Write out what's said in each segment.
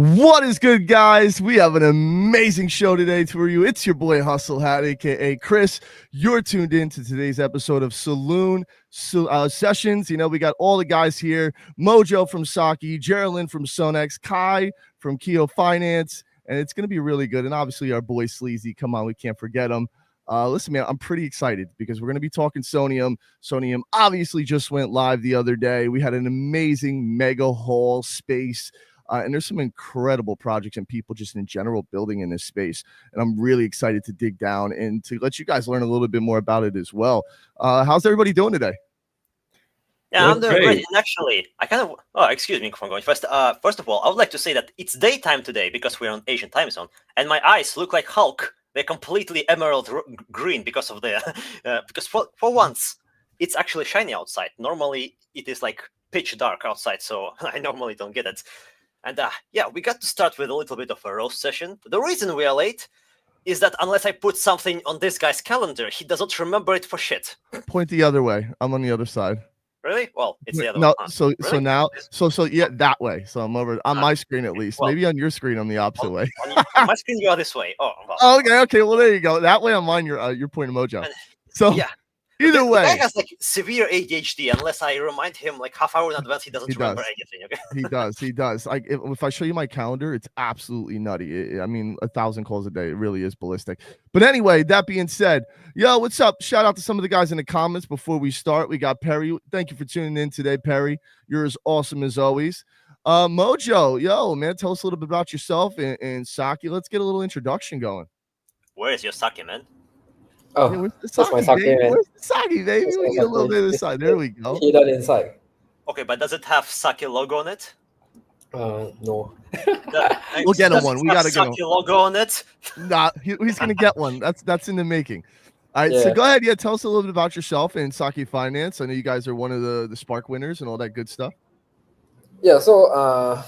What is good, guys? We have an amazing show today for you. It's your boy Hustle Hat, aka Chris. You're tuned in to today's episode of Saloon Sessions. You know, we got all the guys here: Mojo from Saki, Geraldine from Sonex, Kai from Keo Finance, and it's going to be really good. And obviously, our boy Sleazy. Come on, we can't forget him. Listen, man, I'm pretty excited because we're going to be talking Soneium. Soneium obviously just went live the other day. We had an amazing mega hall space. And there's some incredible projects and people just in general building in this space. And I'm really excited to dig down and to let you guys learn a little bit more about it as well. How's everybody doing today? Yeah, I'm doing great. And actually, I kind of, excuse me for going first. First of all, I would like to say that it's daytime today because we're on Asian time zone. And my eyes look like Hulk. They're completely emerald green because of the, because for once, it's actually shiny outside. Normally, it is like pitch dark outside. So I normally don't get it. And yeah, we got to start with a little bit of a roast session. The reason we are late is that unless I put something on this guy's calendar, he doesn't remember it for shit. Point the other way. I'm on the other side. Really? Well, it's the other no, way. Huh? So really? so now, so yeah, that way. So I'm over on my screen at least. Well, maybe on your screen, I'm the opposite way. On my screen, you are this way. Oh, well. Okay. Well, there you go. That way on mine, you're pointing Mojo. So yeah. Either way, the guy has like severe ADHD. Unless I remind him like half hour in advance, he doesn't remember anything. Okay? He does. Like if I show you my calendar, it's absolutely nutty. I mean, 1,000 calls a day. It really is ballistic. But anyway, that being said, yo, what's up? Shout out to some of the guys in the comments before we start. We got Perry. Thank you for tuning in today, Perry. You're as awesome as always. Mojo, yo, man, tell us a little bit about yourself and Saki. Let's get a little introduction going. Where is your Saki, man? Oh, yeah, that's my Saki, man. Where's the Saki, baby? We get a little bit of the side. There we go. Hidden inside. Okay, but does it have Saki logo on it? No. We'll get him one. We gotta get him. Saki logo on it. Nah, he's gonna get one. That's in the making. All right, so go ahead. Yeah, tell us a little bit about yourself and Saki Finance. I know you guys are one of the Spark winners and all that good stuff. Yeah. So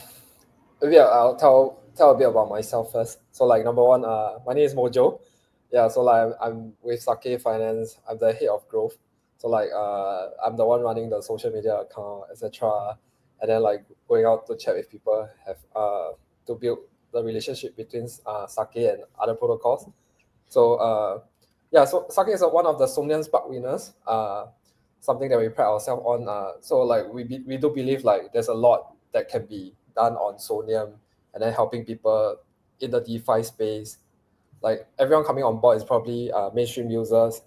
maybe I'll tell a bit about myself first. So like number one, my name is Mojo. Yeah, so like I'm with Saki Finance. I'm the head of growth. So like I'm the one running the social media account, etc. And then like going out to chat with people, have to build the relationship between Saki and other protocols. So yeah, so Saki is one of the Soneium Spark winners. Something that we pride ourselves on. So like we do believe like there's a lot that can be done on Soneium, and then helping people in the DeFi space. Like everyone coming on board is probably mainstream users,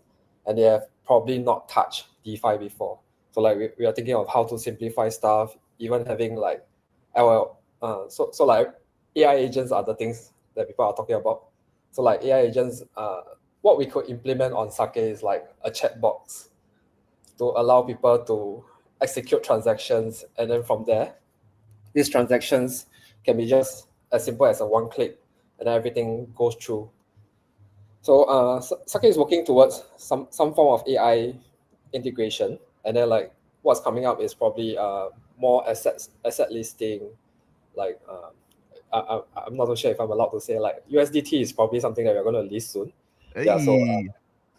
and they have probably not touched DeFi before. So like we are thinking of how to simplify stuff, even having like so like AI agents are the things that people are talking about. So like AI agents, what we could implement on Saki is like a chat box to allow people to execute transactions, and then from there, these transactions can be just as simple as a one click, and then everything goes through. So Saki is working towards some form of AI integration, and then like what's coming up is probably more asset listing. Like I'm not so sure if I'm allowed to say like USDT is probably something that we're going to list soon. Hey. Yeah. So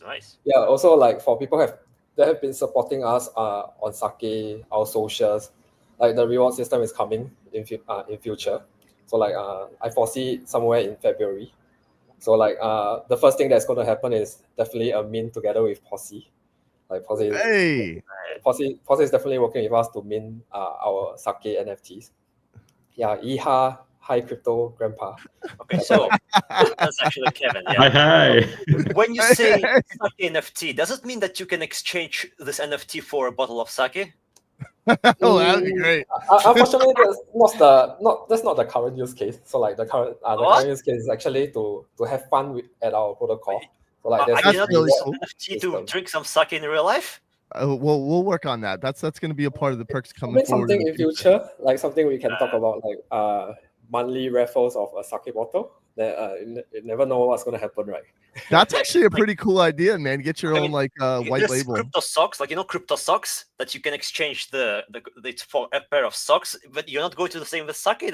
nice. Yeah. Also like for people that have been supporting us on Saki, our socials, like the reward system is coming in future. So like I foresee it somewhere in February. So like the first thing that's going to happen is definitely a mint together with Posse. Like Posse is definitely working with us to mint our Saki NFTs. Yeah, Iha, hi crypto grandpa. Okay, so that's actually Kevin. Yeah. Hi. When you say Saki NFT, does it mean that you can exchange this NFT for a bottle of sake? Oh, that'd be great. Unfortunately, that's not the current use case. So like the current use case is actually to have fun at our protocol. So like I cannot use NFT to drink some sake in real life. We'll work on that. That's going to be a part of the perks coming forward. Something in future, like something we can talk about, like monthly raffles of a sake bottle. That you never know what's going to happen, right? That's actually a pretty cool idea, man. Get your own like white label. Crypto socks, like crypto socks that you can exchange the for a pair of socks, but you're not going to the same with sake.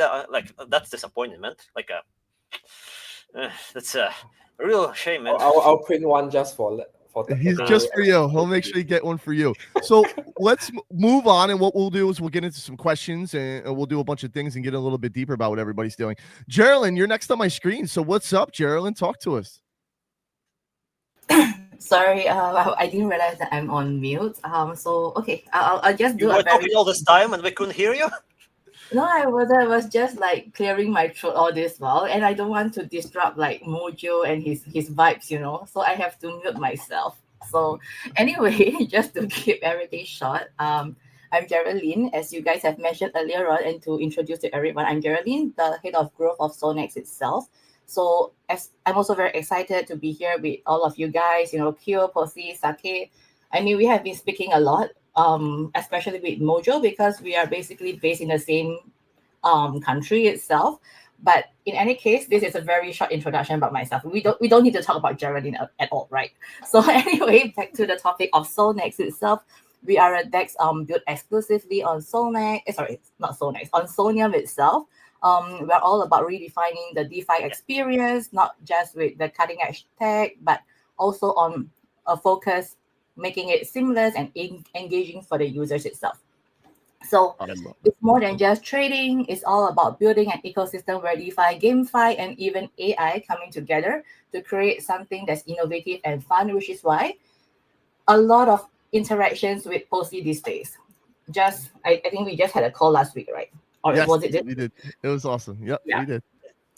That's disappointing, man. Like that's a real shame, man. I'll print one just He's just for you. He'll make sure you get one for you. So let's move on. And what we'll do is we'll get into some questions and we'll do a bunch of things and get a little bit deeper about what everybody's doing. Geraldine, you're next on my screen. So what's up, Geraldine? Talk to us. Sorry, I didn't realize that I'm on mute. So okay, I'll just do. You were talking all this time and we couldn't hear you. No, I was just like clearing my throat all this while, and I don't want to disrupt like Mojo and his vibes, So I have to mute myself. So anyway, just to keep everything short, I'm Geraldine, as you guys have mentioned earlier on, and to introduce to everyone, I'm Geraldine, the head of growth of Sonex itself. So as I'm also very excited to be here with all of you guys, Kyo, Posi, Sake. I mean, we have been speaking a lot, especially with Mojo, because we are basically based in the same country itself. But in any case, this is a very short introduction about myself. We don't need to talk about Geraldine at all, right? So anyway, back to the topic of Sonex itself. We are a DEX built exclusively on Sonex. Not Sonex, on Soneium itself. We're all about redefining the DeFi experience, not just with the cutting edge tech, but also on a focus, making it seamless and engaging for the users itself. So it's more than just trading. It's all about building an ecosystem where DeFi, GameFi, and even AI coming together to create something that's innovative and fun, which is why a lot of interactions with Posty these days. I think we just had a call last week, right? Or yes, was it? We did. It was awesome. Yep, yeah. We did.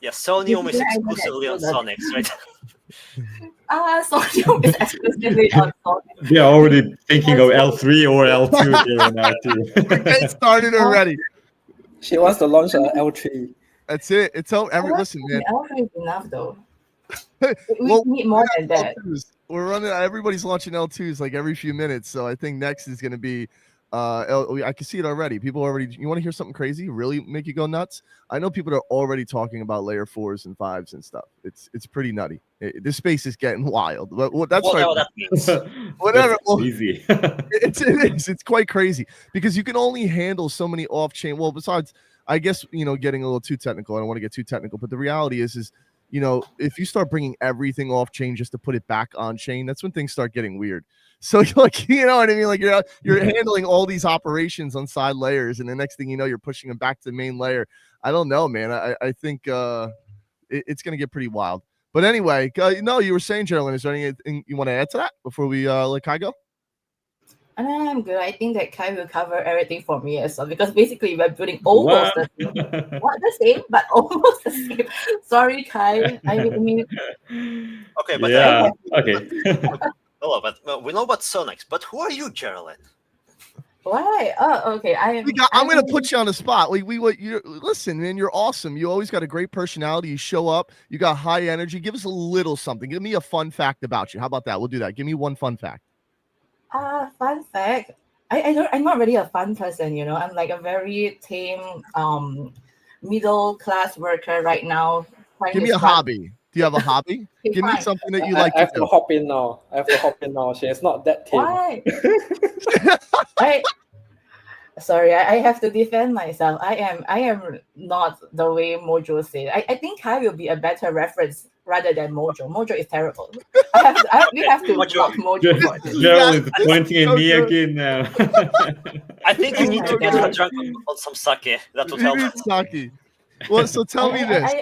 Yeah, Soneium is exclusively on Sonex, right? Soneium is exclusively on Sonex. They are already thinking of L3 or L2 here now too. It started already. She wants to launch an L3. That's it. It's all. Listen, man. L3 is enough though. We need more than that. L2s. We're running. Everybody's launching L2s like every few minutes. So I think next is going to be. I can see it already. People already. You want to hear something crazy? Really make you go nuts? I know people are already talking about layer 4s and 5s and stuff. It's pretty nutty. This space is getting wild. But that's whatever that means. Whatever. That's easy. It is. It's quite crazy because you can only handle so many off-chain. Well, besides, I guess getting a little too technical. I don't want to get too technical, but the reality is if you start bringing everything off-chain just to put it back on-chain, that's when things start getting weird. So like, you know what I mean? Like you're handling all these operations on side layers, and the next thing you know, you're pushing them back to the main layer. I don't know, man. I think it's going to get pretty wild. But anyway, no, you were saying, Geraldine, is there anything you want to add to that before we let Kai go? I'm good. I think that Kai will cover everything for me as well, because basically we're building almost the same. Not the same, but almost the same. Sorry, Kai. I mean. Okay, but yeah. Okay. Hello, but we know about Sonex. But who are you, Geraldine? Why? Oh, okay. I'm going to put you on the spot. Listen, man, you're awesome. You always got a great personality. You show up. You got high energy. Give us a little something. Give me a fun fact about you. How about that? We'll do that. Give me one fun fact. Fun fact. I'm not really a fun person. I'm like a very tame, middle class worker right now. Give me a hobby. Do you have a hobby? Okay, give fine. me something that you like I have to do. to hop in now. She is not that tame. Why? Sorry, I have to defend myself. I am not the way Mojo said. I think Kai will be a better reference rather than Mojo. Mojo is terrible. We have to block Mojo for this. Gerald is pointing at me again now. I think you need to get her drunk on some sake. That would help. Sake. Well, so tell me this.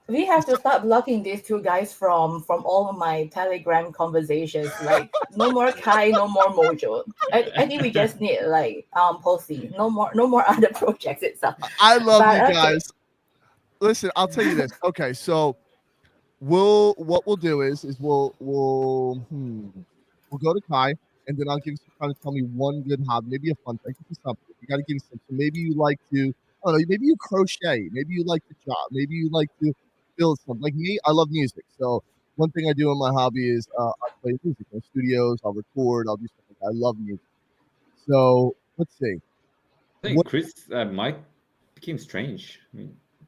We have to start blocking these two guys from all of my Telegram conversations. Like, no more Kai, no more Mojo. I think we just need like Posty. No more other projects itself. I love you guys. Listen, I'll tell you this. Okay, so what we'll do is we'll go to Kai, and then I'll give you some time to tell me one good hobby, maybe a fun thing. Something. You got to give me something. So maybe you like to, I don't know, maybe you crochet, maybe you like to chop, maybe you like to build something. Like me, I love music. So one thing I do in my hobby is I play music in studios. I'll record. I'll do stuff like that. I love music. So let's see. I think Chris' mic became strange.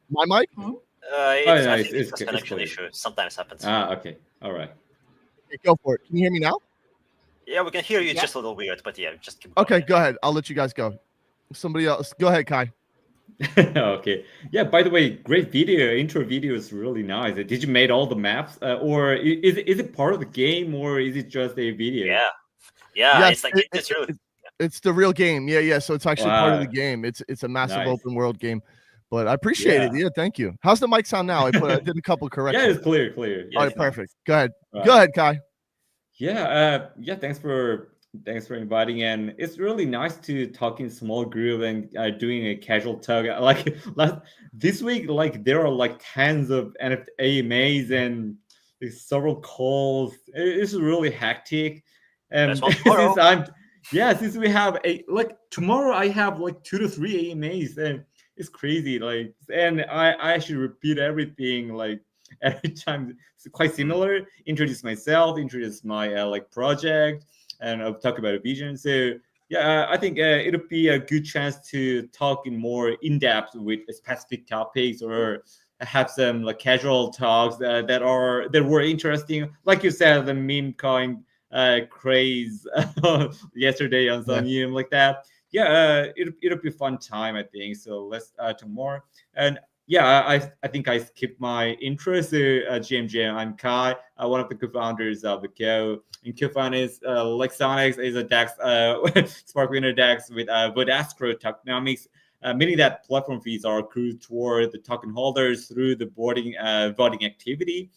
My mic? It's a connection issue. Sometimes happens. Okay. All right. Okay, go for it. Can you hear me now? Yeah, we can hear you. It's just a little weird, but yeah, just keep going. Okay, go ahead. I'll let you guys go. Somebody else. Go ahead, Kai. Okay. Yeah. By the way, great video. Intro video is really nice. Did you made all the maps, or is it part of the game, or is it just a video? Yeah. Yeah. Yes, It's like it's really. it's the real game. Yeah. So it's actually part of the Wow. game. It's a massive Nice. open world game. But I appreciate it. Yeah. Yeah, thank you. How's the mic sound now? I did a couple Yeah, corrections. it's clear. Yeah, All right, it's nice. perfect. Go ahead. Right. Go ahead, Kai. Yeah, thanks for inviting, and it's really nice to talk in small group and doing a casual talk. Like this week, like there are like tens of NFT AMAs and several calls. It's really hectic. There's one tomorrow. Since we have tomorrow, I have like 2 to 3 AMAs, and it's crazy. Like, and I actually repeat everything like every time. It's quite similar. Introduce myself, introduce my like project, and I'll talk about a vision. So yeah, I think it'll be a good chance to talk in more in depth with specific topics, or have some like casual talks that were interesting. Like you said, the meme coin craze yesterday on Soneium, like that. Yeah, it'll be a fun time, I think. So let's talk more. And yeah, I think I skipped my intro. So GMJ, I'm Kai, one of the co-founders of the Co. And co-founder is Lexonics is a DEX, Spark Winner DEX with Vodastro tokenomics, meaning that platform fees are accrued toward the token holders through the voting activity.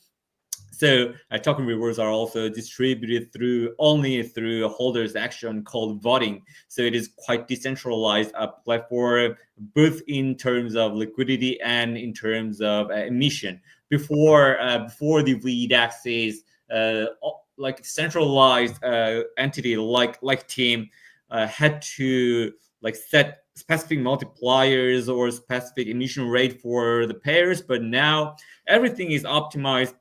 So token rewards are also distributed only through a holders action called voting. So it is quite decentralized platform, both in terms of liquidity and in terms of emission. Before the VDAX is like centralized entity like team had to like set specific multipliers or specific emission rate for the pairs, but now everything is optimized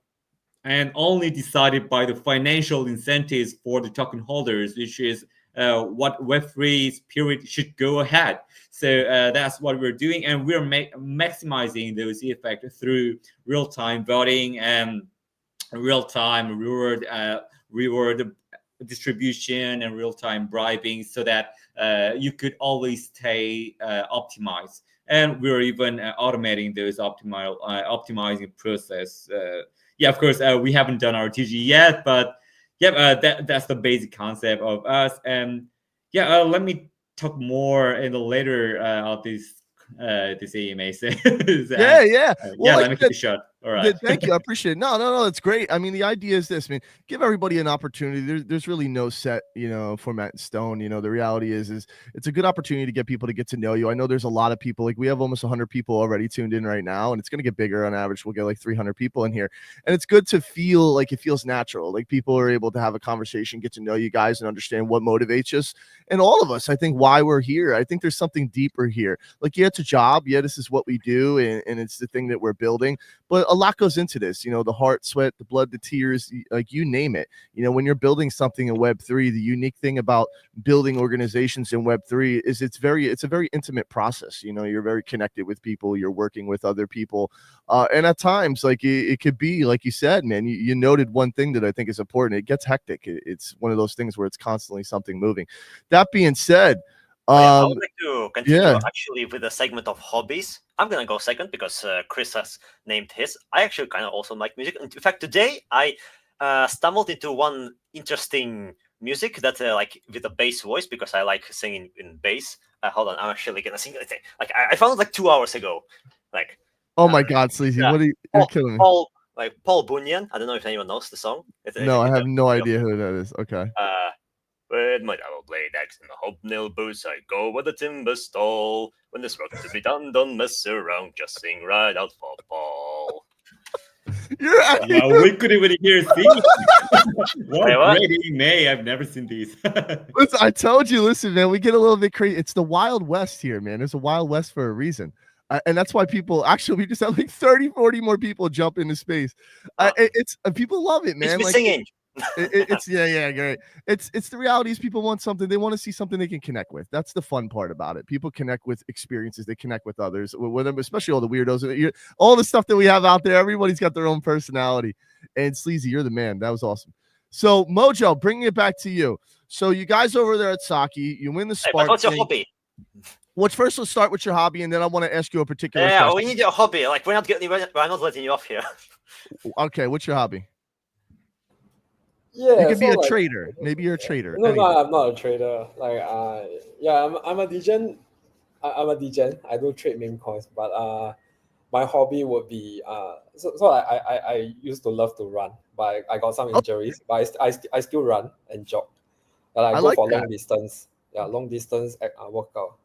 and only decided by the financial incentives for the token holders, which is what Web3 spirit should go ahead. So that's what we're doing, and we're maximizing those effects through real-time voting and real-time reward distribution and real-time bribing, so that you could always stay optimized. And we're even automating those optimizing process. Yeah, of course, we haven't done our TG yet, but yeah, that's the basic concept of us. And yeah, let me talk more in the later of this AMA. Yeah. Well, Let me keep it short. All right. Thank you. I appreciate it. No, that's great. I mean, the idea is this, man, give everybody an opportunity. There's really no set, format in stone. The reality is it's a good opportunity to get people to get to know you. I know there's a lot of people, like we have almost 100 people already tuned in right now, and it's going to get bigger on average. We'll get like 300 people in here, and it's good to feel like it feels natural. Like people are able to have a conversation, get to know you guys and understand what motivates us. And all of us, I think why we're here. I think there's something deeper here. Like, yeah, it's a job. Yeah, this is what we do. And it's the thing that we're building, but a lot goes into this, the heart, sweat, the blood, the tears, like you name it. When you're building something in Web3, the unique thing about building organizations in Web3 is it's a very intimate process. You're very connected with people, you're working with other people. And at times, like it could be, like you said, man, you noted one thing that I think is important. It gets hectic. It's one of those things where it's constantly something moving. That being said, I would like to continue actually with the segment of hobbies. I'm gonna go second because Chris has named his. I actually kind of also like music. In fact, today I stumbled into one interesting music that like with a bass voice, because I like singing in bass. Hold on, I'm actually gonna sing it. Like I found it like 2 hours ago. Like, oh my God, Sleazy, what are you're killing me. Paul Bunyan. I don't know if anyone knows the song. No, I have no idea who that is. Okay. With my double blade axe and the hobnail boots, I go where the timber stall. When there's work to be done, don't mess around, just sing right out for Paul. We couldn't even hear singing. What great AMA. I've never seen these. Listen, I told you, man, we get a little bit crazy. It's the Wild West here, man. There's a Wild West for a reason. And that's why people we just have like 30, 40 more people jump into space. It's people love it, man. It's singing. It's great. It's the reality is people want something. They want to see something they can connect with. That's the fun part about it. People connect with experiences. They connect with others, with them, especially all the weirdos. All the stuff that we have out there. Everybody's got their own personality. And Sleazy, you're the man. That was awesome. So Mojo, bringing it back to you. So you guys over there at Saki, you win the Spark. What's your hobby? First, let's start with your hobby, and then I want to ask you a particular Yeah, question. we need your hobby. Like we're not letting you off here. Okay, what's your hobby? Yeah, You could be so a like, trader. Maybe you're a trader. No, Anything. I'm not a trader. Like, yeah, I'm a degen. I'm a degen. I do trade meme coins, but my hobby would be so I used to love to run, but I got some injuries. But I still run and jog. And I go like for that. long distance. Yeah, long distance workout.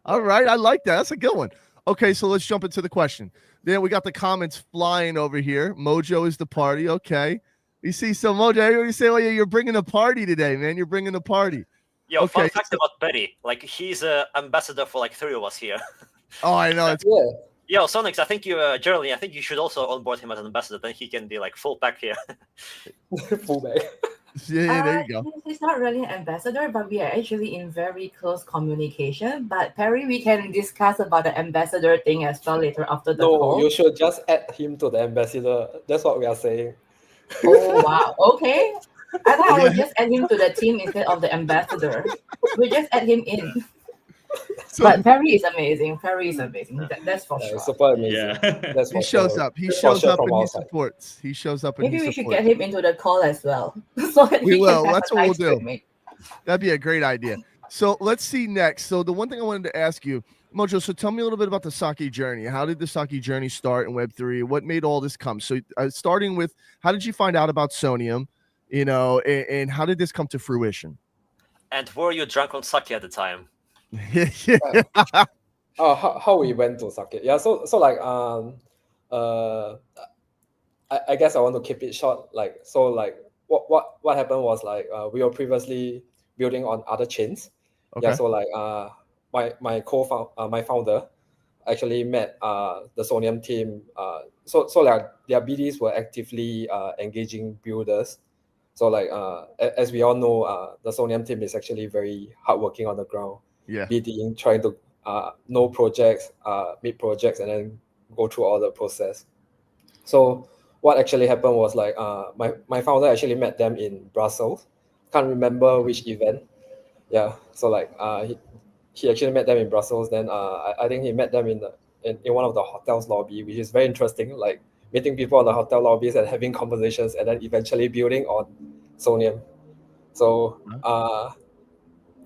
All right, I like that. That's a good one. Okay, so let's jump into the question. Then we got the comments flying over here. Mojo is the party. Okay. You see, so Mojo, everybody say, "Oh yeah, you're bringing a party today, man. You're bringing a party." Yo, Okay, fun fact about Betty. Like he's an ambassador for like 3 of us here. Oh, I know. It's Yeah. Yo, Sonics, I think you, Geraldine, I think you should also onboard him as an ambassador. Then he can be like full pack here. Full bag. yeah, there you go. He's not really an ambassador, but we are actually in very close communication. But Perry, we can discuss about the ambassador thing as well later after the No, call. you should just add him to the ambassador. That's what we are saying. Oh wow. Okay. I thought I would just add him to the team instead of the ambassador. We just add him in. So But Perry is amazing. Perry is amazing. That's for Yeah, sure. it's super amazing. Yeah. That's he for shows sure. up. He That's for shows sure up from and he our side. supports. He shows up and Maybe he we should supports. get him into the call as well, so that We he will. can have That's a what we'll nice do. teammate. That'd be a great idea. So let's see next. So the one thing I wanted to ask you, Mojo, so tell me a little bit about the sake journey. How did the sake journey start in Web3? What made all this come? So starting with, how did you find out about Soneium? You know, and how did this come to fruition? And were you drunk on sake at the time? How we went to sake? Yeah, so like I guess I want to keep it short. Like so, like what happened was like we were previously building on other chains. Okay. Yeah, so like my founder actually met the Soneium team. So like their BDs were actively engaging builders. So like as we all know, the Soneium team is actually very hardworking on the ground. Yeah. BDing, trying to know projects, meet projects, and then go through all the process. So what actually happened was like my founder actually met them in Brussels. Can't remember which event. Yeah. So like he actually met them in Brussels. Then I think he met them in one of the hotel's lobby, which is very interesting. Like meeting people in the hotel lobbies and having conversations, and then eventually building on Soneium. So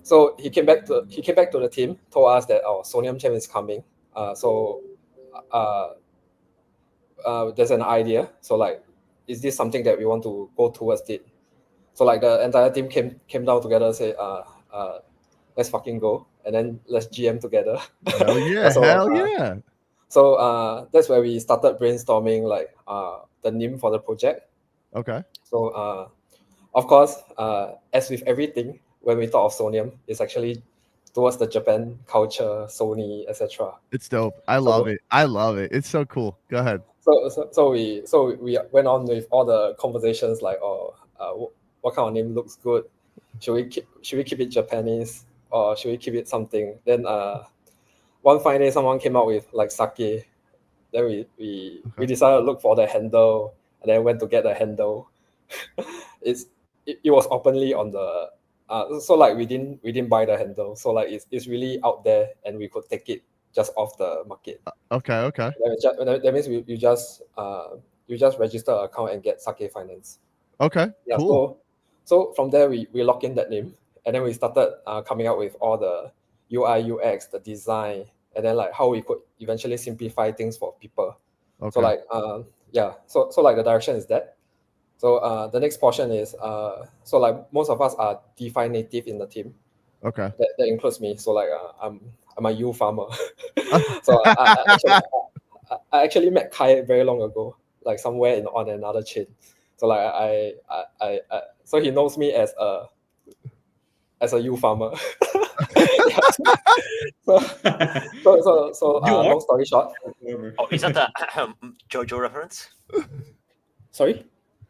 so he came back to the team, told us that Soneium Chain is coming. There's an idea. So like, is this something that we want to go towards it? So like the entire team came down together and say, let's fucking go, and then let's GM together. Hell yeah. Hell yeah. So that's where we started brainstorming like the name for the project. Okay. So of course, as with everything, when we thought of Soneium, it's actually towards the Japan culture, Sony, etc. It's dope. I love it. I love it. It's so cool. Go ahead. So we went on with all the conversations like, what kind of name looks good? Should we keep it Japanese, or should we keep it something? Then one fine day someone came out with like sake. Then we decided to look for the handle, and then went to get the handle. It was openly on the so like we didn't buy the handle. So like it's really out there, and we could take it just off the market. Okay. That means you just register an account and get sake finance. Okay. Yeah. Cool. So from there we lock in that name, and then we started coming up with all the UI UX, the design, and then like how we could eventually simplify things for people. Okay. So like so like the direction is that. So the next portion is so like most of us are DeFi native in the team. Okay. That includes me. So like I'm a U farmer. So I actually met Kai very long ago, like somewhere on another chain. So like I so he knows me as a U farmer. So long story short. Oh, is that a JoJo reference? Sorry?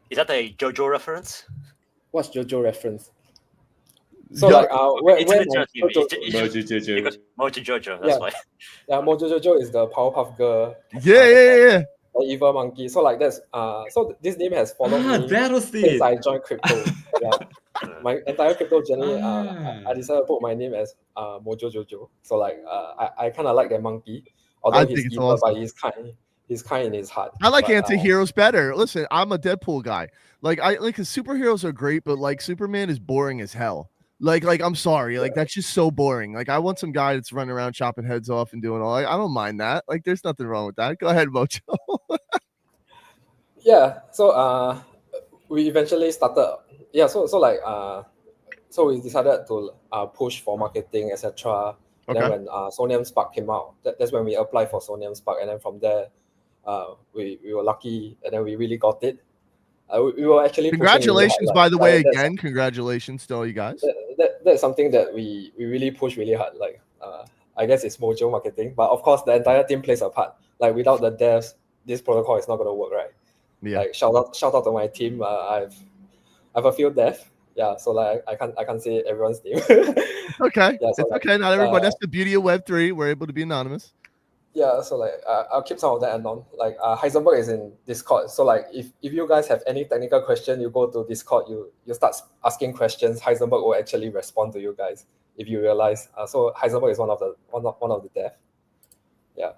Is that a JoJo reference? What's JoJo reference? So like it's when Mojo JoJo, that's why. Yeah, Mojo JoJo is the Powerpuff Girl. Yeah. The evil monkey. So like that's so this name has followed me that was since it. I joined crypto. Yeah. my entire crypto journey, I decided to put my name as Mojo Jojo. So like I kind of like that monkey, although I he's think it's evil, awesome. but he's kind in his heart. I like But, anti-heroes better. Listen, I'm a Deadpool guy. Like cause superheroes are great, but like Superman is boring as hell. Like I'm sorry, like that's just so boring. Like I want some guy that's running around chopping heads off and doing all. I don't mind that. Like there's nothing wrong with that. Go ahead, Mojo. yeah. So we eventually started. Yeah. So we decided to push for marketing, etc. And Okay. then when Soneium Spark came out, that's when we applied for Soneium Spark, and then from there, we were lucky, and then we really got it. We were actually Congratulations, pushing really hard, by the way, that's, again. Congratulations to all you guys. that's something that we really push really hard. Like I guess it's Mojo marketing, but of course the entire team plays a part. Like without the devs, this protocol is not going to work, right? Yeah. Like shout out to my team. I've a few devs. Yeah, so like I can't say everyone's name. Okay. Yeah, so It's like, okay. Not everybody. That's the beauty of Web3. We're able to be anonymous. Yeah, so like I'll keep some of that anon. Like Heisenberg is in Discord, so like if you guys have any technical question, you go to Discord, you start asking questions. Heisenberg will actually respond to you guys if you realize. So Heisenberg is one of the dev. Yeah.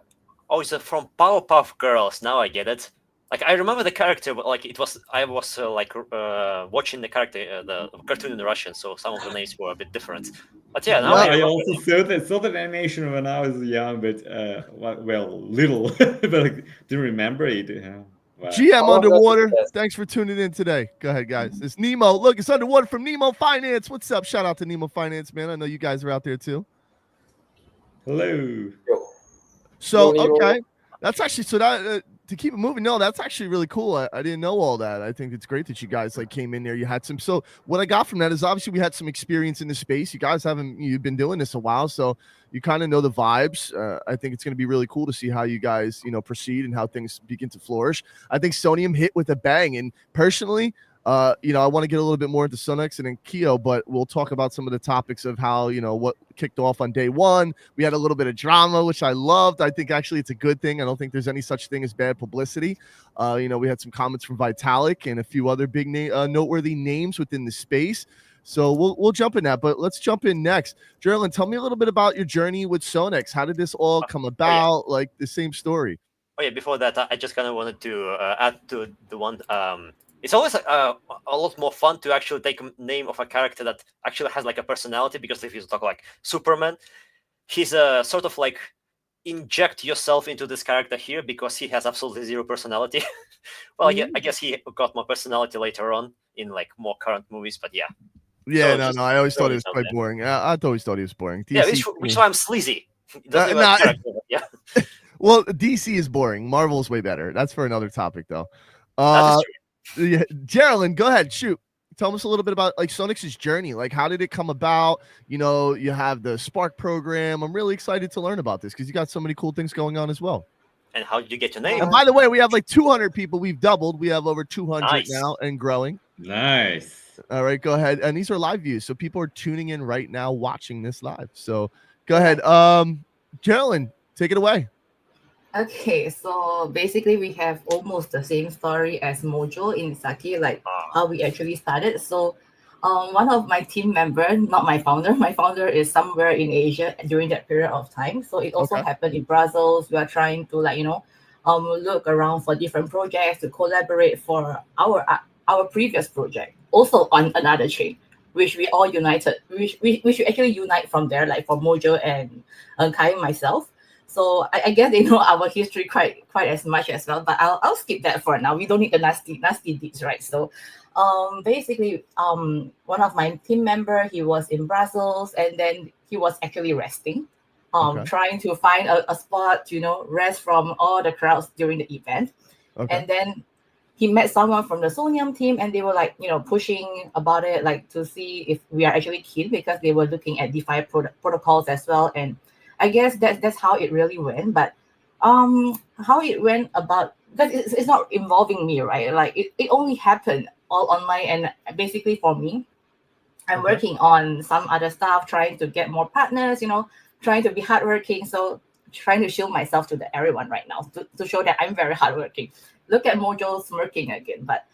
Oh, it's from Powerpuff Girls. Now I get it. Like I remember the character, but like I was watching the character, the cartoon in Russian, so some of the names were a bit different. But yeah, now I also saw that animation when I was young, but little, but like, didn't remember it. Wow. GM Underwater, thanks for tuning in today. Go ahead, guys. It's Nemo. Look, it's Underwater from Nemo Finance. What's up? Shout out to Nemo Finance, man. I know you guys are out there too. Hello. So okay, that's actually so that to keep it moving. No, that's actually really cool. I didn't know all that. I think it's great that you guys like came in there. You had some. So what I got from that is obviously we had some experience in the space. You guys you've been doing this a while, so you kind of know the vibes. I think it's going to be really cool to see how you guys proceed and how things begin to flourish. I think Soneium hit with a bang, and personally, I want to get a little bit more into Sonex and then Keo, but we'll talk about some of the topics of how, what kicked off on day one. We had a little bit of drama, which I loved. I think actually it's a good thing. I don't think there's any such thing as bad publicity. We had some comments from Vitalik and a few other big noteworthy names within the space. So we'll jump in that, but let's jump in next. Geraldine, tell me a little bit about your journey with Sonex. How did this all come about? Like the same story. Oh yeah, before that, I just kind of wanted to add to the one. It's always a lot more fun to actually take a name of a character that actually has like a personality, because if you talk like Superman, he's a sort of like inject yourself into this character here because he has absolutely zero personality. Well, I guess he got more personality later on in like more current movies, but yeah. Yeah, no, I always thought it was quite boring. I always thought he was boring. DC, yeah, which is why I'm sleazy. Yeah. Well, DC is boring. Marvel's way better. That's for another topic, though. That is true. Yeah, Geraldine, go ahead, shoot. Tell us a little bit about like Sonex's journey. Like, how did it come about? You have the Spark program. I'm really excited to learn about this because you got so many cool things going on as well. And how did you get your name? And by the way, we have like 200 people. We've doubled. We have over 200 now and growing. Nice. All right, go ahead. And these are live views, so people are tuning in right now, watching this live. So go ahead, Geraldine, take it away. Okay, so basically we have almost the same story as Mojo in Sake, like how we actually started. So one of my team member, not my founder is somewhere in Asia during that period of time. So it also happened in Brussels. We are trying to look around for different projects to collaborate for our previous project, also on another chain, which we all united, which we actually unite from there, like for Mojo and Kai and myself. So I guess they know our history quite as much as well, but I'll skip that for now. We don't need the nasty deeds, right? So basically one of my team member, he was in Brussels, and then he was actually resting, trying to find a spot to rest from all the crowds during the event. And then he met someone from the Soneium team, and they were pushing about it, like to see if we are actually keen, because they were looking at DeFi protocols as well. And I guess that's how it really went. But how it went about, because it's not involving me, right? Like it only happened all online, and basically for me, I'm working on some other stuff, trying to get more partners, trying to be hardworking. So trying to show myself to everyone right now to show that I'm very hardworking. Look at Mojo smirking again. But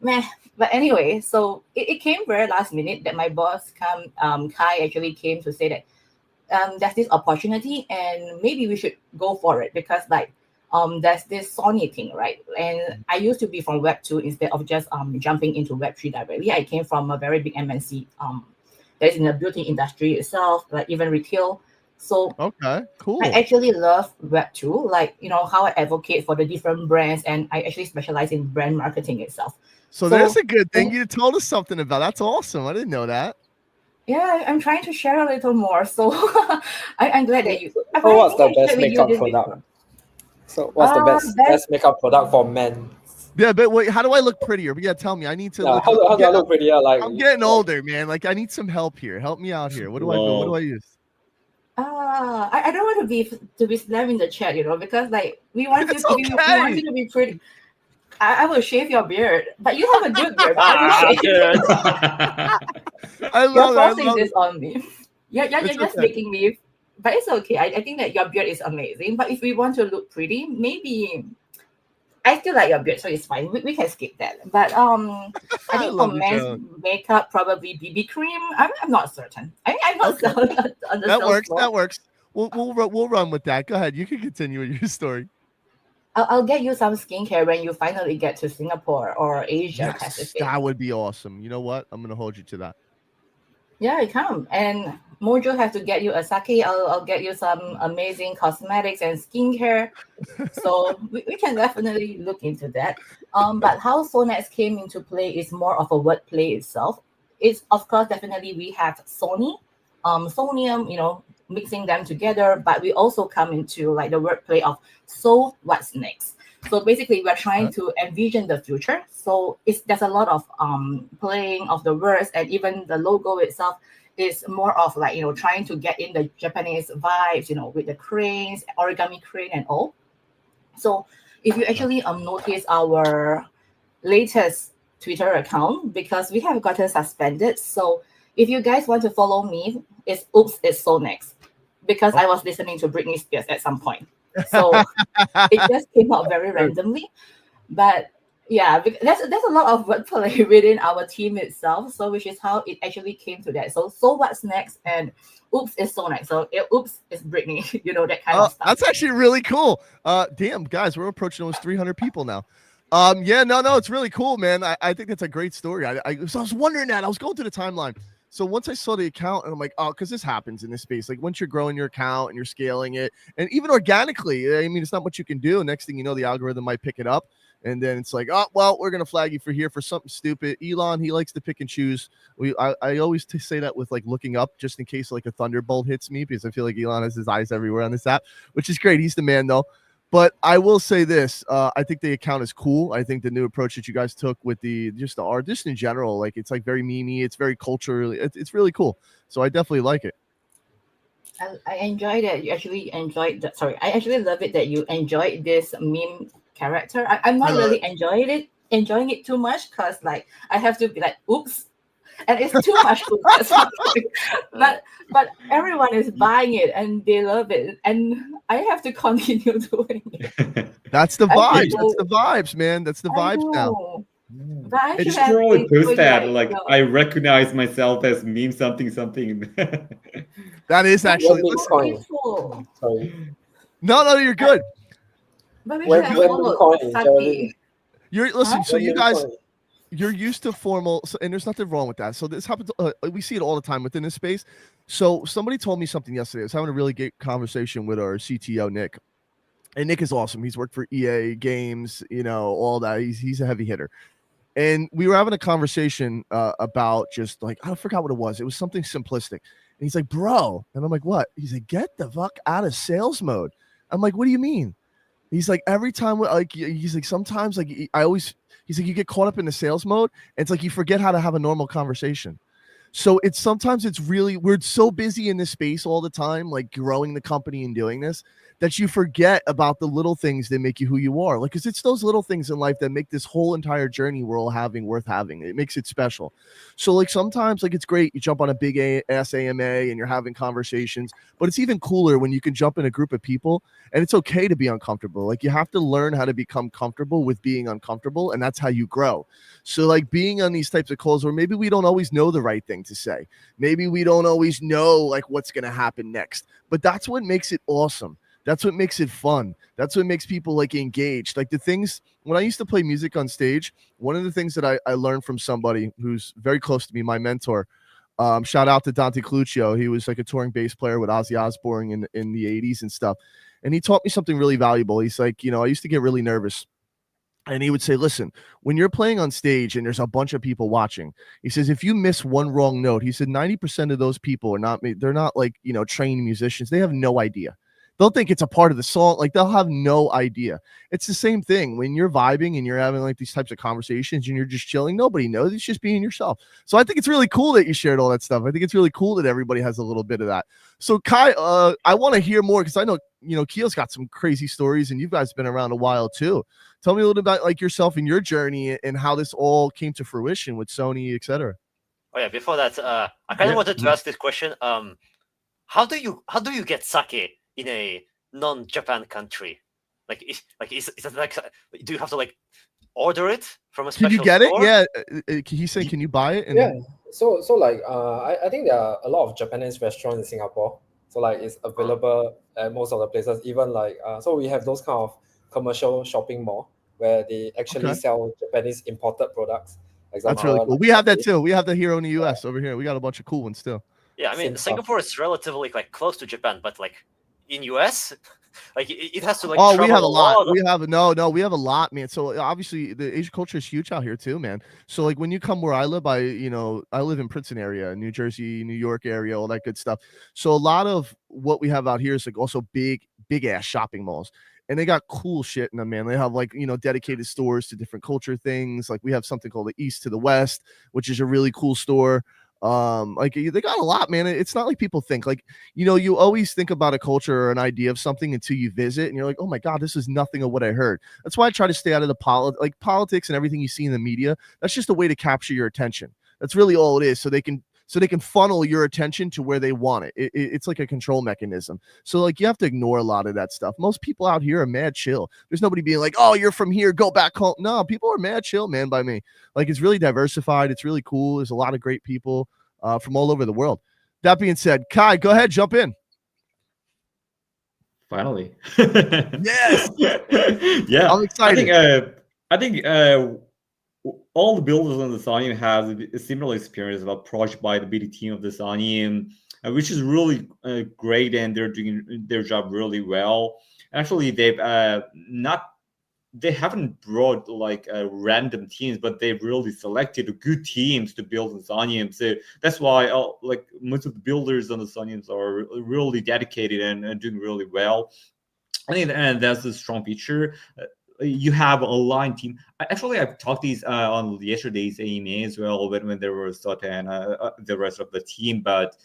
meh. But anyway, so it came very last minute that my boss Kai actually came to say that there's this opportunity and maybe we should go for it because like there's this Sony thing, right? And I used to be from Web 2 instead of just jumping into Web 3 directly. I came from a very big MNC that is in the beauty industry itself, like even retail. So okay, cool. I actually love Web 2, like how I advocate for the different brands, and I actually specialize in brand marketing itself. So there's a good thing you told us something about. That's awesome. I didn't know that. Yeah, I'm trying to share a little more. So I'm glad that you. So what's the best makeup product? So what's the best makeup product for men? Yeah, but wait, how do I look prettier? Yeah, tell me. I need to. Yeah, how do I look prettier? Like I'm getting older, man. Like I need some help here. Help me out here. What do I do? What do I use? I don't want to be slamming the chat, because like we want you to be pretty. I will shave your beard, but you have a good beard. Good. I love You're forcing this on me. You're just making me. But it's okay. I think that your beard is amazing. But if we want to look pretty, maybe I still like your beard, so it's fine. We can skip that. But I think for men's makeup, probably BB cream. I'm not certain. I'm not certain. That works. We'll run with that. Go ahead. You can continue with your story. I'll get you some skincare when you finally get to Singapore or Asia Pacific. That would be awesome. You know what? I'm gonna hold you to that. Yeah, come. And Mojo has to get you a sake. I'll get you some amazing cosmetics and skincare. So we can definitely look into that. But how Sonex came into play is more of a wordplay itself. It's of course definitely we have Sony, Soneium, mixing them together, but we also come into like the wordplay of so what's next. So basically we're trying to envision the future. So there's a lot of playing of the words, and even the logo itself is more of like trying to get in the Japanese vibes, with the cranes, origami crane and all. So if you actually notice our latest Twitter account, because we have gotten suspended, so if you guys want to follow me, it's so next, because I was listening to Britney Spears at some point. So it just came out very randomly. But yeah, there's a lot of wordplay within our team itself. So which is how it actually came to that. So what's next? And oops is so next. So oops is Britney, that kind of stuff. That's actually really cool. Damn, guys, we're approaching almost 300 people now. No, it's really cool, man. I think that's a great story. I was wondering that. I was going through the timeline. So once I saw the account, and I'm like, oh, because this happens in this space. Like once you're growing your account and you're scaling it, and even organically, I mean, it's not much you can do. Next thing you know, the algorithm might pick it up, and then it's like, oh, well, we're gonna flag you for something stupid. Elon, he likes to pick and choose. I always say that with like looking up, just in case like a thunderbolt hits me, because I feel like Elon has his eyes everywhere on this app, which is great. He's the man, though. But I will say this, I think the account is cool. I think the new approach that you guys took with the art, just in general, like it's like very memey, it's very culturally, it's really cool. So I definitely like it. I enjoyed it. You actually enjoyed that. Sorry, I actually love it that you enjoyed this meme character. I'm not really enjoying it too much, because like I have to be like, oops. And it's too much but everyone is buying it and they love it, and I have to continue doing it. That's the vibes. That's the vibes, man. That's the vibes now. I just really post that like I recognize myself as meme something. That is actually Sorry. No, you're good. But we should have followed Saki. Listen, so you guys, you're used to formal, and there's nothing wrong with that. So this happens. We see it all the time within this space. So somebody told me something yesterday. I was having a really great conversation with our CTO, Nick. And Nick is awesome. He's worked for EA Games, all that. He's a heavy hitter. And we were having a conversation about just like, I forgot what it was. It was something simplistic. And he's like, bro. And I'm like, what? He's like, get the fuck out of sales mode. I'm like, what do you mean? He's like, every time, like, he's like, sometimes, like, he's like, you get caught up in the sales mode. And it's like, you forget how to have a normal conversation. So sometimes it's really, we're so busy in this space all the time, like growing the company and doing this, that you forget about the little things that make you who you are. Like, because it's those little things in life that make this whole entire journey we're all having worth having. It makes it special. So like sometimes like it's great you jump on a big ass AMA and you're having conversations, but it's even cooler when you can jump in a group of people and it's okay to be uncomfortable. Like you have to learn how to become comfortable with being uncomfortable, and that's how you grow. So like being on these types of calls where maybe we don't always know the right thing to say, maybe we don't always know like what's going to happen next, but that's what makes it awesome. That's what makes it fun. That's what makes people like engaged. Like the things when I used to play music on stage, one of the things that I learned from somebody who's very close to me, my mentor, shout out to Dante Cluccio. He was like a touring bass player with Ozzy Osbourne in the 80s and stuff. And he taught me something really valuable. He's like, you know, I used to get really nervous. And he would say, listen, when you're playing on stage and there's a bunch of people watching, he says, if you miss one wrong note, he said 90% of those people are not, they're not like, you know, trained musicians. They have no idea. They'll think it's a part of the song. Like they'll have no idea. It's the same thing when you're vibing and you're having like these types of conversations and you're just chilling. Nobody knows. It's just being yourself. So I think it's really cool that you shared all that stuff. I think it's really cool that everybody has a little bit of that. So Kai, I want to hear more because I know, you know, Keel's got some crazy stories and you guys been around a while too. Tell me a little about like yourself and your journey and how this all came to fruition with Sony, etc. Oh yeah, before that, I kind of wanted to ask this question. How do you get sake in a non-Japan country? Like, is it like, do you have to like order it from a special Can you get store? it? Yeah. He said, can you buy it? And Yeah. So like I think there are a lot of Japanese restaurants in Singapore. So like it's available at most of the places. Even like so we have those kind of commercial shopping mall where they actually sell Japanese imported products. That's really cool. We have that too. We have that here in the US over here. We got a bunch of cool ones too. Yeah, I mean Singapore is relatively like close to Japan, but like in US, like it has to like. Oh, we have a lot. Of... We have we have a lot, man. So obviously the Asian culture is huge out here too, man. So like when you come where I live, I live in Princeton area, New Jersey, New York area, all that good stuff. So a lot of what we have out here is like also big ass shopping malls. And they got cool shit in them, man. They have like, you know, dedicated stores to different culture things. Like we have something called the East to the West, which is a really cool store. Like they got a lot, man. It's not like people think. Like, you know, you always think about a culture or an idea of something until you visit and you're like, oh my God, this is nothing of what I heard. That's why I try to stay out of the politics and everything you see in the media. That's just a way to capture your attention. That's really all it is. So they can funnel your attention to where they want it. It's like a control mechanism. So like you have to ignore a lot of that stuff. Most people out here are mad chill. There's nobody being like, oh, you're from here, go back home. No, people are mad chill, man, by me. Like it's really diversified. It's really cool. There's a lot of great people from all over the world. That being said, Kai, go ahead, jump in. Finally. Yes. Yeah. I'm excited. I think all the builders on the Soneium have a similar experience about project by the BD team of the Soneium, which is really great, and they're doing their job really well. Actually, they haven't brought like random teams, but they've really selected good teams to build the Soneium. So that's why like most of the builders on the Soneiums are really dedicated and doing really well. I think and that's a strong feature. You have a line team. Actually, I've talked these on yesterday's AMA as well when there was Sota and the rest of the team. But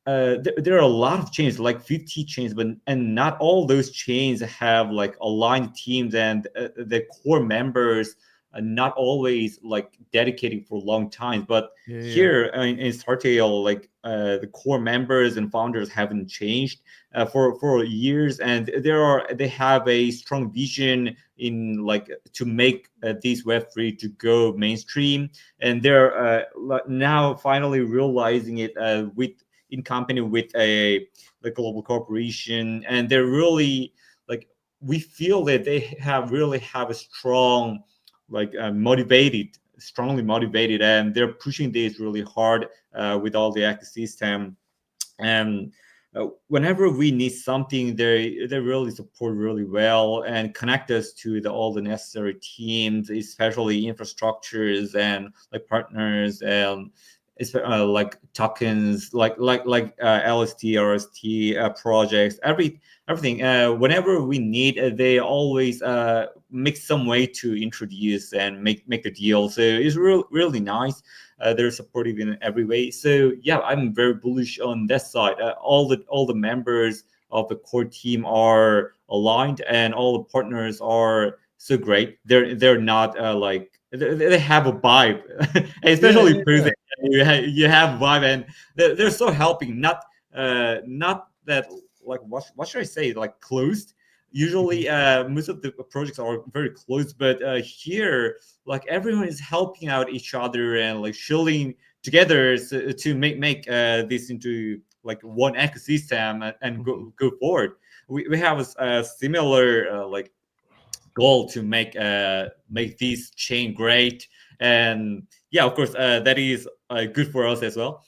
there are a lot of chains, like 50 chains, and not all those chains have like aligned teams, and the core members are not always like dedicating for long time. But here in Startail, like the core members and founders haven't changed for years, and they have a strong vision in like to make these Web3 to go mainstream, and they're now finally realizing it in company with a global corporation, and they're really like, we feel that they really have a strong strongly motivated, and they're pushing this really hard with all the ecosystem. And whenever we need something, they really support really well and connect us to all the necessary teams, especially infrastructures and like partners and like tokens, like LST, RST projects, everything. Whenever we need, they always make some way to introduce and make the deal. So it's really nice. They're supportive in every way. So yeah, I'm very bullish on that side. All the members of the core team are aligned, and all the partners are so great. They're not they have a vibe, especially Prusa. You have vibe, and they're so helping. Not that like what should I say, like closed. Usually most of the projects are very close, but here like everyone is helping out each other and like showing together to make this into like one ecosystem and go forward. We have a similar like goal to make this chain great, and yeah, of course that is good for us as well.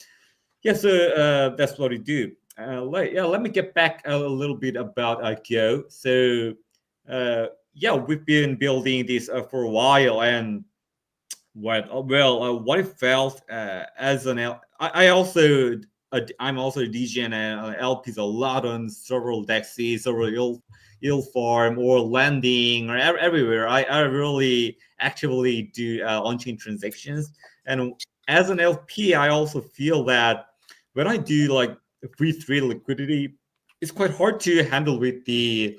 Yeah, so that's what we do. Let me get back a little bit about Go. So yeah, we've been building this for a while, and what I felt as an I also I'm also a DJ and LPs a lot on several DEXs, several ill farm or landing or everywhere. I really actively do on-chain transactions, and as an LP, I also feel that when I do like free trade liquidity, it's quite hard to handle with the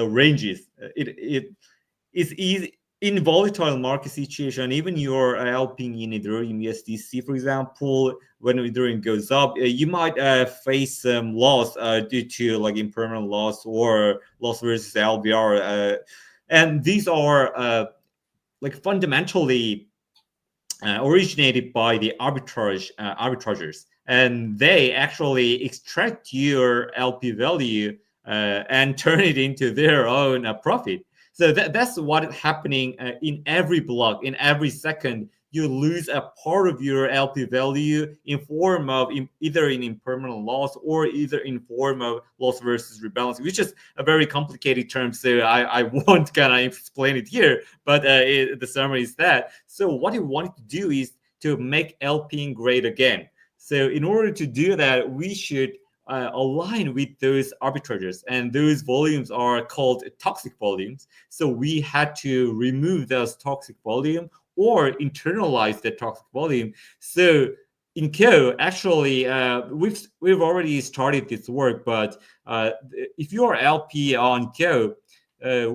ranges. It's easy in volatile market situation. Even you're helping in Ethereum USDC, for example, when Ethereum goes up, you might face some loss due to like impermanent loss or loss versus LBR, and these are like fundamentally originated by the arbitragers, and they actually extract your LP value and turn it into their own profit. So that's what is happening in every block, in every second. You lose a part of your LP value in form of either in impermanent loss or either in form of loss versus rebalancing, which is a very complicated term. So I won't kind of explain it here, but the summary is that. So what you want to do is to make LPing great again. So in order to do that, we should align with those arbitrages, and those volumes are called toxic volumes. So we had to remove those toxic volume or internalize the toxic volume. So in Co, actually, we've already started this work, but if you are LP on Co,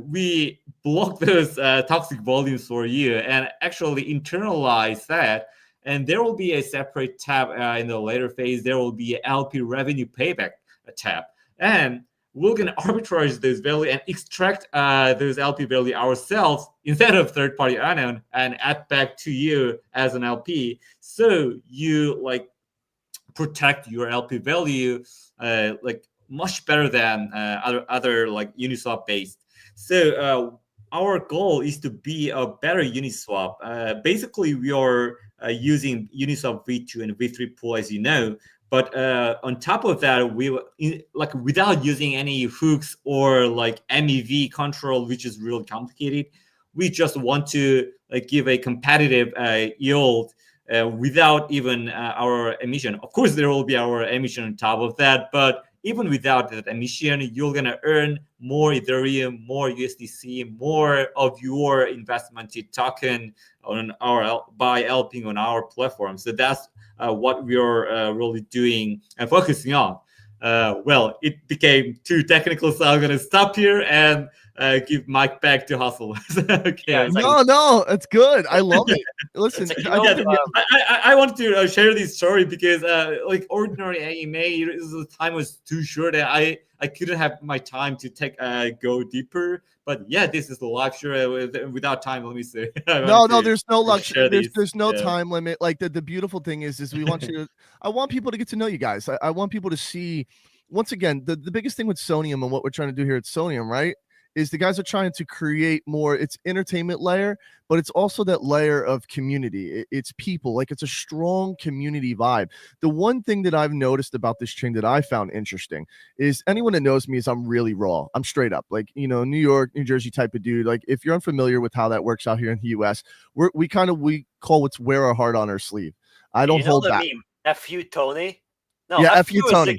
we block those toxic volumes for you and actually internalize that. And there will be a separate tab in the later phase. There will be a LP revenue payback tab. And we're going to arbitrage those value and extract those LP value ourselves instead of third-party unknown and add back to you as an LP. So you like protect your LP value like much better than other like Uniswap based. So our goal is to be a better Uniswap. Basically, we are using Uniswap V2 and V3 pool, as you know. But on top of that, we like without using any hooks or like MEV control, which is really complicated. We just want to give a competitive yield without even our emission. Of course, there will be our emission on top of that, but even without that emission, you're gonna earn more Ethereum, more USDC, more of your investment token on our by LPing on our platform. So that's what we are really doing and focusing on. Well, it became too technical, so I'm gonna stop here and give Mike back to Hustle. Okay. Yeah, No, it's good. I love it. Listen, I wanted to share this story because like ordinary AMA, the time was too short. I couldn't have my time to go deeper. But yeah, this is the live show without time. Let me say. No, there's no luxury. There's no time limit. Like the beautiful thing is we want you to. I want people to get to know you guys. I want people to see. Once again, the biggest thing with Soneium and what we're trying to do here at Soneium, right, is the guys are trying to create more. It's entertainment layer, but it's also that layer of community. It's people. Like it's a strong community vibe. The one thing that I've noticed about this chain that I found interesting is anyone that knows me is I'm really raw. I'm straight up, like, you know, New York, New Jersey type of dude. Like if you're unfamiliar with how that works out here in the US, we call what's wear our heart on our sleeve. I don't hold back. Meme, F you, Tony. No, yeah, F you, Tony.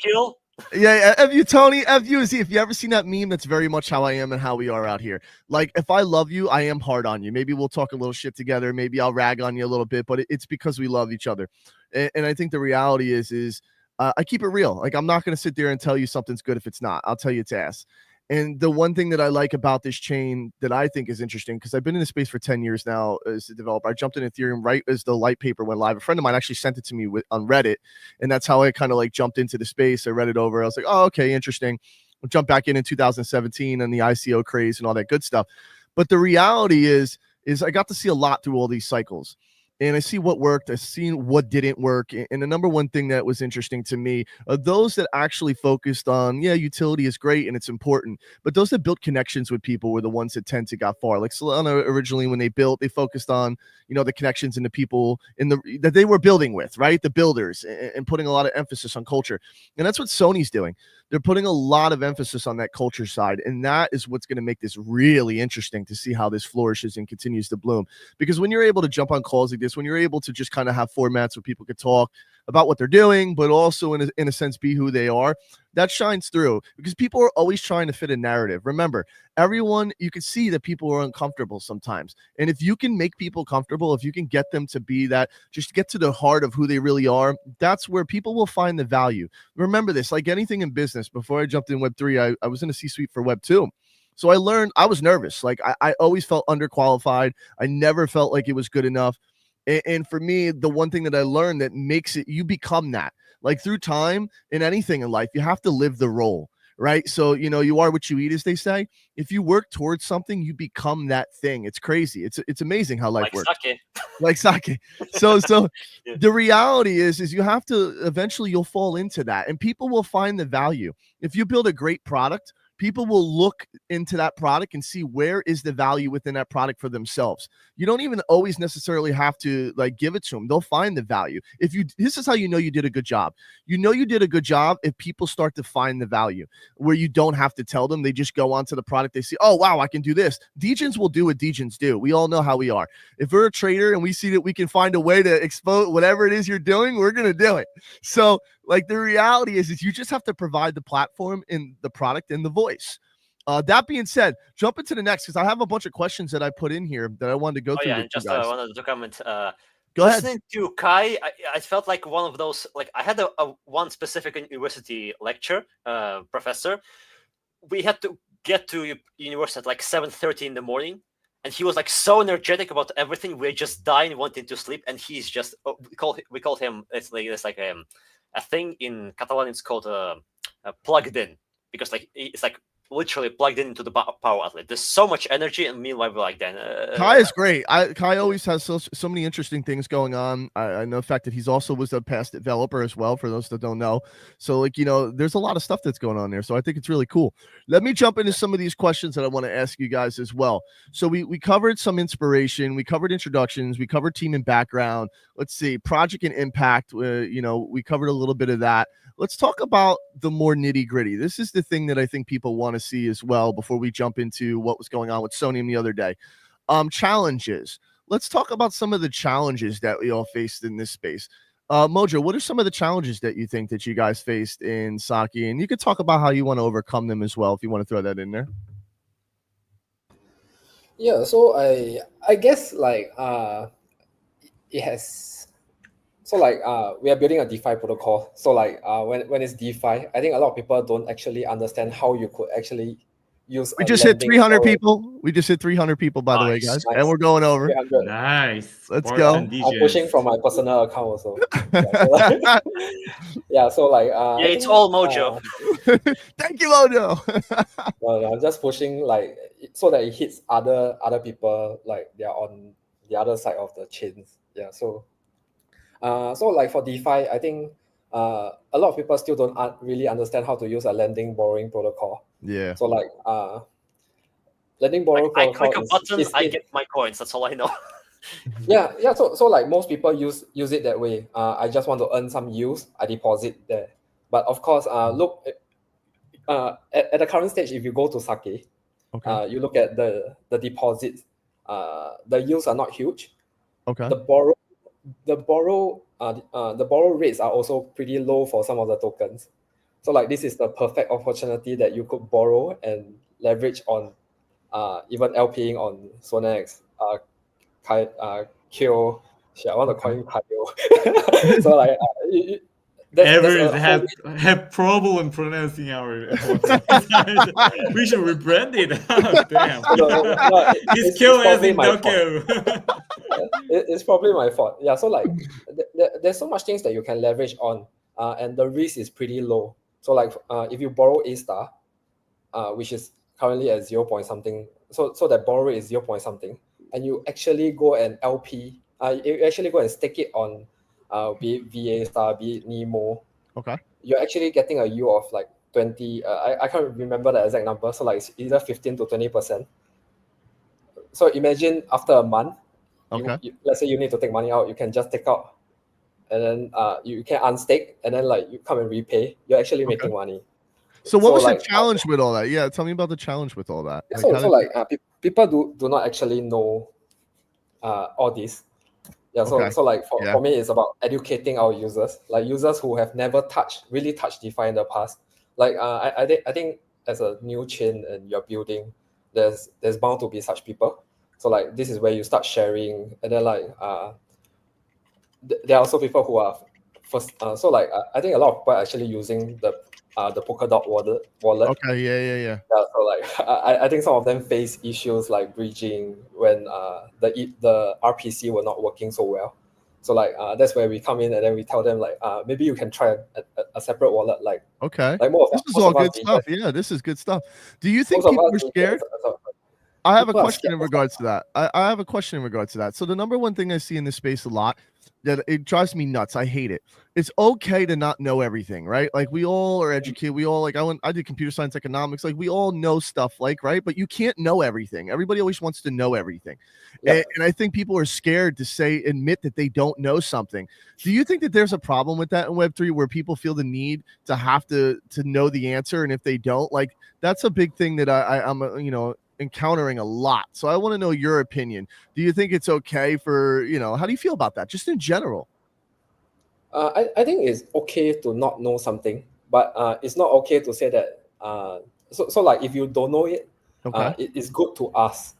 Yeah, F you, Tony. F you. See, if you ever seen that meme, that's very much how I am and how we are out here. Like, if I love you, I am hard on you. Maybe we'll talk a little shit together. Maybe I'll rag on you a little bit, but it's because we love each other. And I think the reality is I keep it real. Like, I'm not going to sit there and tell you something's good if it's not. I'll tell you it's ass. And the one thing that I like about this chain that I think is interesting, because I've been in the space for 10 years now as a developer. I jumped in Ethereum right as the light paper went live. A friend of mine actually sent it to me on Reddit, and that's how I kind of like jumped into the space. I read it over. I was like, oh, okay, interesting. I'll jump back in 2017 and the ICO craze and all that good stuff. But the reality is I got to see a lot through all these cycles. And I see what worked. I've seen what didn't work. And the number one thing that was interesting to me are those that actually focused on, yeah, utility is great and it's important, but those that built connections with people were the ones that tend to got far. Like Solana originally, when they built, they focused on, the connections and the people that they were building with, right? The builders, and putting a lot of emphasis on culture. And that's what Sony's doing. They're putting a lot of emphasis on that culture side. And that is what's going to make this really interesting to see how this flourishes and continues to bloom. Because when you're able to jump on calls like this, when you're able to just kind of have formats where people could talk about what they're doing, but also in a sense be who they are, that shines through, because people are always trying to fit a narrative. Remember, everyone, you can see that people are uncomfortable sometimes. And if you can make people comfortable, if you can get them to be that, just get to the heart of who they really are, that's where people will find the value. Remember this, like anything in business, before I jumped in Web3, I was in a C-suite for Web2. So I learned, I was nervous. Like I always felt underqualified. I never felt like it was good enough. And for me, the one thing that I learned that makes it, you become that. Like through time in anything in life, you have to live the role, right? So, you are what you eat, as they say. If you work towards something, you become that thing. It's crazy. It's amazing how life works. Sake. Like sake. So Yeah. The reality is you have to, eventually you'll fall into that, and people will find the value. If you build a great product, people will look into that product and see where is the value within that product for themselves. You don't even always necessarily have to like give it to them. They'll find the value. This is how you know you did a good job. You did a good job if people start to find the value, where you don't have to tell them. They just go onto the product. They see, oh, wow, I can do this. Degens will do what Degens do. We all know how we are. If we're a trader and we see that we can find a way to expose whatever it is you're doing, we're going to do it. So like the reality is you just have to provide the platform and the product and the voice. That being said, jump into the next, because I have a bunch of questions that I put in here that I wanted to go through. Yeah, and just wanted to comment. Go ahead. Listening to Kai, I felt like one of those. Like I had a one specific university lecture professor. We had to get to university at like 7:30 in the morning, and he was like so energetic about everything. We're just dying, wanting to sleep, and he's just we call him. It's like a thing in Catalan. It's called plugged in, because like it's like literally plugged into the power outlet. There's so much energy, and meanwhile we're like, then Kai is great. Kai always has so many interesting things going on. I know the fact that he's also was a past developer as well, for those that don't know. So like, there's a lot of stuff that's going on there. So I think it's really cool. Let me jump into some of these questions that I want to ask you guys as well. So we covered some inspiration, we covered introductions, we covered team and background. Let's see, project and impact. We covered a little bit of that. Let's talk about the more nitty gritty. This is the thing that I think people want to see as well before we jump into what was going on with Soneium the other day. Challenges. Let's talk about some of the challenges that we all faced in this space. Mojo, what are some of the challenges that you think that you guys faced in Sake? And you could talk about how you want to overcome them as well, if you want to throw that in there. Yeah, so I guess like it has. So like we are building a DeFi protocol. So like when it's DeFi, I think a lot of people don't actually understand how you could actually use. We just hit 300 people. We just hit 300 people, by the way, guys, nice. And we're going over. 300. Nice. Let's go. I'm pushing from my personal account also. Yeah, so like yeah, it's all Mojo. Thank you, Mojo. I'm just pushing like so that it hits other people, like they're on the other side of the chains. Yeah, so like for DeFi, I think a lot of people still don't really understand how to use a lending borrowing protocol. Yeah. So like lending borrowing protocol. I click a button, I get my coins. That's all I know. yeah. So like most people use it that way. I just want to earn some yields. I deposit there. But of course, look at the current stage, if you go to Sake, okay. You look at the deposits. The yields are not huge. Okay. The borrow rates are also pretty low for some of the tokens. So like this is the perfect opportunity that you could borrow and leverage on even LPing on Sonex, Kyo. I want to call him Kyo. So like Evers have problem pronouncing our podcast. We should rebrand it. Oh, damn. He's killing us in Tokyo. It's probably my fault. Yeah, so like there's so much things that you can leverage on, and the risk is pretty low. So like if you borrow A star, which is currently at 0 point something, so that borrow rate is 0 point something, and you actually go and LP, you actually go and stake it on be it VA star, be it Nemo. Okay. You're actually getting a yield of like 20. I can't remember the exact number. So like it's either 15 to 20%. So imagine after a month, let's say you need to take money out, you can just take out, and then you can unstake, and then like you come and repay. You're actually making money. So what was the challenge with all that? Yeah, tell me about the challenge with all that. People do not actually know all this. Yeah, so like for me, it's about educating our users, like users who have never really touched DeFi in the past. Like I think as a new chain and you're building, there's bound to be such people. So like this is where you start sharing, and then like there are also people who are first. So like I think a lot of people are actually using the Polkadot wallet. Okay, yeah. So like I think some of them face issues like bridging when the RPC were not working so well. So like that's where we come in, and then we tell them like maybe you can try a separate wallet. Like more of this is all good stuff. Yeah, this is good stuff. Do you think people are scared? I have a question in regards to that. I have a question in regards to that. So the number one thing I see in this space a lot that it drives me nuts. I hate it. It's okay to not know everything, right? Like we all are educated. We all like I did computer science, economics. Like we all know stuff, like right. But you can't know everything. Everybody always wants to know everything, and I think people are scared to admit that they don't know something. Do you think that there's a problem with that in Web3 where people feel the need to have to know the answer, and if they don't, like that's a big thing that I'm encountering a lot. So I want to know your opinion. Do you think it's okay for, how do you feel about that just in general? I think it's okay to not know something, but it's not okay to say that so like if you don't know it, it's good to ask.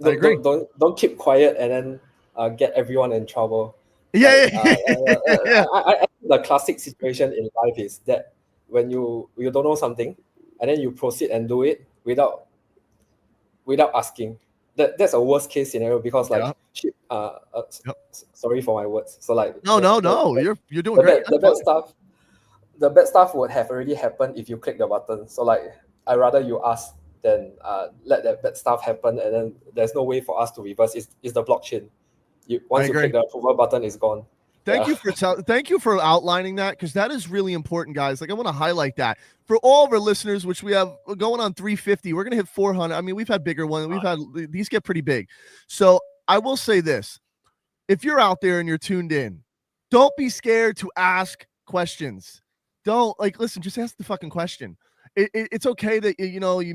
I agree. Don't keep quiet and then get everyone in trouble. Yeah. I the classic situation in life is that when you don't know something and then you proceed and do it without asking. That's a worst case scenario because like sorry for my words. So like no, you're doing great. The bad stuff would have already happened if you click the button. So like I rather you ask than let that bad stuff happen, and then there's no way for us to reverse. It's the blockchain. Once you click the approval button, it's gone. Thank you for outlining that, because that is really important, guys. Like I want to highlight that for all of our listeners, which we have going on 350. We're gonna hit 400. I mean, we've had bigger ones. We've had these get pretty big. So I will say this: if you're out there and you're tuned in, don't be scared to ask questions. Don't listen. Just ask the fucking question. It's okay that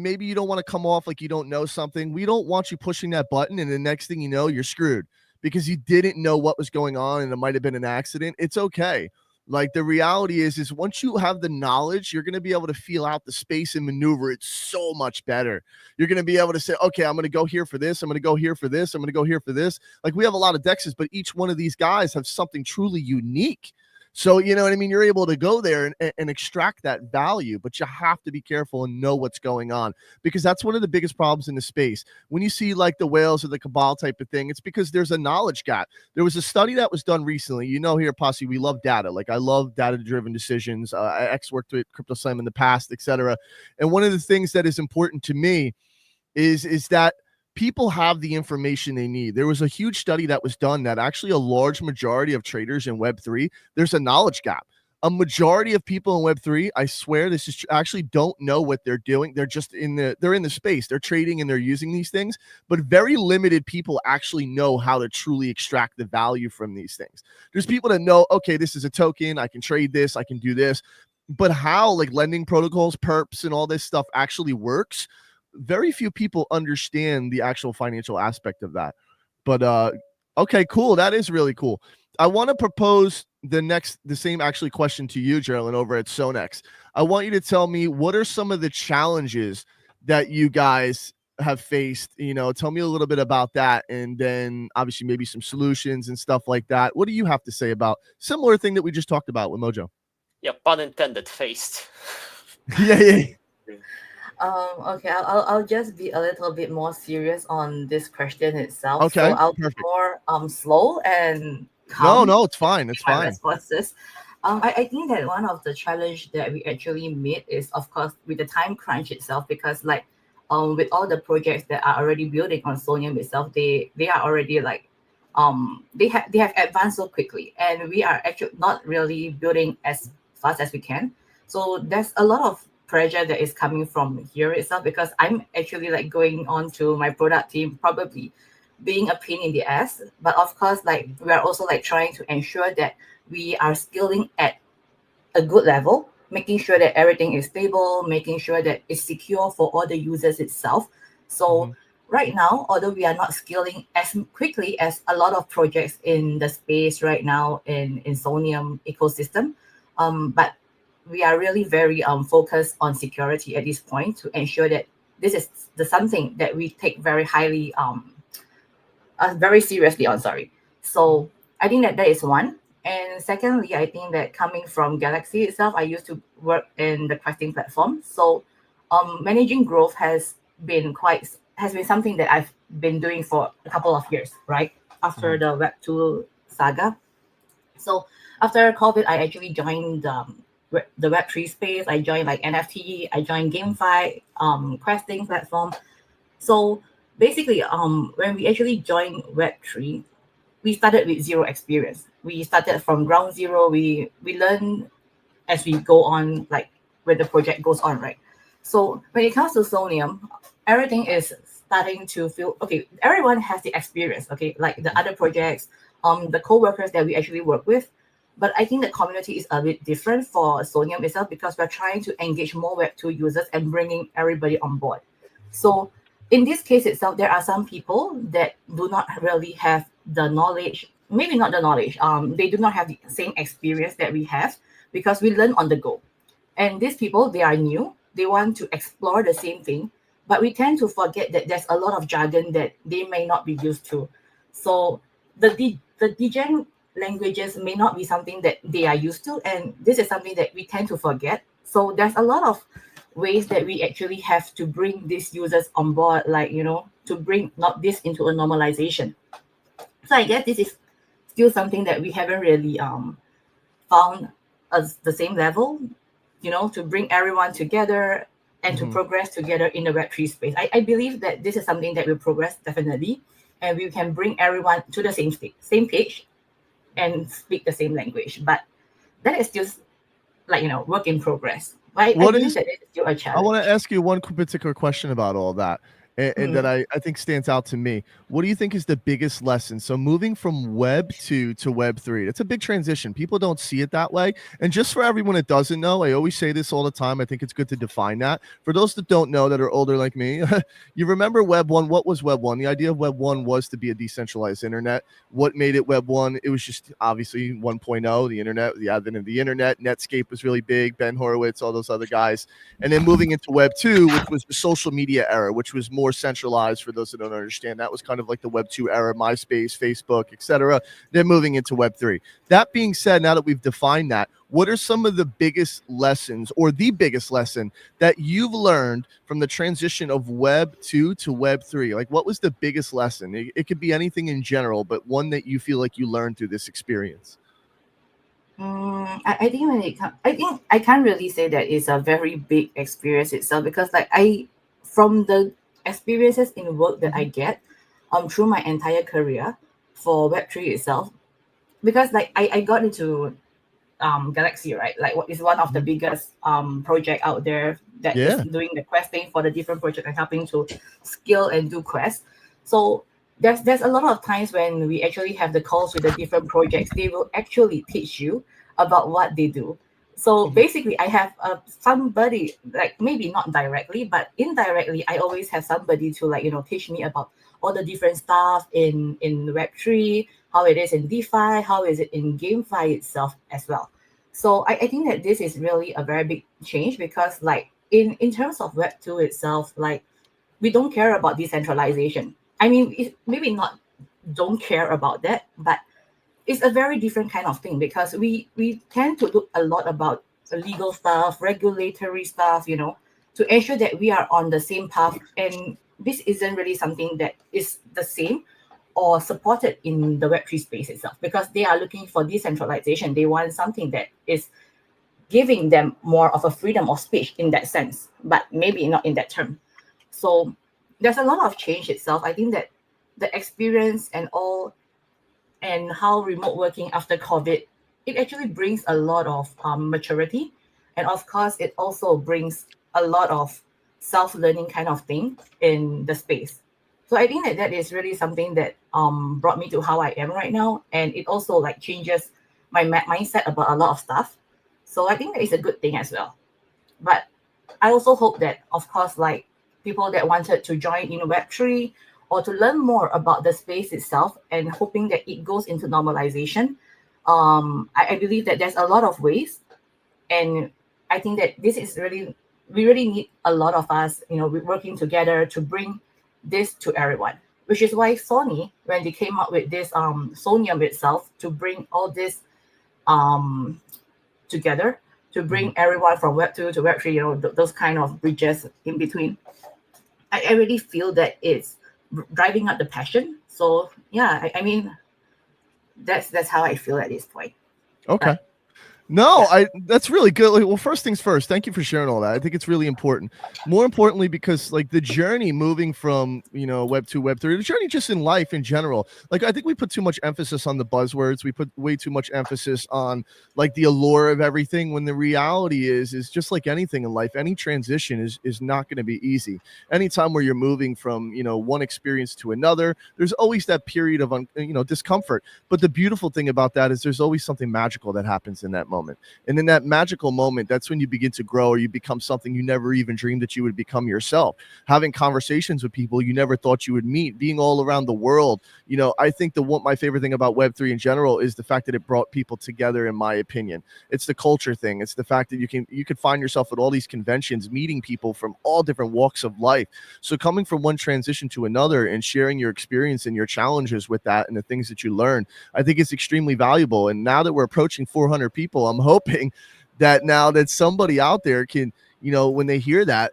maybe you don't want to come off like you don't know something. We don't want you pushing that button, and the next thing you know, you're screwed because you didn't know what was going on and it might have been an accident. It's okay. Like the reality is once you have the knowledge, you're going to be able to feel out the space and maneuver it so much better. You're going to be able to say, okay, I'm going to go here for this. I'm going to go here for this. I'm going to go here for this. Like we have a lot of dexes, but each one of these guys have something truly unique. So, you know what I mean? You're able to go there and extract that value, but you have to be careful and know what's going on, because that's one of the biggest problems in the space. When you see like the whales or the cabal type of thing, it's because there's a knowledge gap. There was a study that was done recently. Here, Posse, we love data. Like I love data-driven decisions. I worked with CryptoSlam in the past, etc. And one of the things that is important to me is that people have the information they need. There was a huge study that was done that actually a large majority of traders in Web3, there's a knowledge gap. A majority of people in Web3, I swear this is actually don't know what they're doing. They're just in the space. They're trading and they're using these things, but very limited people actually know how to truly extract the value from these things. There's people that know, okay, this is a token. I can trade this. I can do this. But how like lending protocols, perps, and all this stuff actually works, very few people understand the actual financial aspect of that. But okay, cool. That is really cool. I want to propose the same actually question to you, Geraldine, over at Sonex. I want you to tell me what are some of the challenges that you guys have faced. Tell me a little bit about that, and then obviously maybe some solutions and stuff like that. What do you have to say about similar thing that we just talked about with Mojo? Yeah, pun intended, faced. Yeah. Okay, I'll just be a little bit more serious on this question itself. Okay, So I'll be perfect. more slow and calm No, it's fine. It's my fine. responses. I think that one of the challenge that we actually meet is, of course, with the time crunch itself, because like with all the projects that are already building on Soneium itself, they are already like they have advanced so quickly, and we are actually not really building as fast as we can. So there's a lot of pressure that is coming from here itself, because I'm actually like going on to my product team, probably being a pain in the ass. But of course, like we are also like trying to ensure that we are scaling at a good level, making sure that everything is stable, making sure that it's secure for all the users itself. So right now, although we are not scaling as quickly as a lot of projects in the space right now in Soneium ecosystem, but we are really very focused on security at this point to ensure that this is something that we take very highly very seriously on. Sorry. So I think that is one. And secondly, I think that coming from Galaxy itself, I used to work in the questing platform. So managing growth has been something that I've been doing for a couple of years, right? After the Web2 saga. So after COVID, I actually joined the Web3 space. I joined like NFT, I joined GameFi, questing platform. So basically, when we actually joined Web3, we started with zero experience. We started from ground zero. We learn as we go on, like when the project goes on, right? So when it comes to Soneium, everything is starting to feel okay. Everyone has the experience, okay, like the other projects, the co-workers that we actually work with. But I think the community is a bit different for Soneium itself, because we're trying to engage more Web2 users and bringing everybody on board. So in this case itself, there are some people that do not really have the knowledge, maybe not the knowledge, they do not have the same experience that we have, because we learn on the go. And these people, they are new, they want to explore the same thing, but we tend to forget that there's a lot of jargon that they may not be used to. So the degen languages may not be something that they are used to, and this is something that we tend to forget. So there's a lot of ways that we actually have to bring these users on board, like, to bring not this into a normalization. So I guess this is still something that we haven't really found as the same level, to bring everyone together and to progress together in the Web3 space. I believe that this is something that will progress definitely, and we can bring everyone to the same page and speak the same language. But that is still like, work in progress. I believe that it is still a challenge. I want to ask you one particular question about all that. And that I think stands out to me. What do you think is the biggest lesson? So moving from Web 2 to Web 3, it's a big transition. People don't see it that way. And just for everyone that doesn't know, I always say this all the time. I think it's good to define that. For those that don't know, that are older like me, you remember Web 1. What was Web 1? The idea of Web 1 was to be a decentralized internet. What made it Web 1? It was just obviously 1.0, the internet, the advent of the internet. Netscape was really big, Ben Horowitz, all those other guys. And then moving into Web 2, which was the social media era, which was more centralized. For those that don't understand, that was kind of like the Web 2 era, MySpace, Facebook, etc. Then moving into Web 3. That being said, now that we've defined that, what are some of the biggest lessons, or the biggest lesson that you've learned from the transition of Web 2 to Web 3? Like, what was the biggest lesson? It could be anything in general, but one that you feel like you learned through this experience. I think I think I can't really say that it's a very big experience itself, because like from the experiences in work that I get through my entire career for Web3 itself, because like I got into Galaxy, right? Like what is one of the biggest project out there that is doing the questing for the different projects and helping to scale and do quests. So there's a lot of times when we actually have the calls with the different projects, they will actually teach you about what they do. So basically, I have somebody, like maybe not directly, but indirectly, I always have somebody to like, teach me about all the different stuff in Web3, how it is in DeFi, how is it in GameFi itself as well. So I think that this is really a very big change, because like in terms of Web2 itself, like we don't care about decentralization. I mean, maybe not don't care about that, but it's a very different kind of thing because we tend to look a lot about legal stuff, regulatory stuff, to ensure that we are on the same path. And this isn't really something that is the same or supported in the Web3 space itself because they are looking for decentralization. They want something that is giving them more of a freedom of speech in that sense, but maybe not in that term. So there's a lot of change itself. I think that the experience and all and how remote working after COVID, it actually brings a lot of maturity. And of course, it also brings a lot of self-learning kind of thing in the space. So I think that that is really something that brought me to how I am right now. And it also like changes my mindset about a lot of stuff. So I think that is a good thing as well. But I also hope that, of course, like people that wanted to join in Web3 or to learn more about the space itself and hoping that it goes into normalization. I believe that there's a lot of ways. And I think that this is really, we really need a lot of us, working together to bring this to everyone, which is why Sony, when they came up with this Soneium itself, to bring all this together, to bring everyone from Web 2 to Web 3, those kind of bridges in between. I really feel that it's driving up the passion. So yeah, I mean, that's how I feel at this point. Okay. But, no, yeah. That's really good. Like, well, first things first, thank you for sharing all that. I think it's really important. More importantly, because like the journey moving from, Web 2, Web 3, the journey just in life in general, like I think we put too much emphasis on the buzzwords. We put way too much emphasis on like the allure of everything, when the reality is just like anything in life, any transition is not going to be easy. Anytime where you're moving from, one experience to another, there's always that period of, discomfort. But the beautiful thing about that is there's always something magical that happens in that moment. And in that magical moment, that's when you begin to grow, or you become something you never even dreamed that you would become yourself. Having conversations with people you never thought you would meet, being all around the world. I think my favorite thing about Web3 in general is the fact that it brought people together, in my opinion. It's the culture thing. It's the fact that you could find yourself at all these conventions, meeting people from all different walks of life. So coming from one transition to another and sharing your experience and your challenges with that and the things that you learn, I think it's extremely valuable. And now that we're approaching 400 people, I'm hoping that now that somebody out there can, when they hear that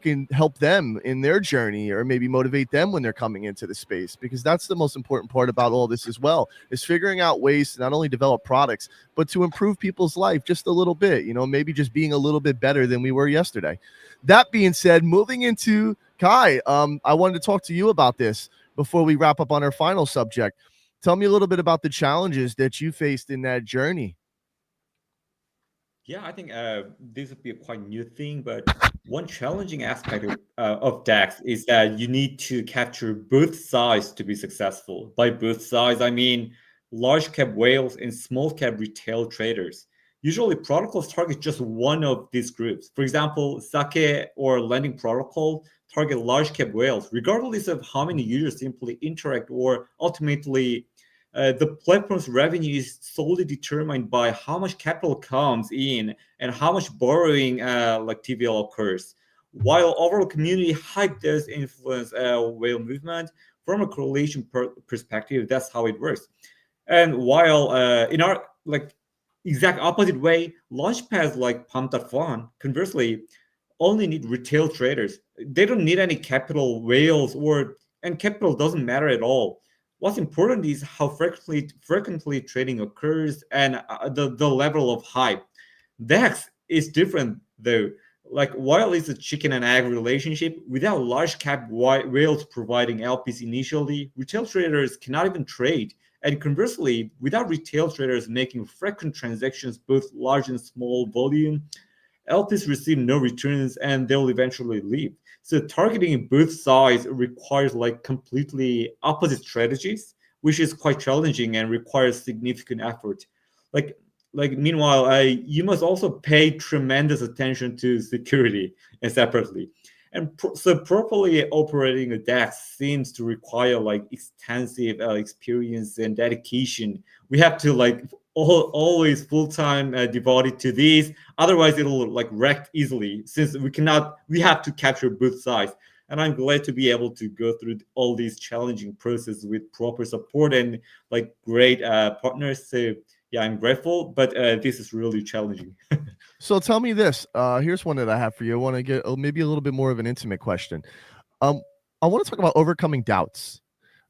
can help them in their journey, or maybe motivate them when they're coming into the space, because that's the most important part about all this as well, is figuring out ways to not only develop products, but to improve people's life just a little bit, maybe just being a little bit better than we were yesterday. That being said, moving into Kai, I wanted to talk to you about this before we wrap up on our final subject. Tell me a little bit about the challenges that you faced in that journey. Yeah, I think this would be a quite new thing, but one challenging aspect of DEX is that you need to capture both sides to be successful. By both sides, I mean large cap whales and small cap retail traders. Usually protocols target just one of these groups. For example, Sake or lending protocol target large cap whales, regardless of how many users simply interact, or ultimately the platform's revenue is solely determined by how much capital comes in and how much borrowing like TVL occurs. While overall community hype does influence whale movement, from a correlation perspective, that's how it works. And while in our like exact opposite way, launchpads like Pump.Fun, conversely, only need retail traders. They don't need any capital whales, and capital doesn't matter at all. What's important is how frequently trading occurs and the level of hype. DEX is different though. Like while it's a chicken and egg relationship, without large cap whales providing LPs initially, retail traders cannot even trade. And conversely, without retail traders making frequent transactions, both large and small volume, LPs receive no returns and they'll eventually leave. So targeting both sides requires like completely opposite strategies, which is quite challenging and requires significant effort. Like meanwhile, you must also pay tremendous attention to security and separately. And so properly operating a DEX seems to require like extensive experience and dedication. We have to like always full-time devoted to these, otherwise it'll like wreck easily, since we have to capture both sides. And I'm glad to be able to go through all these challenging processes with proper support and like great partners. So yeah, I'm grateful, but this is really challenging. So tell me this. Here's one that I have for you. I want to get maybe a little bit more of an intimate question. Um, I want to talk about overcoming doubts.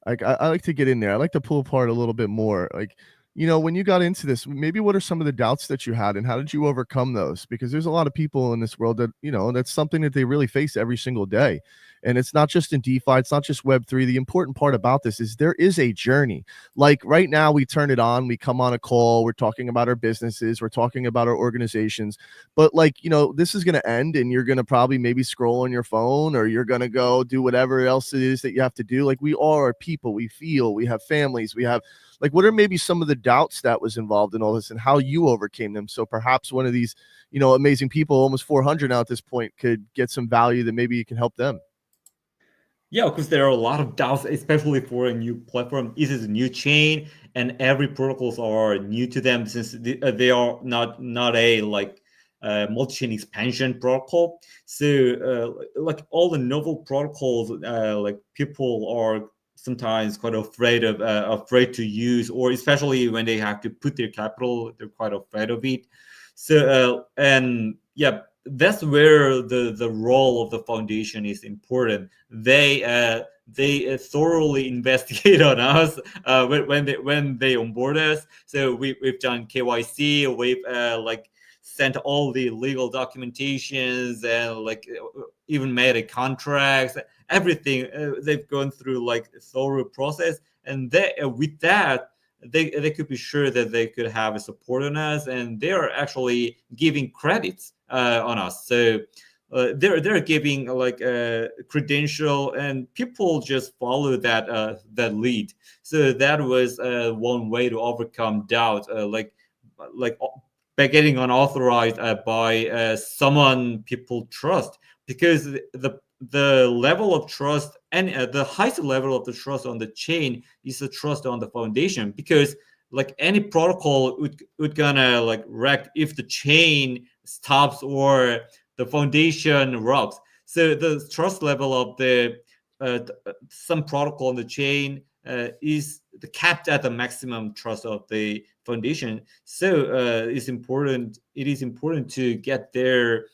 Like I like to get in there. I like to pull apart a little bit more. Like, when you got into this, maybe what are some of the doubts that you had and how did you overcome those? Because there's a lot of people in this world that, that's something that they really face every single day. And it's not just in DeFi, it's not just Web3. The important part about this is there is a journey. Like right now, we turn it on, we come on a call, we're talking about our businesses, we're talking about our organizations. But like, this is going to end and you're going to probably maybe scroll on your phone or you're going to go do whatever else it is that you have to do. Like we are people, we feel, we have families, we have like, what are maybe some of the doubts that was involved in all this and how you overcame them? So perhaps one of these, amazing people, almost 400 now at this point, could get some value that maybe you can help them. Yeah, because there are a lot of doubts, especially for a new platform. This is a new chain, and every protocols are new to them since they are not a like multi-chain expansion protocol. So like all the novel protocols, like people are sometimes quite afraid to use, or especially when they have to put their capital, they're quite afraid of it. So and yeah, that's where the role of the foundation is important. They thoroughly investigate on us when they onboard us. So we've done KYC, we've like sent all the legal documentations and like even made a contracts, everything. They've gone through like a thorough process, and with that they could be sure that they could have a support on us, and they are actually giving credits on us. So they're giving like a credential, and people just follow that lead. So that was one way to overcome doubt, like by getting unauthorized by someone people trust, because the level of trust and the highest level of the trust on the chain is the trust on the foundation, because like any protocol would gonna like wreck if the chain stops or the foundation rocks. So the trust level of the some protocol on the chain is capped at the maximum trust of the foundation. So it is important to get their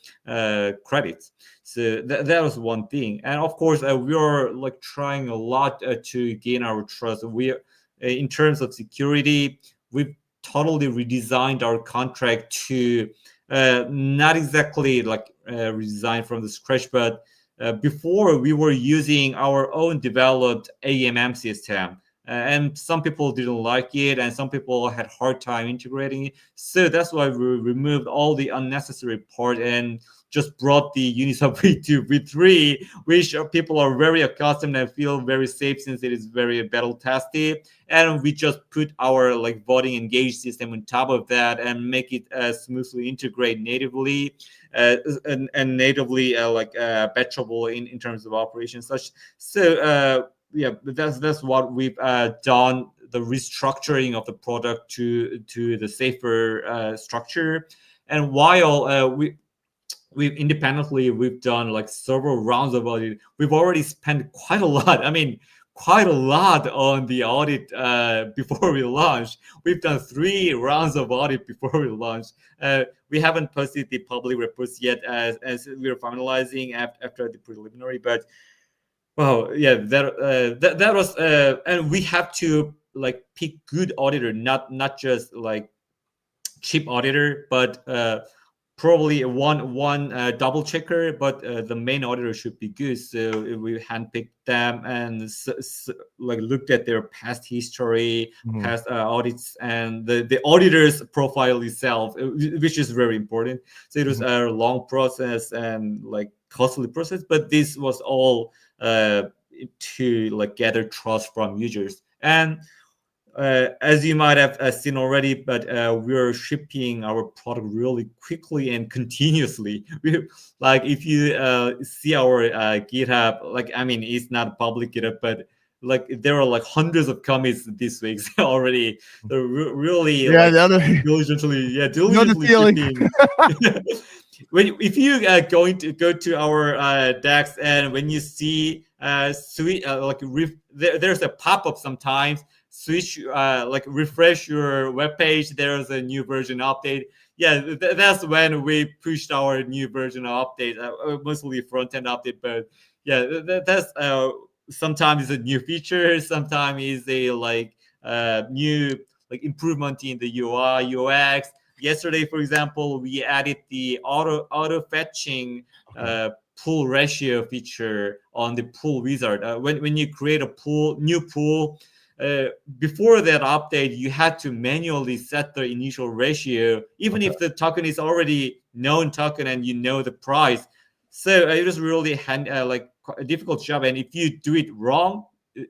credits. So that was one thing. And of course we are like trying a lot to gain our trust. We in terms of security, we've totally redesigned our contract to not exactly like redesigned from the scratch, but before we were using our own developed AMM system, and some people didn't like it, and some people had hard time integrating it. So that's why we removed all the unnecessary part and just brought the Uniswap v2 v3, which people are very accustomed and feel very safe since it is very battle tested. And we just put our like voting engaged system on top of that and make it smoothly integrate natively and natively batchable in terms of operations. So yeah, that's what we've done. The restructuring of the product to the safer structure. And while we've independently we've done like several rounds of audit, we've already spent quite a lot. I mean, quite a lot on the audit before we launched. We've done 3 rounds of audit before we launched. We haven't posted the public reports yet as we're finalizing after the preliminary, but wow, yeah, that was and we have to like pick good auditor, not just like cheap auditor, but probably one double checker, but the main auditor should be good. So we handpicked them and like looked at their past history, past audits, and the auditor's profile itself, which is very important. So it was a long process and like costly process, but this was all to like gather trust from users. And as you might have seen already, but we're shipping our product really quickly and continuously. Like if you see our GitHub, like I mean, it's not public GitHub, but like there are like hundreds of commits this week already. They're really diligently shipping. If you going to go to our DAX, and when you see there's a pop-up sometimes, switch refresh your web page, there's a new version update. That's when we pushed our new version update, mostly front-end update. But that's sometimes it's a new feature, sometimes it's a new improvement in the UI UX. Yesterday, for example, we added the auto fetching pool ratio feature on the pool wizard. When you create a new pool, before that update, you had to manually set the initial ratio, even if the token is already known token and you know the price. So it was really a difficult job, and if you do it wrong,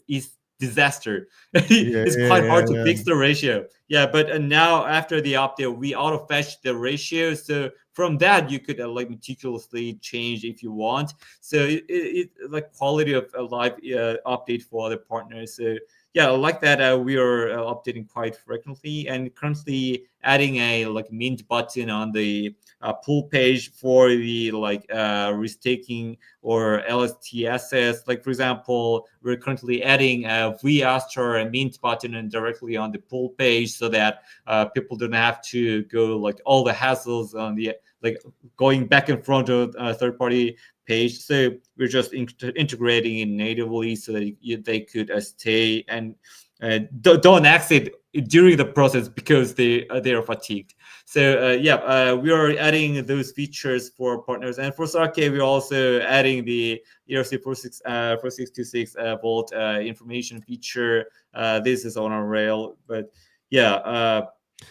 it's disaster. It's quite hard to fix the ratio. But now after the update, we auto fetch the ratio, so from that you could meticulously change if you want. So it like quality of a live update for other partners. So I like that we are updating quite frequently, and currently adding a mint button on the pool page for the risk-taking or LSTSS. Like, for example, we're currently adding a VAstar and mint button and directly on the pool page, so that people don't have to go all the hassles on the going back and front of a third-party page. So we're just integrating it natively so that they could stay and don't exit during the process because they are fatigued. So we are adding those features for partners, and for Sake we're also adding the ERC 4626 volt information feature. This is on a rail, but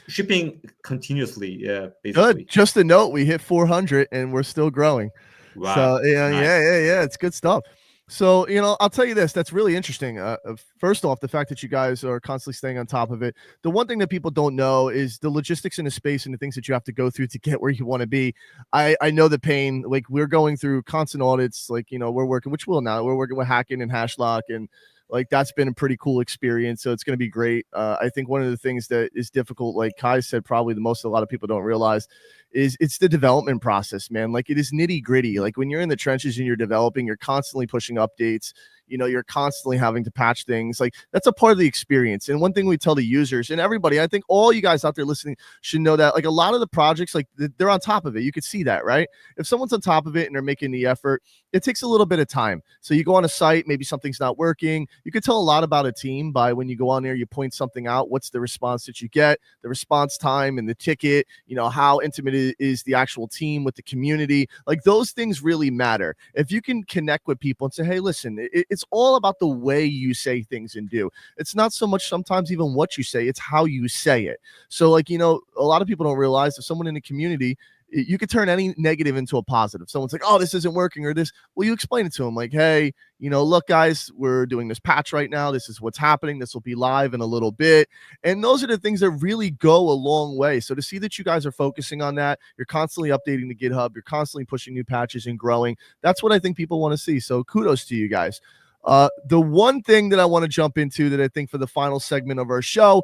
shipping continuously. Basically. Good. Just a note, we hit 400 and we're still growing. Wow. So nice. It's good stuff. So, I'll tell you this, that's really interesting. First off, the fact that you guys are constantly staying on top of it. The one thing that people don't know is the logistics in the space and the things that you have to go through to get where you want to be. I know the pain. Like, we're going through constant audits. Like, we're working, we're working with Hacken and Hashlock, and that's been a pretty cool experience. So it's going to be great. I think one of the things that is difficult, like Kai said, probably the most a lot of people don't realize, is it's the development process, man. Like, it is nitty gritty. Like, when you're in the trenches and you're developing, you're constantly pushing updates. You're constantly having to patch things. Like, that's a part of the experience. And one thing we tell the users and everybody, I think all you guys out there listening should know that, a lot of the projects, they're on top of it. You could see that, right? If someone's on top of it and they're making the effort, it takes a little bit of time. So you go on a site, maybe something's not working. You could tell a lot about a team by when you go on there, you point something out. What's the response that you get, the response time and the ticket, how intimate is the actual team with the community. Those things really matter. If you can connect with people and say, hey, listen, it's all about the way you say things and do. It's not so much sometimes even what you say, it's how you say it. So a lot of people don't realize if someone in the community, you could turn any negative into a positive. Someone's like, oh, this isn't working or this. Well, you explain it to them like, hey, look, guys, we're doing this patch right now. This is what's happening. This will be live in a little bit. And those are the things that really go a long way. So to see that you guys are focusing on that, you're constantly updating the GitHub, you're constantly pushing new patches and growing. That's what I think people want to see. So kudos to you guys. The one thing that I want to jump into that I think for the final segment of our show,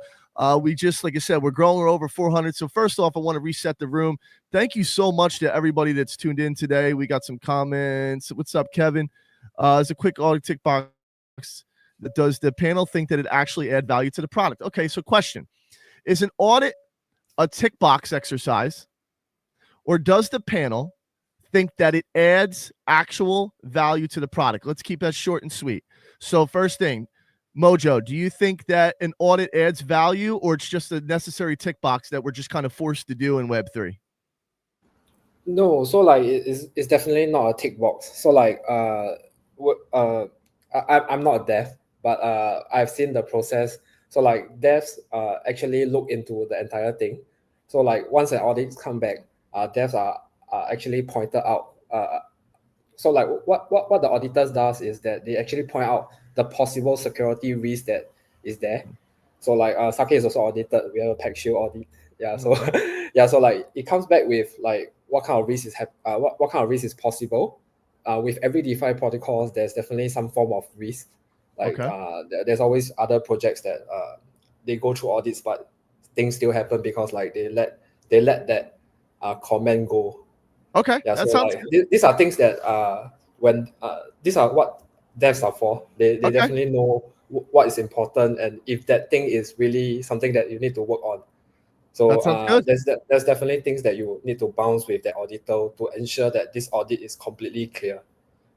we just, like I said, we're growing, we're over 400. So first off, I want to reset the room. Thank you so much to everybody that's tuned in today. We got some comments. What's up, Kevin? As a quick audit tick box, does the panel think that it actually add value to the product? Okay, so question. Is an audit a tick box exercise, or does the panel think that it adds actual value to the product? Let's keep that short and sweet. So first thing, Mojo, do you think that an audit adds value, or it's just a necessary tick box that we're just kind of forced to do in Web3? No, so it's definitely not a tick box. So I'm not a dev, but I've seen the process. So devs actually look into the entire thing. So once an audit come back, devs are actually pointed out. So what the auditors does is that they actually point out the possible security risk that is there. So Sake is also audited. We have a pack shield audit. Yeah. So So it comes back with what kind of risk is what kind of risk is possible. With every DeFi protocols, there's definitely some form of risk. Like Okay. there's always other projects that they go through audits, but things still happen because like they let that comment go. Okay. Yeah, That so sounds like these are things that when these are what devs are for. They okay. definitely know what is important, and if that thing is really something that you need to work on. That So sounds good. there's definitely things that you need to bounce with the auditor to ensure that this audit is completely clear.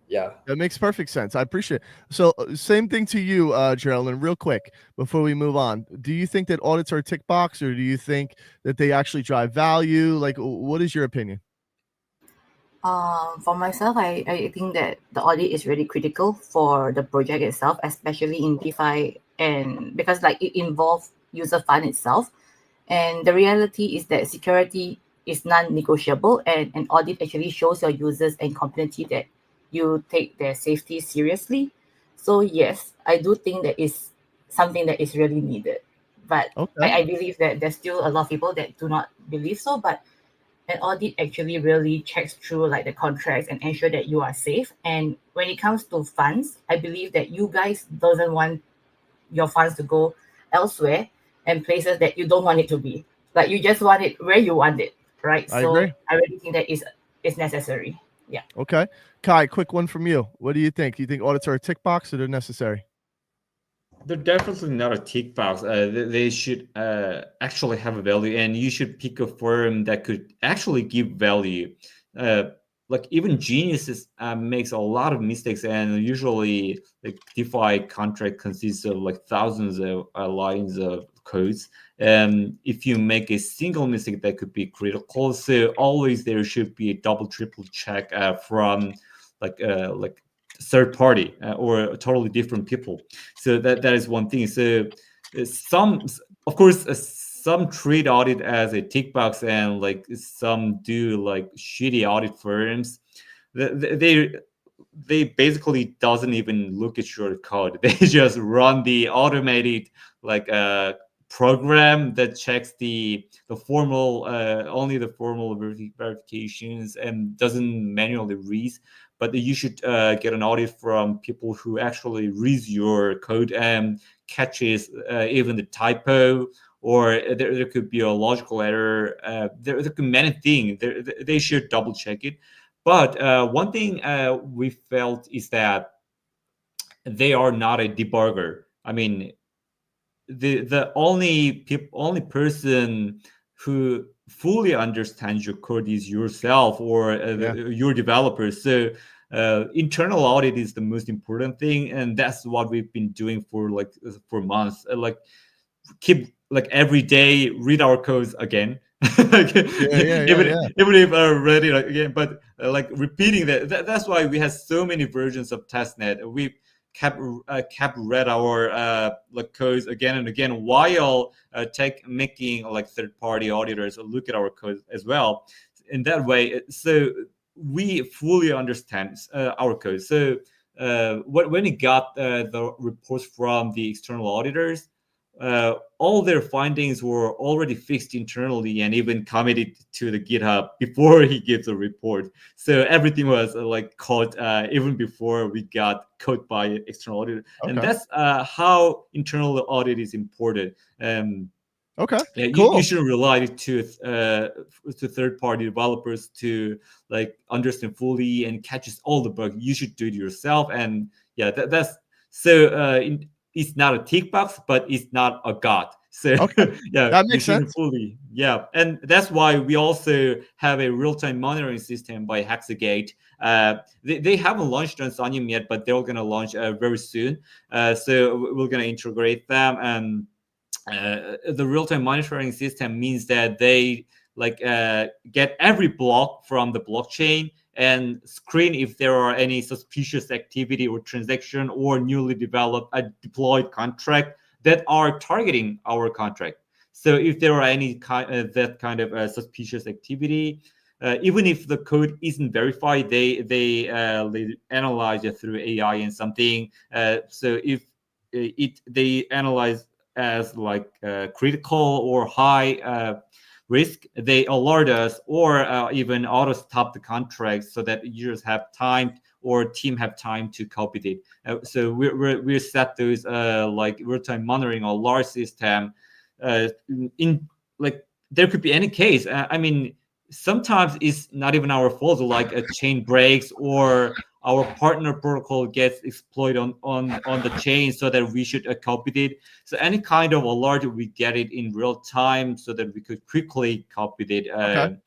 Yeah. That makes perfect sense. I appreciate it. So, same thing to you, Geraldine, real quick before we move on. Do you think that audits are a tick box, or do you think that they actually drive value? Like, what is your opinion? For myself, I think that the audit is really critical for the project itself, especially in DeFi, and because like it involves user fund itself. And the reality is that security is non-negotiable, and an audit actually shows your users and community that you take their safety seriously. So yes, I do think that is something that is really needed. But Okay. I believe that there's still a lot of people that do not believe so. But an audit actually really checks through like the contracts and ensure that you are safe. And when it comes to funds, I believe that you guys doesn't want your funds to go elsewhere and places that you don't want it to be. Like you just want it where you want it, right? I So agree. I really think that is necessary. Yeah. Okay. Kai, quick one from you. What do you think? You think audits are a tick box or they're necessary? They're definitely not a tick box. They should actually have a value, and you should pick a firm that could actually give value. Uh, like even geniuses makes a lot of mistakes, and usually like DeFi contract consists of like thousands of lines of codes. And if you make a single mistake, that could be critical. So always there should be a double, triple check from like third party or totally different people. So that is one thing. So some, of course, some treat audit as a tick box, and like some do like shitty audit firms. They basically doesn't even look at your code. They just run the automated like program that checks the formal only the formal verifications and doesn't manually read. But you should get an audit from people who actually reads your code and catches even the typo, or there could be a logical error. There could be many things. They should double check it. But one thing we felt is that they are not a debugger. I mean, the only person who fully understands your code is yourself or your developer. So internal audit is the most important thing, and that's what we've been doing for months. Like keep like every day read our codes again. Like, even if read it again, but like repeating that's why we have so many versions of testnet. We kept read our like codes again and again while making like third party auditors look at our code as well. In that way, so we fully understand our code. So when we got the reports from the external auditors, all their findings were already fixed internally and even committed to the GitHub before he gives a report. So everything was like caught even before we got caught by external auditor. Okay. And that's how internal audit is important. Okay. Yeah, cool. you shouldn't rely to third-party developers to like understand fully and catches all the bugs. You should do it yourself. And yeah, that's so. It's not a tick box, but it's not a god. So Okay. yeah, That you makes shouldn't sense. fully. Yeah, and that's why we also have a real-time monitoring system by Hexagate. They haven't launched on Soneium yet, but they're gonna launch very soon. So we're gonna integrate them, and the real-time monitoring system means that they like get every block from the blockchain and screen if there are any suspicious activity or transaction or newly developed deployed contract that are targeting our contract. So if there are any that kind of suspicious activity, even if the code isn't verified, they analyze it through AI and something. So if they analyze as like critical or high risk, they alert us or even auto stop the contract so that users have time or team have time to copy it. So we set those like real-time monitoring or large system in like there could be any case. I mean, sometimes it's not even our fault, like a chain breaks or our partner protocol gets exploited on the chain so that we should copy it. So any kind of alert, we get it in real time so that we could quickly copy it. Okay.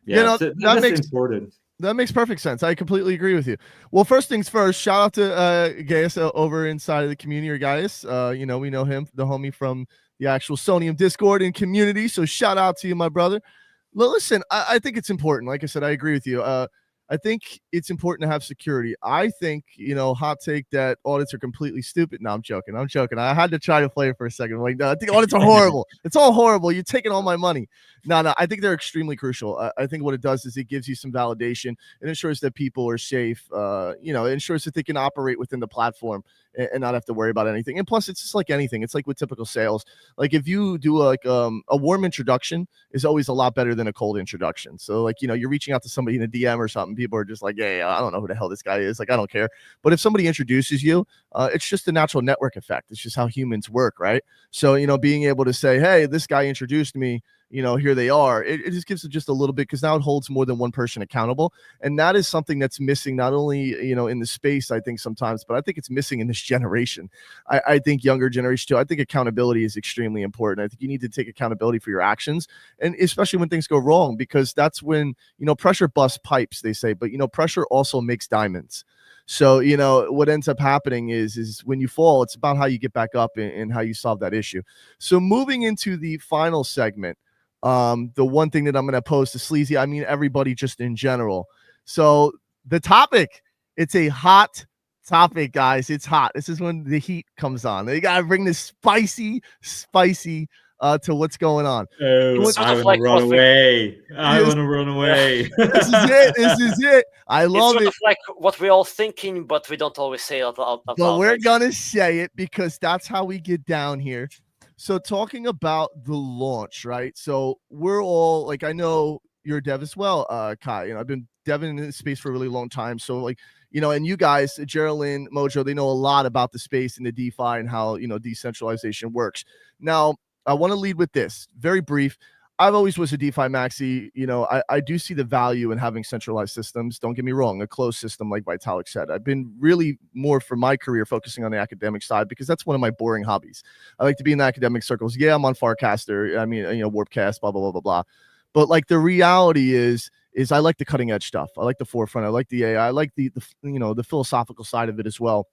Yeah, so that's important. That makes perfect sense. I completely agree with you. Well, first things first, shout out to Gaius over inside of the community, or Gaius. We know him, the homie from the actual Soneium Discord and community. So shout out to you, my brother. Well, listen, I think it's important. Like I said, I agree with you. I think it's important to have security. I think, hot take that audits are completely stupid. No, I'm joking. I had to try to play it for a second. I'm like, no, I think audits are horrible. It's all horrible. You're taking all my money. No, I think they're extremely crucial. I think what it does is it gives you some validation. It ensures that people are safe. It ensures that they can operate within the platform and not have to worry about anything. And plus, it's just like anything. It's like with typical sales. Like if you do like a warm introduction is always a lot better than a cold introduction. So like, you're reaching out to somebody in a DM or something. People are just like, yeah, I don't know who the hell this guy is. Like, I don't care. But if somebody introduces you, it's just a natural network effect. It's just how humans work, right? So, being able to say, hey, this guy introduced me, here they are. It just gives it just a little bit, because now it holds more than one person accountable. And that is something that's missing, not only, in the space, I think sometimes, but I think it's missing in this generation. I think younger generation too. I think accountability is extremely important. I think you need to take accountability for your actions, and especially when things go wrong, because that's when, pressure busts pipes, they say, but, pressure also makes diamonds. So, what ends up happening is when you fall, it's about how you get back up and how you solve that issue. So moving into the final segment, the one thing that I'm going to pose to Sleazy, I mean, everybody just in general. So the topic, it's a hot topic, guys. It's hot. This is when the heat comes on. They got to bring this spicy to what's going on. Oh, I want to run away. I want to run away. This is it. I love it. It's sort of like what we're all thinking, but we don't always say it out loud. But we're going to say it because that's how we get down here. So talking about the launch, right? So we're all like, I know you're a dev as well, Kai. I've been deving in this space for a really long time. So like, and you guys, Geraldine, Mojo, they know a lot about the space and the DeFi and how, decentralization works. Now, I want to lead with this, very brief. I've always was a DeFi maxi. I do see the value in having centralized systems. Don't get me wrong, a closed system like Vitalik said. I've been really more for my career focusing on the academic side because that's one of my boring hobbies. I like to be in the academic circles. Yeah, I'm on Farcaster. I mean, Warpcast, blah, blah, blah, blah, blah. But like the reality is I like the cutting edge stuff. I like the forefront. I like the AI. I like the philosophical side of it as well.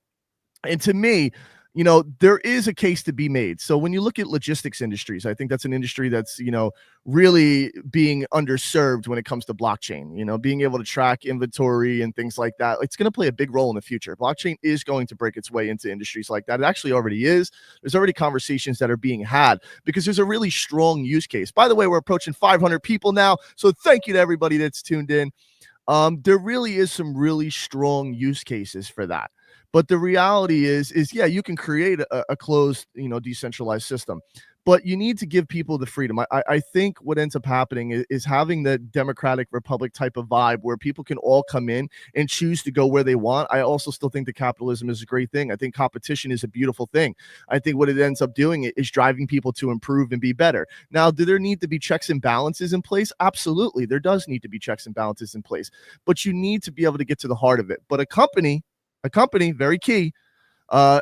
And to me, there is a case to be made. So when you look at logistics industries, I think that's an industry that's, really being underserved when it comes to blockchain, being able to track inventory and things like that. It's going to play a big role in the future. Blockchain is going to break its way into industries like that. It actually already is. There's already conversations that are being had because there's a really strong use case. By the way, we're approaching 500 people now. So thank you to everybody that's tuned in. There really is some really strong use cases for that. But the reality is yeah, you can create a closed, decentralized system, but you need to give people the freedom. I think what ends up happening is having the democratic republic type of vibe where people can all come in and choose to go where they want. I also still think that capitalism is a great thing. I think competition is a beautiful thing. I think what it ends up doing is driving people to improve and be better. Now, do there need to be checks and balances in place? Absolutely. There does need to be checks and balances in place, but you need to be able to get to the heart of it. But a company, very key,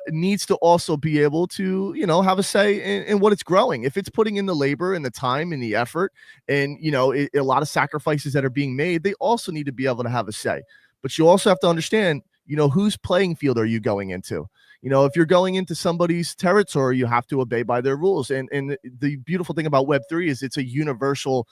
needs to also be able to, have a say in what it's growing. If it's putting in the labor and the time and the effort and, a lot of sacrifices that are being made, they also need to be able to have a say. But you also have to understand, whose playing field are you going into? If you're going into somebody's territory, you have to obey by their rules. And the beautiful thing about Web3 is it's a universal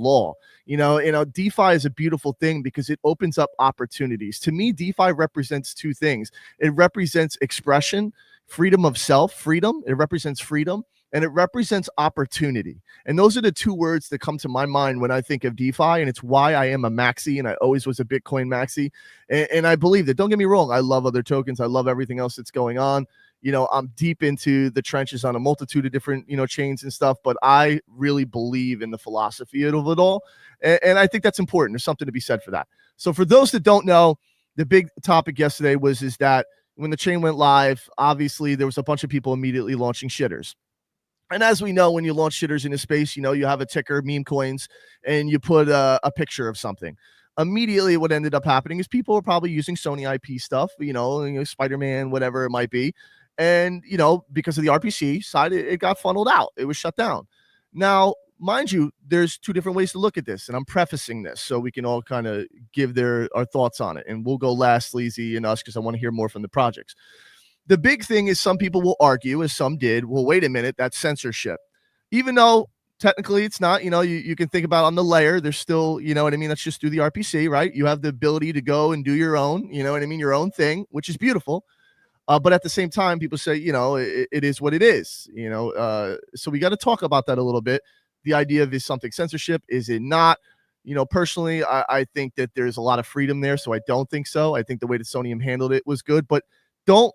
law. DeFi is a beautiful thing because it opens up opportunities. To me, DeFi represents two things. It represents expression, freedom of self, freedom. It represents freedom. And it represents opportunity. And those are the two words that come to my mind when I think of DeFi. And it's why I am a maxi, and I always was a Bitcoin maxi. And I believe that. Don't get me wrong. I love other tokens. I love everything else that's going on. I'm deep into the trenches on a multitude of different, chains and stuff, but I really believe in the philosophy of it all. And I think that's important. There's something to be said for that. So for those that don't know, the big topic yesterday is that when the chain went live, obviously there was a bunch of people immediately launching shitters. And as we know, when you launch shitters in a space, you have a ticker, meme coins, and you put a picture of something. Immediately, what ended up happening is people were probably using Sony IP stuff, Spider-Man, whatever it might be. And, because of the RPC side, it got funneled out. It was shut down. Now, mind you, there's two different ways to look at this. And I'm prefacing this so we can all kind of give our thoughts on it. And we'll go last, Sleazy and us, because I want to hear more from the projects. The big thing is some people will argue, as some did, well, wait a minute, that's censorship. Even though technically it's not, you can think about on the layer, there's still, that's just through the RPC, right? You have the ability to go and do your own, your own thing, which is beautiful. But at the same time, people say, it is what it is, so we got to talk about that a little bit. The idea of is something censorship, is it not? Personally, I think that there's a lot of freedom there, so I don't think so. I think the way that Soneium handled it was good, but don't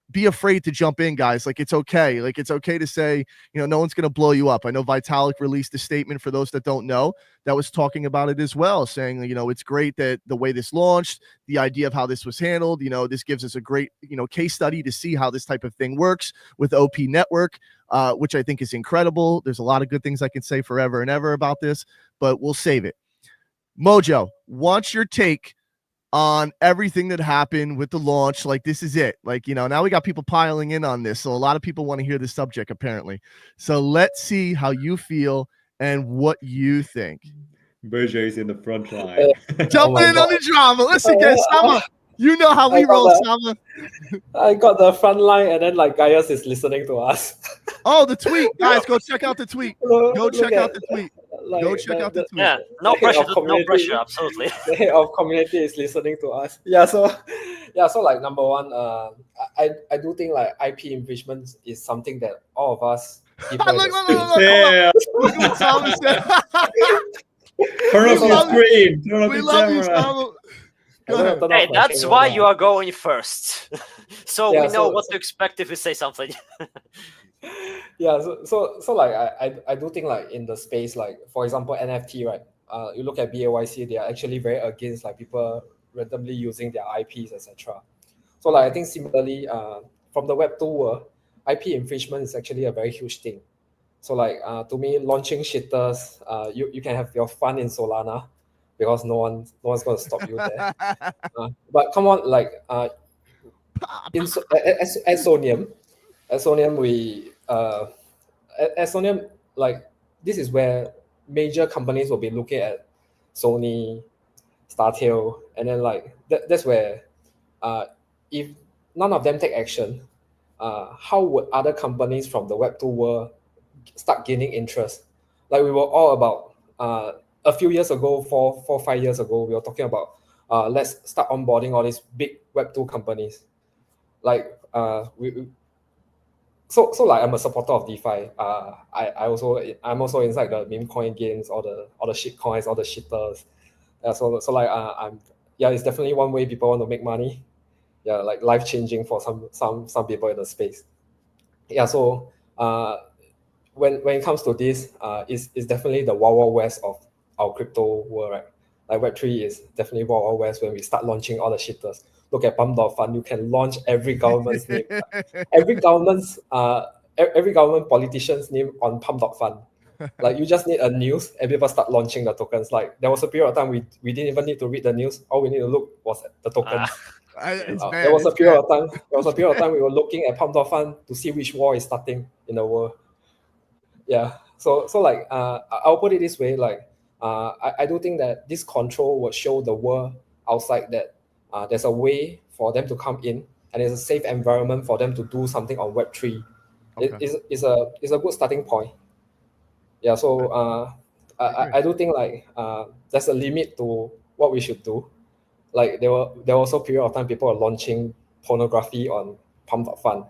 be afraid to jump in, guys. Like, it's okay. Like, it's okay to say, no one's going to blow you up. I know Vitalik released a statement, for those that don't know, that was talking about it as well, saying, it's great that the way this launched, the idea of how this was handled, this gives us a great, case study to see how this type of thing works with OP Network, which I think is incredible. There's a lot of good things I can say forever and ever about this, but we'll save it. Mojo, what's your take on everything that happened with the launch? Like, this is it. Like, now we got people piling in on this. So a lot of people want to hear this subject, apparently. So let's see how you feel and what you think. Mojo is in the front line. Jumping in on the drama. Listen, guys, Sama, you know how we roll, Sama. I got the front line, and then Gaius is listening to us. Oh, the tweet. Guys, go check out the tweet. Go check out the tweet. Go check out the tweet. Yeah, no pressure, absolutely. The head of community is listening to us. So number one, I do think IP infringement is something that all of us. Look what Sama said. Turn off your screen. Turn off We your love you, camera. Sama. Go ahead. Hey, that's why you are going first. So we know what to expect if you say something. I do think in the space, for example NFT, right? You look at BAYC, they are actually very against people randomly using their IPs, etc. So I think similarly, from the Web2 world, IP infringement is actually a very huge thing. So to me, launching shitters, you can have your fun in Solana because no one's going to stop you there. But come on, at Soneium, we at Soneium, this is where major companies will be looking at Sony, Startail, and then that's where if none of them take action, how would other companies from the Web2 world start gaining interest? We were all about a few years ago, 5 years ago, we were talking about let's start onboarding all these big Web2 companies. So I'm a supporter of DeFi. I'm also inside the meme coin games, all the shit coins, all the shitters. It's definitely one way people want to make money. Life changing for some people in the space. When it comes to this, it's definitely the Wild West of our crypto world, right? Web3 is definitely Wild West when we start launching all the shitters. Look at Pump.Fund. You can launch every government's name, every government politician's name on Pump.Fund. You just need a news, and people start launching the tokens. There was a period of time we didn't even need to read the news. All we need to look was at the tokens. There was a period of time we were looking at Pump.Fund to see which war is starting in the world. I'll put it this way, I do think that this control will show the world outside that there's a way for them to come in, and there's a safe environment for them to do something on Web3. Okay. It's a good starting point. I do think there's a limit to what we should do. There was also a period of time people were launching pornography on Pump.Fund.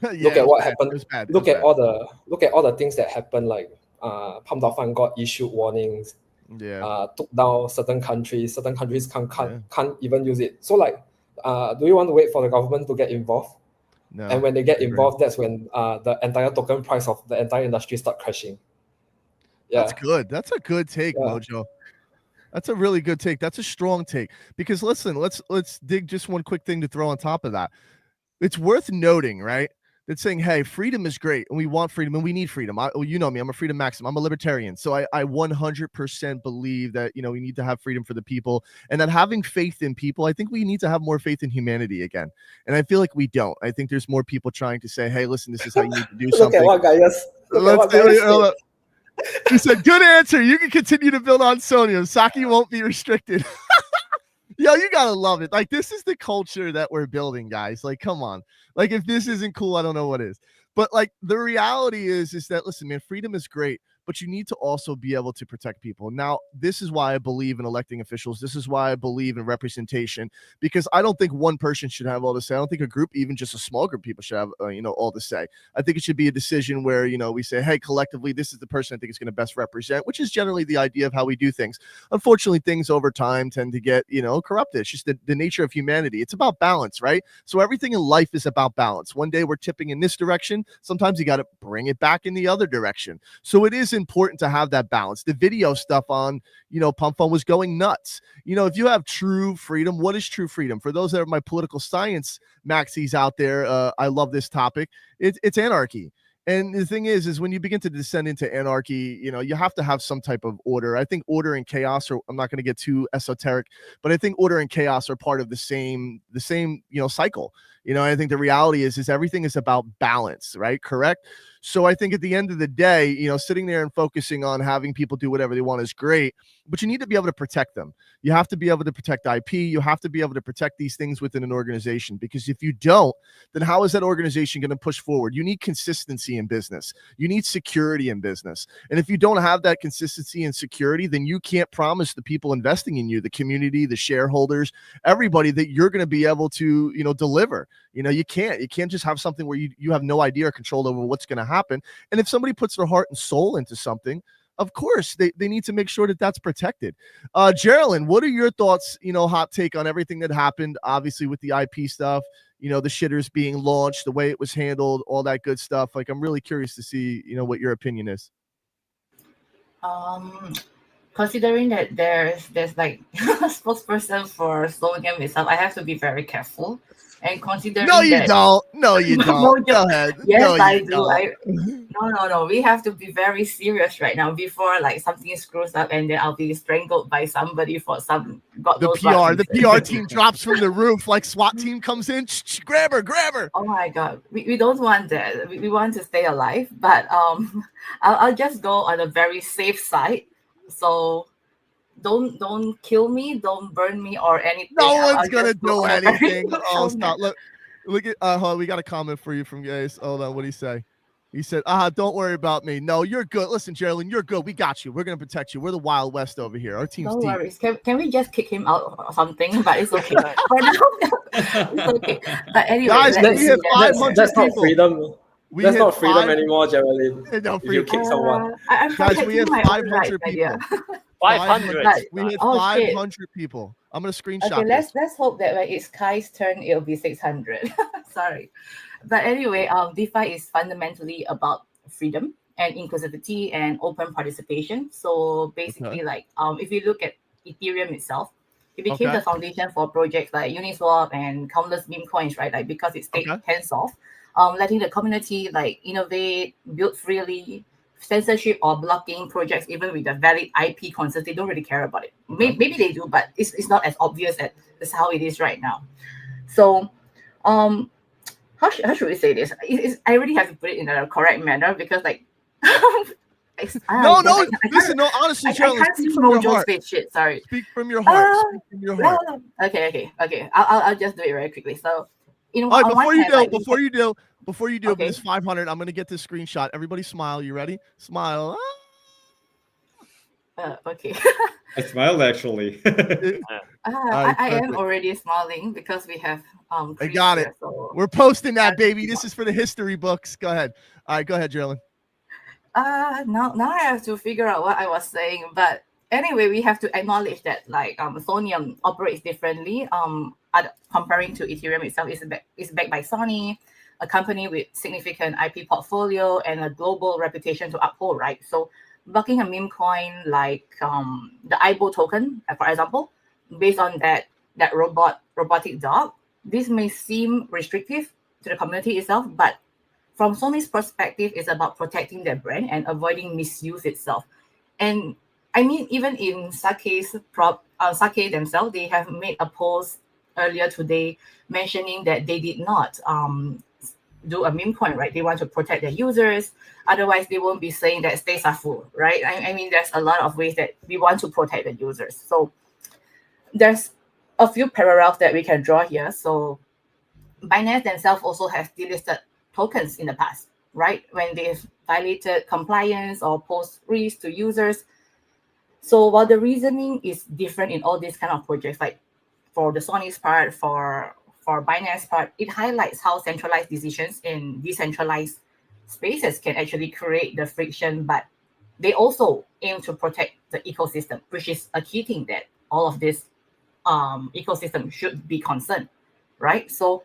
Look at what happened. Look at all the things that happened. Pump.Fund got issued warnings. Took down certain countries. Certain countries can't even use it. So do you want to wait for the government to get involved? No. And when they get involved, that's when the entire token price of the entire industry start crashing. Yeah. That's good. That's a good take, Mojo. That's a really good take. That's a strong take. Because listen, let's dig just one quick thing to throw on top of that. It's worth noting, right? That's saying, hey, freedom is great, and we want freedom, and we need freedom. You know me, I'm a freedom maxim. I'm a libertarian. So I 100% believe that, we need to have freedom for the people, and that having faith in people, I think we need to have more faith in humanity again. And I feel like we don't. I think there's more people trying to say, hey, listen, this is how you need to do something. Look at what guys. He said, good answer. You can continue to build on Soneium. Saki won't be restricted. Yo, you gotta love it. Like, this is the culture that we're building, guys. Like, come on. Like, if this isn't cool, I don't know what is. But like, the reality is that, listen, man, freedom is great, but you need to also be able to protect people. Now, this is why I believe in electing officials. This is why I believe in representation, because I don't think one person should have all the say. I don't think a group, even just a small group of people, should have, all the say. I think it should be a decision where, we say, hey, collectively, this is the person I think is going to best represent, which is generally the idea of how we do things. Unfortunately, things over time tend to get, corrupted. It's just the nature of humanity. It's about balance, right? So everything in life is about balance. One day we're tipping in this direction. Sometimes you got to bring it back in the other direction. So it is important to have that balance. The video stuff on, Pump Fun was going nuts. If you have true freedom, what is true freedom? For those that are my political science maxis out there, I love this topic. It's anarchy. And the thing is when you begin to descend into anarchy, you have to have some type of order. I think order and chaos are, I'm not going to get too esoteric, but I think order and chaos are part of the same, cycle. I think the reality is everything is about balance, right? Correct. So I think at the end of the day, sitting there and focusing on having people do whatever they want is great, but you need to be able to protect them. You have to be able to protect IP. You have to be able to protect these things within an organization, because if you don't, then how is that organization going to push forward? You need consistency in business. You need security in business. And if you don't have that consistency and security, then you can't promise the people investing in you, the community, the shareholders, everybody, that you're going to be able to, deliver. You can't just have something where you have no idea or control over what's going to happen. And if somebody puts their heart and soul into something, of course they need to make sure that that's protected. Geraldine, what are your thoughts, hot take on everything that happened, obviously with the IP stuff, the shitters being launched, the way it was handled, all that good stuff? Like, I'm really curious to see, what your opinion is. Considering that there's like a spokesperson for Soneium itself, I have to be very careful. And considering No, you don't. Go ahead. Yes, I do. No. We have to be very serious right now before like something screws up and then I'll be strangled by somebody for some the PR team drops from the roof, like SWAT team comes in, grab her. Oh my God, we don't want that. We want to stay alive, but I'll just go on a very safe side. So don't kill me, don't burn me or anything. No one's gonna do anything. Oh, stop. Look at we got a comment for you from guys. Hold on, what did he say? He said, don't worry about me. No, you're good. Listen, Geraldine, you're good. We got you. We're gonna protect you. We're the Wild West over here. Our team's no deep. worries. Can we just kick him out or something? But it's okay. For now, it's okay. But anyway, guys, we hit 500 that's not people. freedom. That's not freedom anymore, Geraldine. No, if you kick someone. Guys, we had 500 people. 500. We hit 500 people. I'm gonna screenshot. Okay, let's hope that when it's Kai's turn, it'll be 600. Sorry, but anyway, DeFi is fundamentally about freedom and inclusivity and open participation. So basically, if you look at Ethereum itself, it became the foundation for projects like Uniswap and countless meme coins, right? Like, because it's hands off, letting the community like innovate, build freely. Censorship or blocking projects, even with a valid IP concerns, they don't really care about it. Maybe they do, but it's not as obvious as how it is right now. So, how should we say this? I really have to put it in a correct manner because, like, listen, honestly, I can't see Mojo's face shit. Sorry. Speak from your heart. Okay. I'll just do it very quickly. So, all right, before you do, okay. This 500, I'm gonna get this screenshot. Everybody, smile. You ready? Smile. Okay. I smiled actually. I am already smiling because we have. I got it. So we're posting that, baby. This is for the history books. Go ahead. All right, go ahead, Geraldine. Now I have to figure out what I was saying, but anyway, we have to acknowledge that Soneium operates differently. Comparing to Ethereum itself, is backed by Sony. a company with significant IP portfolio and a global reputation to uphold, right? So blocking a meme coin like the IBO token, for example, based on that robotic dog, this may seem restrictive to the community itself, but from Sony's perspective, it's about protecting their brand and avoiding misuse itself. And I mean, even in Sake's Sake themselves, they have made a post earlier today mentioning that they did not do a meme coin, right? They want to protect their users. Otherwise, they won't be saying that stays are full, right? I mean, there's a lot of ways that we want to protect the users. So there's a few parallels that we can draw here. So Binance themselves also has delisted tokens in the past, right? When they've violated compliance or posed risk to users. So while the reasoning is different in all these kind of projects, like for the Sony's part, for Binance part, it highlights how centralized decisions in decentralized spaces can actually create the friction, but they also aim to protect the ecosystem, which is a key thing that all of this ecosystem should be concerned, right? So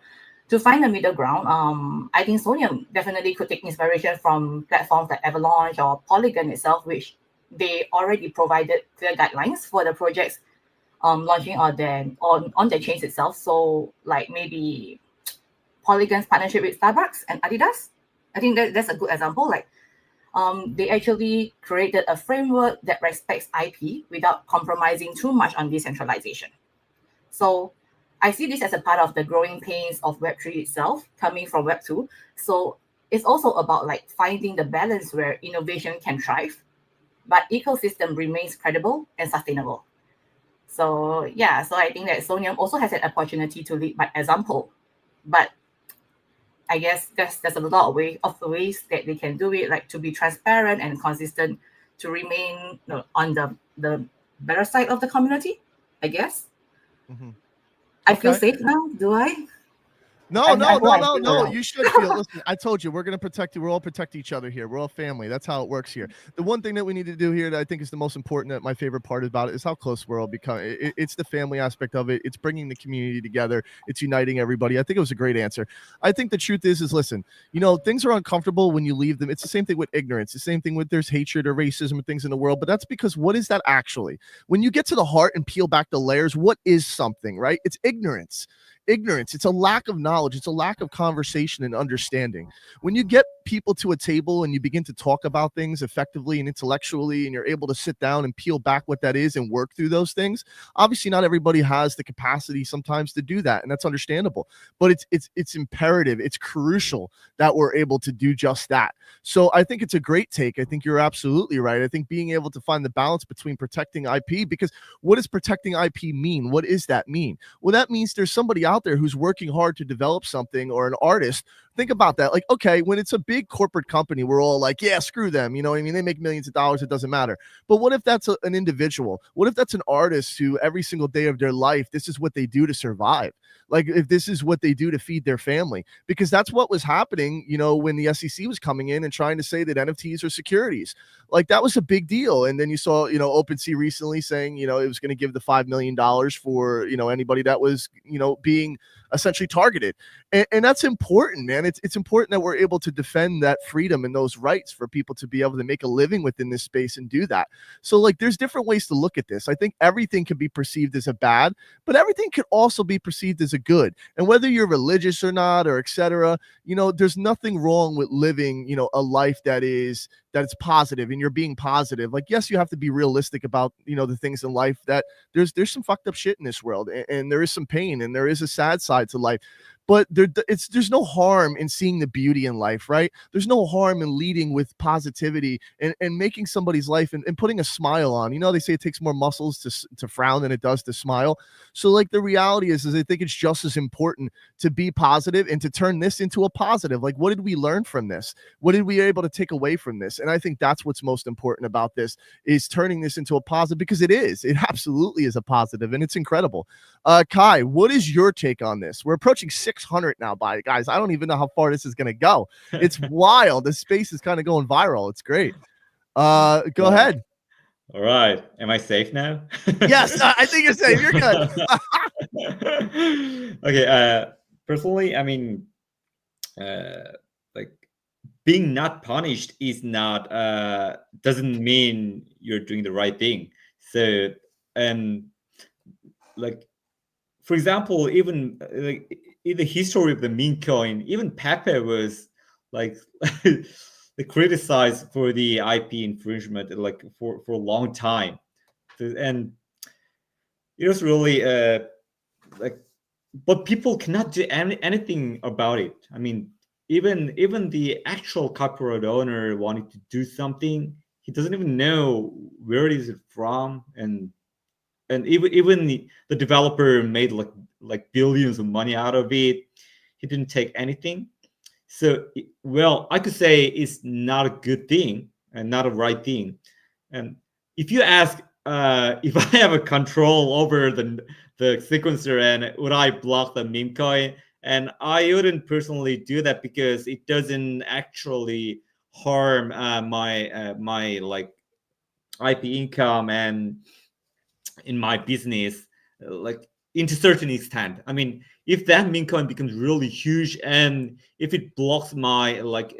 to find the middle ground, I think Soneium definitely could take inspiration from platforms like Avalanche or Polygon itself, which they already provided clear guidelines for the projects launching on their chains itself. So like maybe Polygon's partnership with Starbucks and Adidas, I think that's a good example. Like they actually created a framework that respects IP without compromising too much on decentralization. So I see this as a part of the growing pains of Web3 itself, coming from Web2. So it's also about like finding the balance where innovation can thrive, but ecosystem remains credible and sustainable. So yeah, so I think that Soneium also has an opportunity to lead by example, but I guess there's a lot of ways that they can do it, like to be transparent and consistent, to remain on the better side of the community, I guess. Mm-hmm. I feel safe now, do I? No. You should feel. Listen, I told you we're gonna protect you. We're all protect each other here. We're all family. That's how it works here. The one thing that we need to do here that I think is the most important, that my favorite part about it, is how close we're all becoming. It's the family aspect of it. It's bringing the community together. It's uniting everybody. I think it was a great answer. I think the truth is listen. Things are uncomfortable when you leave them. It's the same thing with ignorance. The same thing with there's hatred or racism and things in the world. But that's because what is that actually? When you get to the heart and peel back the layers, what is something, right? It's ignorance. It's a lack of knowledge. It's a lack of conversation and understanding. When you get people to a table and you begin to talk about things effectively and intellectually, and you're able to sit down and peel back what that is and work through those things, obviously not everybody has the capacity sometimes to do that, and that's understandable, but it's imperative, it's crucial that we're able to do just that. So I think it's a great take. I think you're absolutely right. I think being able to find the balance between protecting IP, because what does protecting IP mean? What does that mean? Well, that means there's somebody out there who's working hard to develop something, or an artist. Think about that. Like, okay, when it's a big corporate company, we're all like, yeah, screw them. You know what I mean? They make millions of dollars. It doesn't matter. But what if that's an individual? What if that's an artist who every single day of their life, this is what they do to survive? Like, if this is what they do to feed their family, because that's what was happening, when the SEC was coming in and trying to say that NFTs are securities. Like, that was a big deal. And then you saw, OpenSea recently saying, it was going to give the $5 million for, anybody that was, being essentially targeted. And that's important, man. It's important that we're able to defend that freedom and those rights for people to be able to make a living within this space and do that. So like, there's different ways to look at this. I think everything can be perceived as a bad, but everything can also be perceived as a good. And whether you're religious or not, or etc., there's nothing wrong with living, a life that's positive, and you're being positive. Like, yes, you have to be realistic about, the things in life, that there's some fucked up shit in this world, and there is some pain, and there is a sad side to life. But there's no harm in seeing the beauty in life, right? There's no harm in leading with positivity and making somebody's life and putting a smile on. They say it takes more muscles to frown than it does to smile. So like, the reality is I think it's just as important to be positive and to turn this into a positive. Like, what did we learn from this? What did we able to take away from this? And I think that's what's most important about this, is turning this into a positive, because it absolutely is a positive, and it's incredible. Kai, what is your take on this? We're approaching 600 now, guys. I don't even know how far this is going to go. It's wild. The space is kind of going viral. It's great. Go ahead. All right. Am I safe now? Yes, I think you're safe. You're good. Okay. Personally, I mean, like being not punished is not doesn't mean you're doing the right thing. So and like for example, even like in the history of the meme coin, even Pepe was like criticized for the IP infringement like for a long time, and it was really like, but people cannot do anything about it. I mean, even the actual copyright owner wanted to do something, he doesn't even know where is it from, and even the developer made like billions of money out of it. He didn't take anything. So well, I could say it's not a good thing and not a right thing. And if you ask if I have a control over the sequencer and would I block the meme coin, and I wouldn't personally do that because it doesn't actually harm my like IP income and in my business, like into certain extent. I mean, if that meme coin becomes really huge and if it blocks my like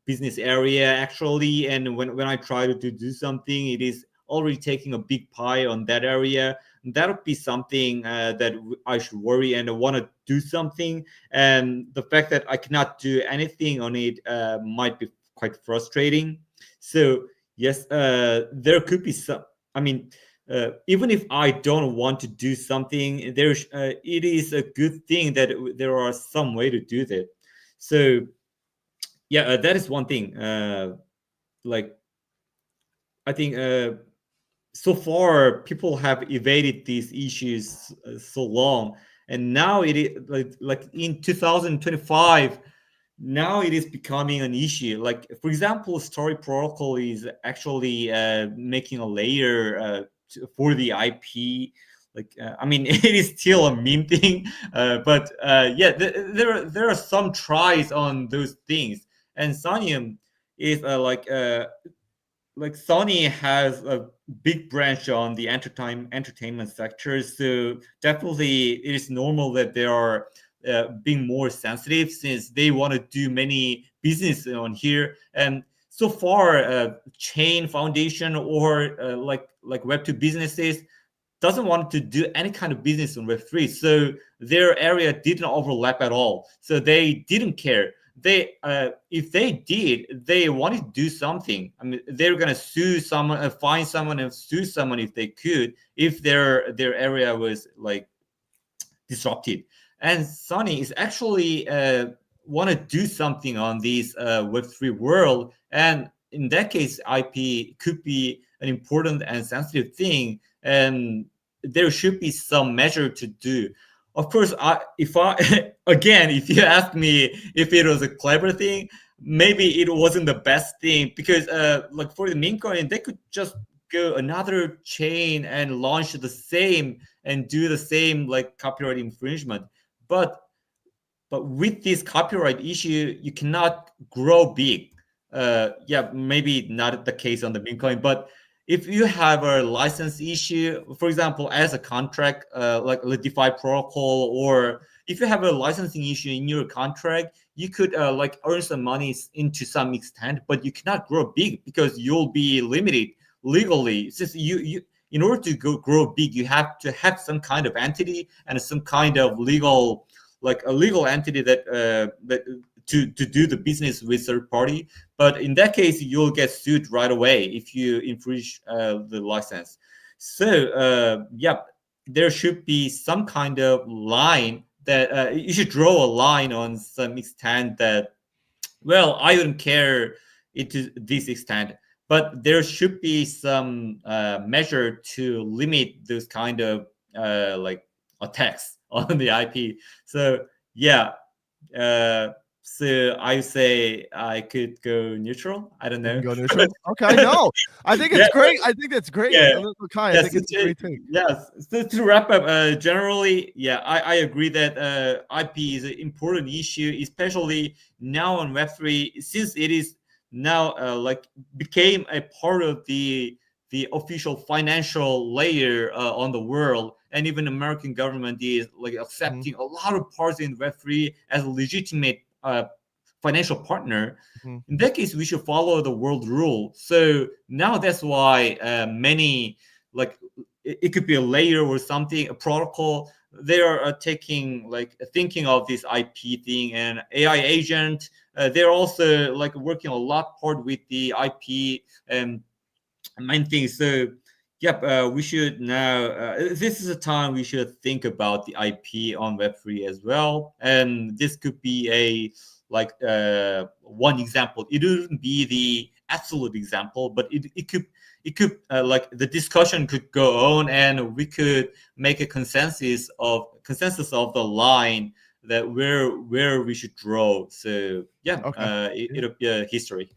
business area actually, and when I try to do something, it is already taking a big pie on that area, that would be something that I should worry and I want to do something. And the fact that I cannot do anything on it might be quite frustrating. So yes, there could be some. I mean, even if I don't want to do something, there's it is a good thing that there are some way to do that. So yeah, that is one thing. Like I think so far people have evaded these issues so long, and now it is like in 2025. Now it is becoming an issue. Like for example, Story Protocol is actually making a layer for the IP. Like I mean, it is still a meme thing, but yeah, there are some tries on those things. And Soneium is like Sony has a big branch on the entertainment sector, so definitely it is normal that they are being more sensitive since they want to do many business on here. And so far, Chain Foundation or like Web2 businesses doesn't want to do any kind of business on Web3, so their area didn't overlap at all. So they didn't care. They if they did, they wanted to do something. I mean, they're gonna sue someone, find someone, and sue someone if they could, if their area was like disrupted. And Sony is actually want to do something on this Web3 world, and in that case, IP could be an important and sensitive thing, and there should be some measure to do. Of course, if I again, if you ask me if it was a clever thing, maybe it wasn't the best thing because, like for the meme coin, they could just go another chain and launch the same and do the same like copyright infringement. But with this copyright issue, you cannot grow big. Yeah, maybe not the case on the meme coin, but if you have a license issue, for example, as a contract, like the DeFi protocol, or if you have a licensing issue in your contract, you could like earn some money into some extent, but you cannot grow big because you'll be limited legally. Since you in order to grow big, you have to have some kind of entity and some kind of legal, like a legal entity that to do the business with third party. But in that case, you'll get sued right away if you infringe the license. So yeah, there should be some kind of line that you should draw a line on some extent that, well, I wouldn't care it to this extent, but there should be some measure to limit those kind of like attacks on the IP. So yeah, so I say I could go neutral. I don't know. Go neutral. Okay, no, I think it's great. I think that's great. Yeah. Kai, Yes, I think it's a great thing. Yes. So to wrap up, generally, yeah, I agree that IP is an important issue, especially now on Web3, since it is now like became a part of the official financial layer on the world, and even American government is like accepting a lot of parts in Web3 as legitimate financial partner, Mhm. in that case, we should follow the world rule. So now that's why many, like it could be a layer or something, a protocol. They are thinking of this IP thing and AI agent. They're also like working a lot part with the IP and main thing. So yep, we should now. This is a time we should think about the IP on Web3 as well, and this could be a one example. It wouldn't be the absolute example, but it could like the discussion could go on, and we could make a consensus of the line that where we should draw. So yeah, Okay. it'll be a history.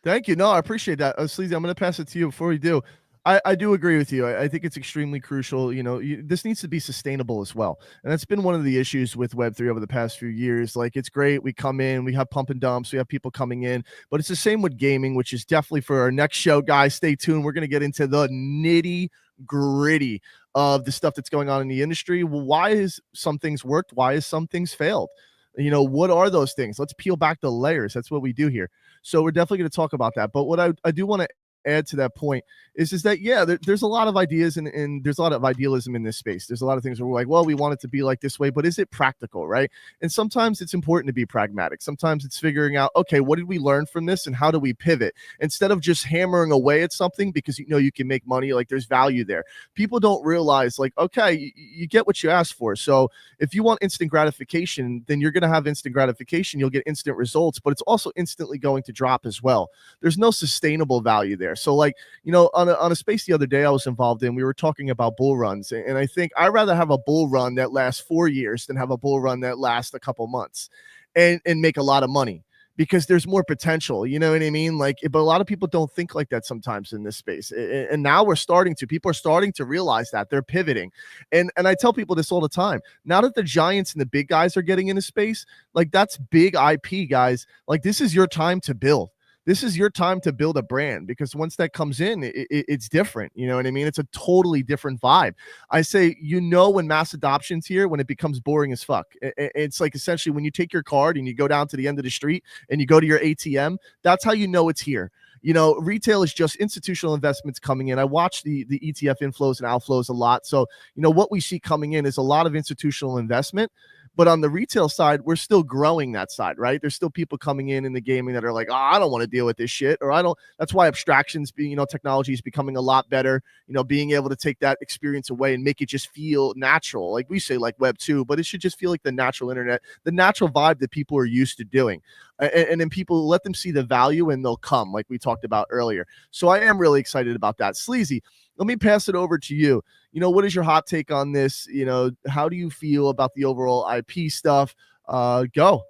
Thank you. No, I appreciate that. Sleazy, I'm going to pass it to you before we do. I do agree with you. I think it's extremely crucial. You know, this needs to be sustainable as well. And that's been one of the issues with Web3 over the past few years. Like, it's great. We come in, we have pump and dumps, we have people coming in, but it's the same with gaming, which is definitely for our next show, guys. Stay tuned. We're going to get into the nitty gritty of the stuff that's going on in the industry. Well, why is some things worked? Why is some things failed? You know, what are those things? Let's peel back the layers. That's what we do here. So we're definitely going to talk about that. But what I do want to add to that point is that yeah, there's a lot of ideas and there's a lot of idealism in this space. There's a lot of things where we're like, well, we want it to be like this way, but is it practical, right? And sometimes it's important to be pragmatic. Sometimes it's figuring out, okay, what did we learn from this and how do we pivot instead of just hammering away at something because you know you can make money. Like, there's value there. People don't realize, like, okay, you get what you ask for. So if you want instant gratification, then you're going to have instant gratification. You'll get instant results, but it's also instantly going to drop as well. There's no sustainable value there. So, like, you know, on a space the other day I was involved in, we were talking about bull runs, and I think I'd rather have a bull run that lasts 4 years than have a bull run that lasts a couple months and make a lot of money, because there's more potential. You know what I mean? Like, but a lot of people don't think like that sometimes in this space. And now people are starting to realize that they're pivoting. And I tell people this all the time. Now that the giants and the big guys are getting into space, like, that's big IP, guys. Like, this is your time to build. This is your time to build a brand, because once that comes in, it's different. You know what I mean? It's a totally different vibe. I say, you know, when mass adoption's here, when it becomes boring as fuck. It's like essentially when you take your card and you go down to the end of the street and you go to your ATM, that's how you know it's here. You know, retail is just institutional investments coming in. I watch the ETF inflows and outflows a lot. So, you know, what we see coming in is a lot of institutional investment. But on the retail side, we're still growing that side, right? There's still people coming in the gaming that are like, oh, I don't want to deal with this shit. Or that's why abstractions being, you know, technology is becoming a lot better, you know, being able to take that experience away and make it just feel natural. Like we say, like Web 2, but it should just feel like the natural internet, the natural vibe that people are used to doing. And then people let them see the value and they'll come, like we talked about earlier. So I am really excited about that. Sleazy, let me pass it over to you. You know, what is your hot take on this? You know, how do you feel about the overall IP stuff? Go.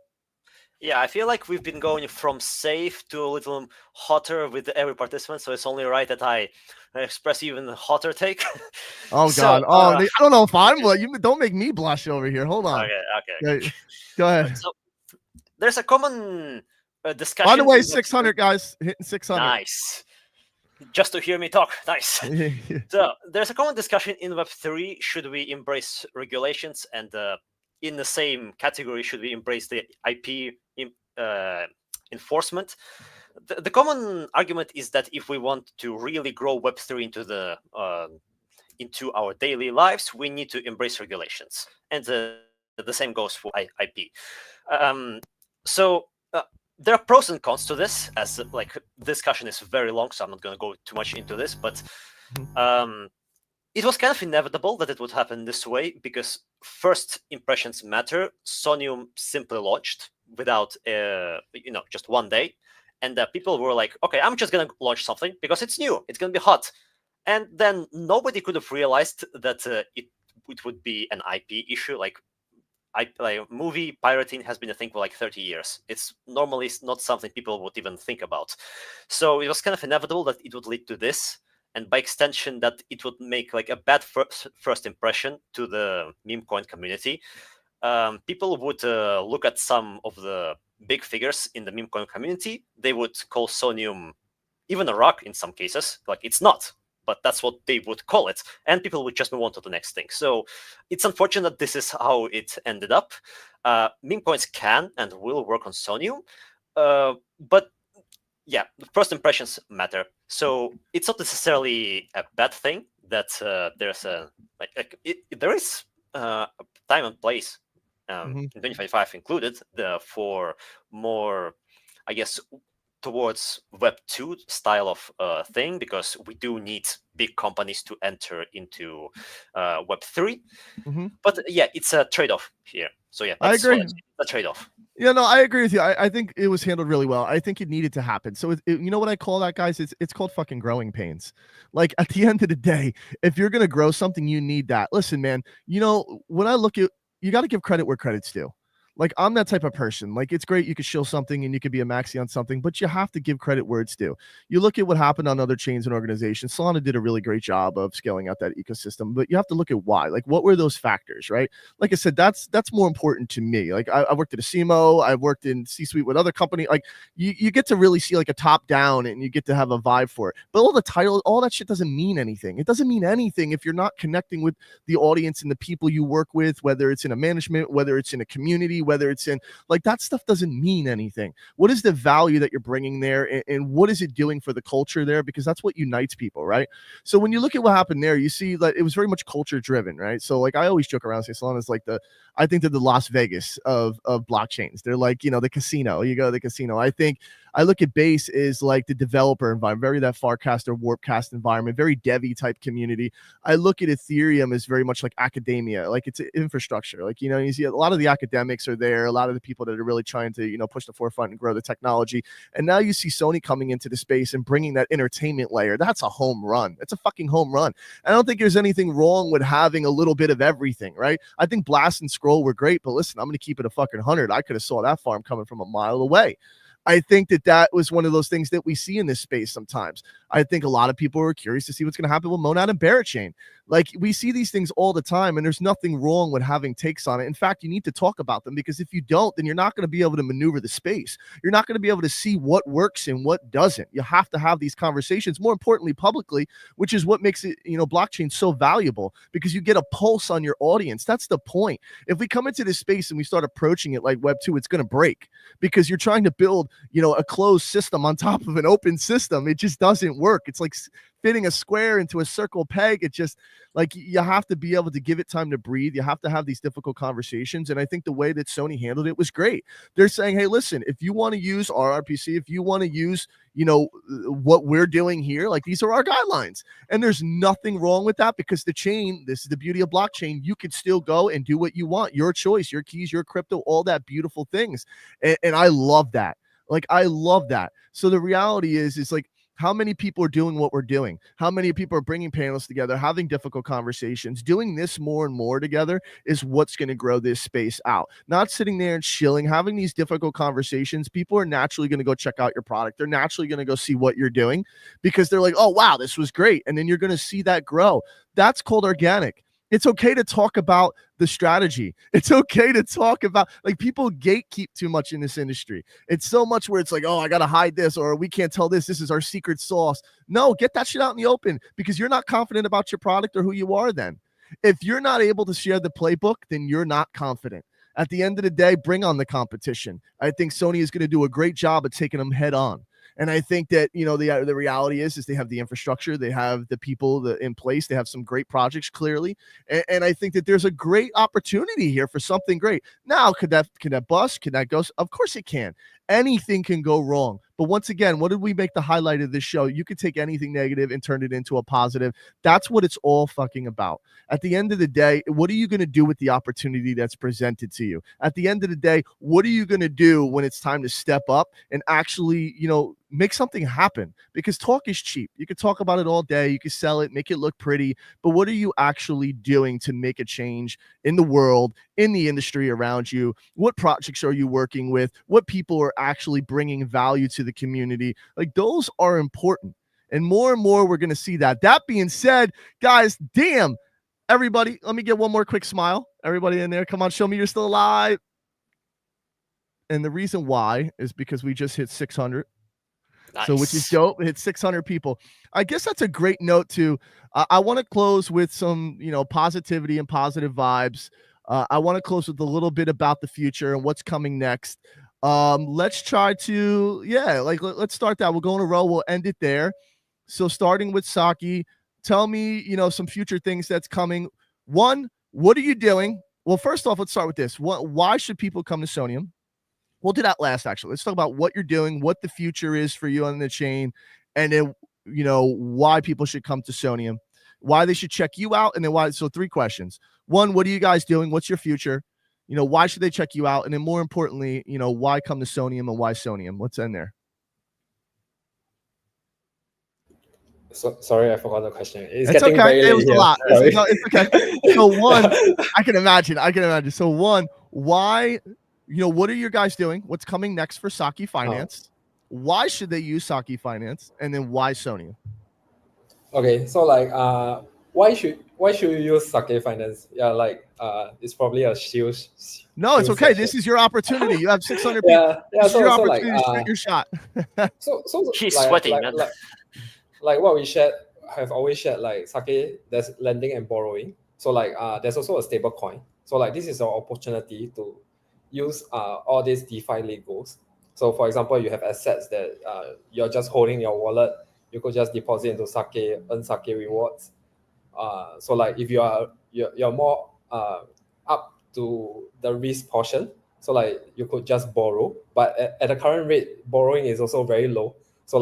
Yeah, I feel like we've been going from safe to a little hotter with every participant, so it's only right that I express even a hotter take. Oh, So, God. I don't know if I'm, but you don't make me blush over here. Hold on. Okay. Go ahead. So there's a common discussion. By the way, 600, guys. Hitting 600. Nice. Just to hear me talk. Nice. So there's a common discussion in Web3. Should we embrace regulations? And in the same category, should we embrace the IP enforcement? The common argument is that if we want to really grow Web3 into our daily lives, we need to embrace regulations. And the same goes for IP. So there are pros and cons to this, as like discussion is very long, so I'm not going to go too much into this, but it was kind of inevitable that it would happen this way, because first impressions matter. Soneium simply launched without just one day, and people were like, okay, I'm just going to launch something because it's new, it's going to be hot. And then nobody could have realized that it would be an IP issue. Like movie pirating has been a thing for like 30 years. It's normally not something people would even think about. So it was kind of inevitable that it would lead to this, and by extension that it would make like a bad first impression to the meme coin community. People would look at some of the big figures in the meme coin community. They would call Soneium even a rock in some cases. Like, it's not. but that's what they would call it, and people would just move on to the next thing. So it's unfortunate this is how it ended up. Meme coins can and will work on Soneium, but yeah, the first impressions matter. So it's not necessarily a bad thing that there's a there is a time and place in 2025 included for more, I guess, towards Web 2 style of thing, because we do need big companies to enter into Web 3. But yeah, it's a trade-off here. So yeah, I agree. A trade-off. Yeah, no, I agree with you. I think it was handled really well. I think it needed to happen. So you know what I call that, guys? It's called fucking growing pains. Like at the end of the day, if you're gonna grow something, you need that. Listen, man. You know when I look at, you got to give credit where credit's due. Like I'm that type of person. Like it's great you could shill something and you could be a maxi on something, but you have to give credit where it's due. You look at what happened on other chains and organizations. Solana did a really great job of scaling out that ecosystem, but you have to look at why. Like what were those factors, right? Like I said, that's more important to me. Like I worked at a CMO, I've worked in C-suite with other company. Like you get to really see like a top down and you get to have a vibe for it. But all the title, all that shit doesn't mean anything. It doesn't mean anything if you're not connecting with the audience and the people you work with, whether it's in a management, whether it's in a community, whether it's in like that stuff doesn't mean anything. What is the value that you're bringing there, and what is it doing for the culture there? Because that's what unites people, right? So when you look at what happened there, you see that it was very much culture driven, right? So like I always joke around, say Solana is like I think they're the Las Vegas of blockchains. They're like, you know, the casino. You go to the casino. I look at Base is like the developer environment, very that Farcast or Warpcast environment, very devy type community. I look at Ethereum as very much like academia, like it's infrastructure. Like, you know, you see a lot of the academics are there, a lot of the people that are really trying to, you know, push the forefront and grow the technology. And now you see Sony coming into the space and bringing that entertainment layer. That's a home run. It's a fucking home run. I don't think there's anything wrong with having a little bit of everything, right? I think Blast and Scroll were great, but listen, I'm going to keep it a fucking 100. I could have saw that farm coming from a mile away. I think that was one of those things that we see in this space sometimes. I think a lot of people are curious to see what's going to happen with Monad and Barachain. Like we see these things all the time, and there's nothing wrong with having takes on it. In fact, you need to talk about them, because if you don't, then you're not going to be able to maneuver the space. You're not going to be able to see what works and what doesn't. You have to have these conversations, more importantly, publicly, which is what makes it, you know, blockchain so valuable, because you get a pulse on your audience. That's the point. If we come into this space and we start approaching it like Web 2, it's going to break, because you're trying to build, you know, a closed system on top of an open system. It just doesn't work. It's like fitting a square into a circle peg. It just, like, you have to be able to give it time to breathe. You have to have these difficult conversations. And I think the way that Sony handled it was great. They're saying, hey, listen, if you want to use RRPC, if you want to use, you know, what we're doing here, like these are our guidelines. And there's nothing wrong with that, because the chain, this is the beauty of blockchain. You could still go and do what you want, your choice, your keys, your crypto, all that beautiful things. And I love that. Like, I love that. So the reality is like, how many people are doing what we're doing? How many people are bringing panels together, having difficult conversations, doing this more and more together is what's going to grow this space out. Not sitting there and chilling, having these difficult conversations. People are naturally going to go check out your product. They're naturally going to go see what you're doing, because they're like, oh, wow, this was great. And then you're going to see that grow. That's called organic. It's okay to talk about the strategy. It's okay to talk about, like, people gatekeep too much in this industry. It's so much where it's like, oh, I got to hide this, or we can't tell this. This is our secret sauce. No, get that shit out in the open, because you're not confident about your product or who you are then. If you're not able to share the playbook, then you're not confident. At the end of the day, bring on the competition. I think Sony is going to do a great job at taking them head on. And I think that, you know, the reality is they have the infrastructure, they have the people in place, they have some great projects clearly. And I think that there's a great opportunity here for something great. Now, could that bust? Can that go? Of course it can. Anything can go wrong. But once again, what did we make the highlight of this show? You could take anything negative and turn it into a positive. That's what it's all fucking about. At the end of the day, what are you going to do with the opportunity that's presented to you? At the end of the day, what are you going to do when it's time to step up and actually, you know, make something happen? Because talk is cheap. You could talk about it all day. You could sell it, make it look pretty. But what are you actually doing to make a change in the world, in the industry around you? What projects are you working with? What people are actually bringing value to the community? Like, those are important. And more we're going to see that. That being said, guys, damn, everybody, let me get one more quick smile. Everybody in there, come on, show me you're still alive. And the reason why is because we just hit 600. Nice. So, which is dope. It hit 600 people. I guess that's a great note to. I want to close with some, positivity and positive vibes. I want to close with a little bit about the future and what's coming next. Let's try to, let's start that. We'll go in a row. We'll end it there. So, starting with Saki, tell me, some future things that's coming. One, what are you doing? Well, first off, let's start with this. Why should people come to Soneium? We'll do that last, actually. Let's talk about what you're doing, what the future is for you on the chain, and then, why people should come to Soneium, why they should check you out, and then why. So 3 questions. 1, what are you guys doing? What's your future? Why should they check you out? And then more importantly, why come to Soneium and why Soneium? Let's end there. So, sorry, I forgot the question. It's getting okay. Very late. It was a lot. It's okay. So 1, I can imagine. So 1, why, what are your guys doing? What's coming next for Saki Finance? Why should they use Saki Finance? And then why Soneium? Okay, so why should you use Saki Finance? Yeah, it's probably a huge. No, it's okay. Session. This is your opportunity. You have 600 people. Yeah. This is your opportunity to shoot your shot. so she's sweating. Like what we have always shared, Saki, there's lending and borrowing. So there's also a stable coin. So this is our opportunity to use all these DeFi Legos. So for example, you have assets that you're just holding your wallet. You could just deposit into Saki, earn Saki rewards. So if you're more up to the risk portion, so you could just borrow. But at the current rate, borrowing is also very low. So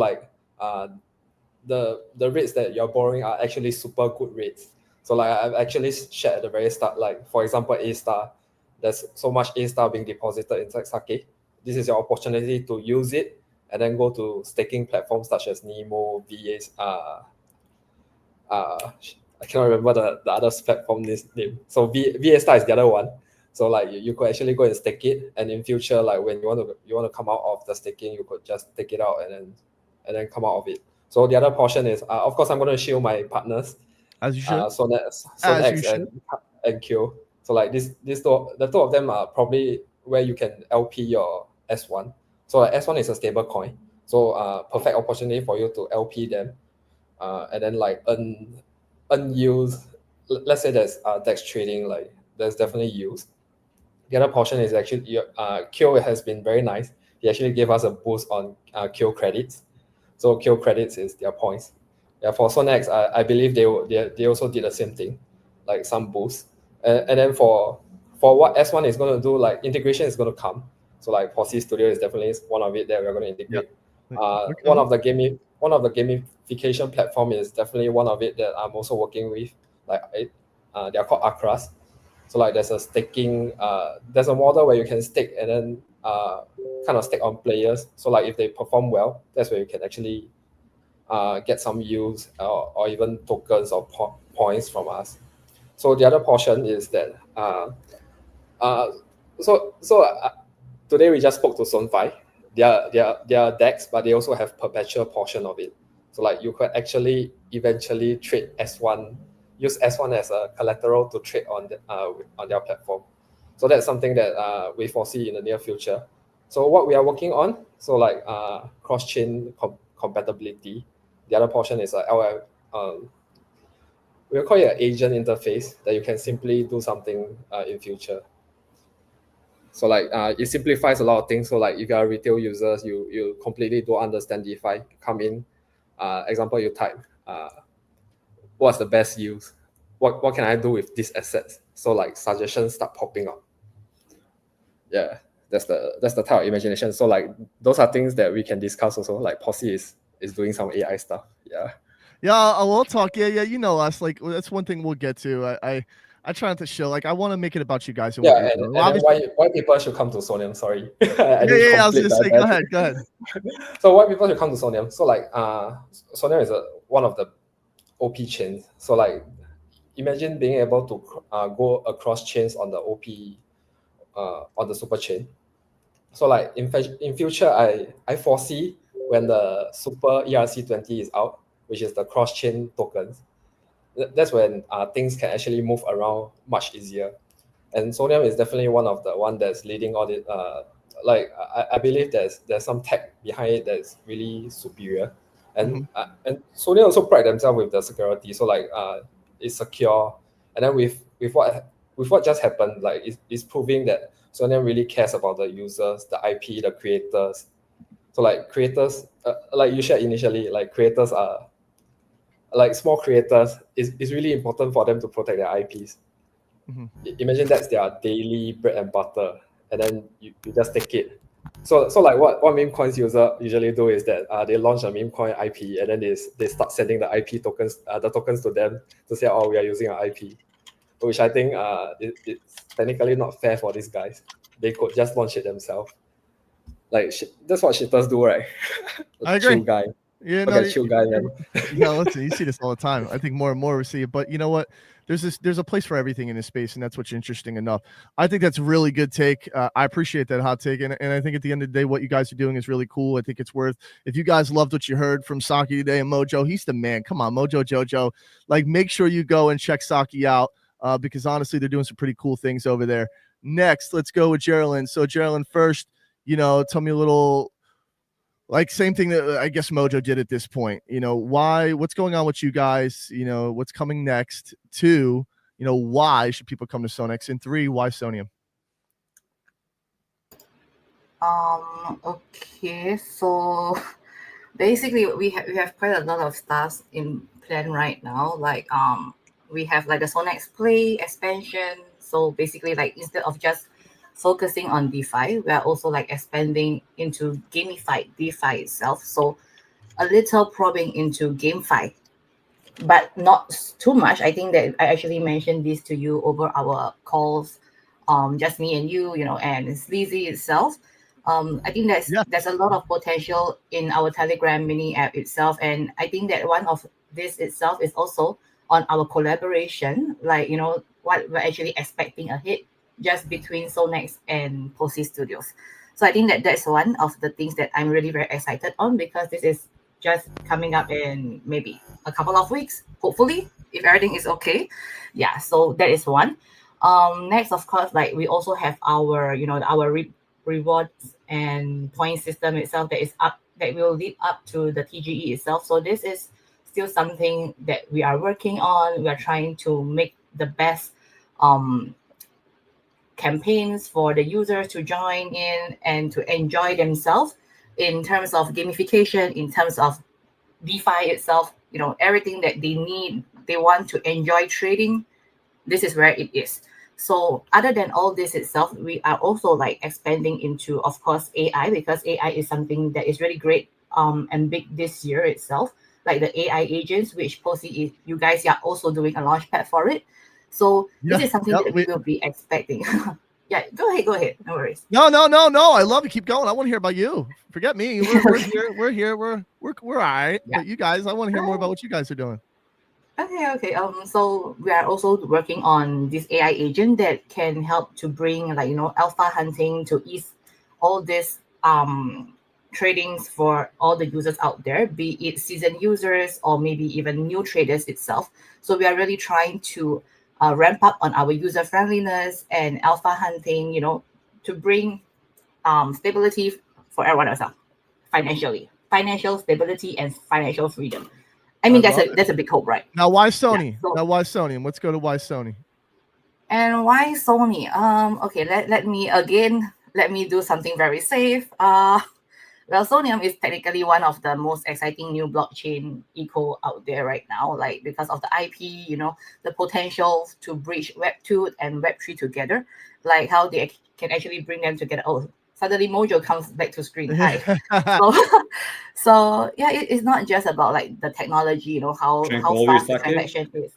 the rates that you're borrowing are actually super good rates. So I've actually shared at the very start, for example, A-Star, there's so much A-Star being deposited inside Saki. This is your opportunity to use it and then go to staking platforms such as Nemo, VAs. I cannot remember the other platform name. So VA-Star is the other one. So you could actually go and stake it, and in future, when you want to come out of the staking, you could just take it out and then come out of it. So the other portion is, of course, I'm going to shield my partners. As you should. Sonex and Q. So the 2 of them are probably where you can LP your S1. So S1 is a stable coin. So perfect opportunity for you to LP them, and then earn yields. Let's say there's DEX trading, there's definitely yields. The other portion is actually Q has been very nice. He actually gave us a boost on Q credits. So Q credits is their points. Yeah, for Sonex, I believe they also did the same thing, some boost. And then for what S1 is going to do, integration is going to come. So Posse Studio is definitely one of it that we're going to integrate. Yep. One of the gamification platform is definitely one of it that I'm also working with. They're called Acras. So there's a staking, there's a model where you can stake and then kind of stake on players. So if they perform well, that's where you can actually get some yields or even tokens or points from us. So the other portion is that today we just spoke to Sonfi. They are DEX, but they also have perpetual portion of it. So you could actually eventually trade S1, use S1 as a collateral to trade on their platform. So that's something that we foresee in the near future. So what we are working on, cross-chain compatibility. The other portion is we'll call it an agent interface that you can simply do something in future. So it simplifies a lot of things. So if you are retail users, you completely don't understand DeFi, come in, example, you type what's the best use, what can I do with these assets? So suggestions start popping up. Yeah, that's the type of imagination. So those are things that we can discuss also. Posse is doing some AI stuff. Yeah, we'll talk. Yeah, you know us. That's one thing we'll get to. I try not to show. I want to make it about you guys. And why people should come to Soneium? Sorry. I was gonna say. Go ahead. So why people should come to Soneium? So Soneium is one of the OP chains. So imagine being able to go across chains on the OP, on the super chain. So in future, I foresee when the super ERC20 is out, which is the cross chain tokens, that's when things can actually move around much easier. And Soneium is definitely one that's leading all the like I believe there's some tech behind it that's really superior, and Sony also pride themselves with the security. So like it's secure, and then with what just happened, like it's proving that Sony really cares about the users, the IP, the creators. So like creators, like you shared initially, like creators are like small creators. It's really important for them to protect their IPs. Imagine that's their daily bread and butter, and then you just take it. So like what meme coins user usually do is that they launch a meme coin IP, and then they start sending the IP tokens, the tokens to them to say, oh, we are using our IP, which I think it's technically not fair for these guys. They could just launch it themselves. Like that's what shitters do, right? I agree. Chill guy. Yeah, okay, chill guy, man. No, listen, you see this all the time. I think more and more we see it, but you know what? There's a place for everything in this space, and that's what's interesting enough. I think that's a really good take. I appreciate that hot take, and I think at the end of the day, what you guys are doing is really cool. I think it's worth. If you guys loved what you heard from Saki today and Mojo, he's the man. Come on, Mojo Jojo, like make sure you go and check Saki out because honestly, they're doing some pretty cool things over there. Next, let's go with Geraldine. So Geraldine, first, tell me a little. Like same thing that I guess Mojo did at this point. What's going on with you guys? What's coming next? 2, why should people come to Sonex? And 3, why Soneium? Okay, so basically we have quite a lot of stuff in plan right now. Like we have like the Sonex Play expansion. So basically like instead of just focusing on DeFi, we are also like expanding into gamified DeFi itself. So a little probing into GameFi, but not too much. I think that I actually mentioned this to you over our calls, just me and you, and Sleazy itself. I think there's a lot of potential in our Telegram mini app itself, and I think that one of this itself is also on our collaboration. Like what we're actually expecting ahead just between Sonex and Posy Studios. So I think that that's one of the things that I'm really very excited on because this is just coming up in maybe a couple of weeks, hopefully, if everything is okay. Yeah, so that is one. Next, of course, like we also have our, our rewards and point system itself that will lead up to the TGE itself. So this is still something that we are working on. We are trying to make the best campaigns for the users to join in and to enjoy themselves in terms of gamification, in terms of DeFi itself, everything that they need, they want to enjoy trading. This is where it is. So other than all this itself, we are also like expanding into, of course, AI, because AI is something that is really great and big this year itself, like the AI agents, which Posy, you guys are also doing a launch pad for it. So this is something that we will be expecting. Yeah, go ahead. No worries. No. I love it. Keep going. I want to hear about you. Forget me. We're here. We're all right. Yeah. But you guys, I want to hear more about what you guys are doing. Okay. So we are also working on this AI agent that can help to bring alpha hunting to ease all this tradings for all the users out there, be it seasoned users or maybe even new traders itself. So we are really trying to ramp up on our user friendliness and alpha hunting, to bring stability for everyone else, financial stability and financial freedom. I mean, that's a big hope, right? Now, why Sony? Now, why Sony? And let's go to why Sony. And why Sony? Okay, let me do something very safe. Well, Soneium is technically one of the most exciting new blockchain eco out there right now, like because of the IP, the potential to bridge Web 2 and Web 3 together, like how they can actually bring them together. Oh, suddenly Mojo comes back to screen. Hi. So yeah, it's not just about like the technology, how fast the transaction is.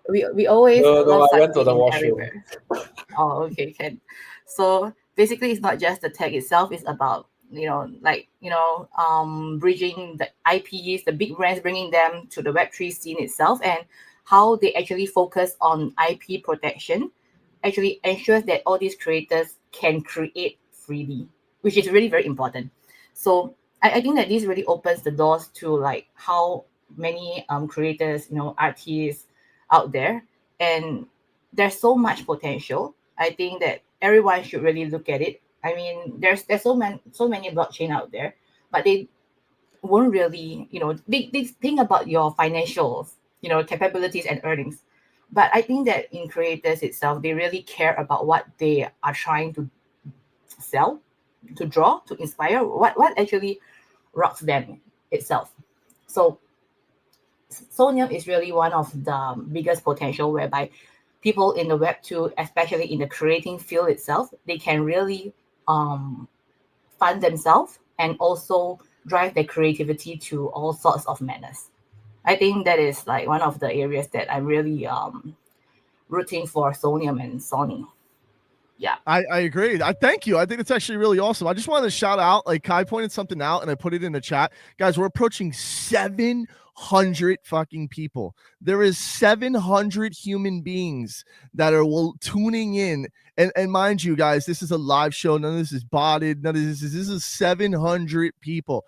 we always I went to the washroom. Oh, okay, Ken. So basically, it's not just the tech itself. It's about bridging the IPs, the big brands, bringing them to the Web3 scene itself, and how they actually focus on IP protection. Actually ensures that all these creators can create freely, which is really very important. So I think that this really opens the doors to like how many creators, artists out there, and there's so much potential. I think that everyone should really look at it. I mean, there's so many blockchain out there, but they won't really, they think about your financials, capabilities and earnings. But I think that in creators itself, they really care about what they are trying to sell, to draw, to inspire, what actually rocks them itself. So Soneium is really one of the biggest potential whereby people in the Web 2, especially in the creating field itself, they can really fund themselves and also drive their creativity to all sorts of manners. I think that is like one of the areas that I'm really rooting for Soneium and Sony. Yeah. I agree. I thank you. I think it's actually really awesome. I just wanted to shout out, like Kai pointed something out and I put it in the chat. Guys, we're approaching 700 fucking people. There is 700 human beings that are tuning in. And mind you, guys, this is a live show. None of this is botted. None of this is 700 people.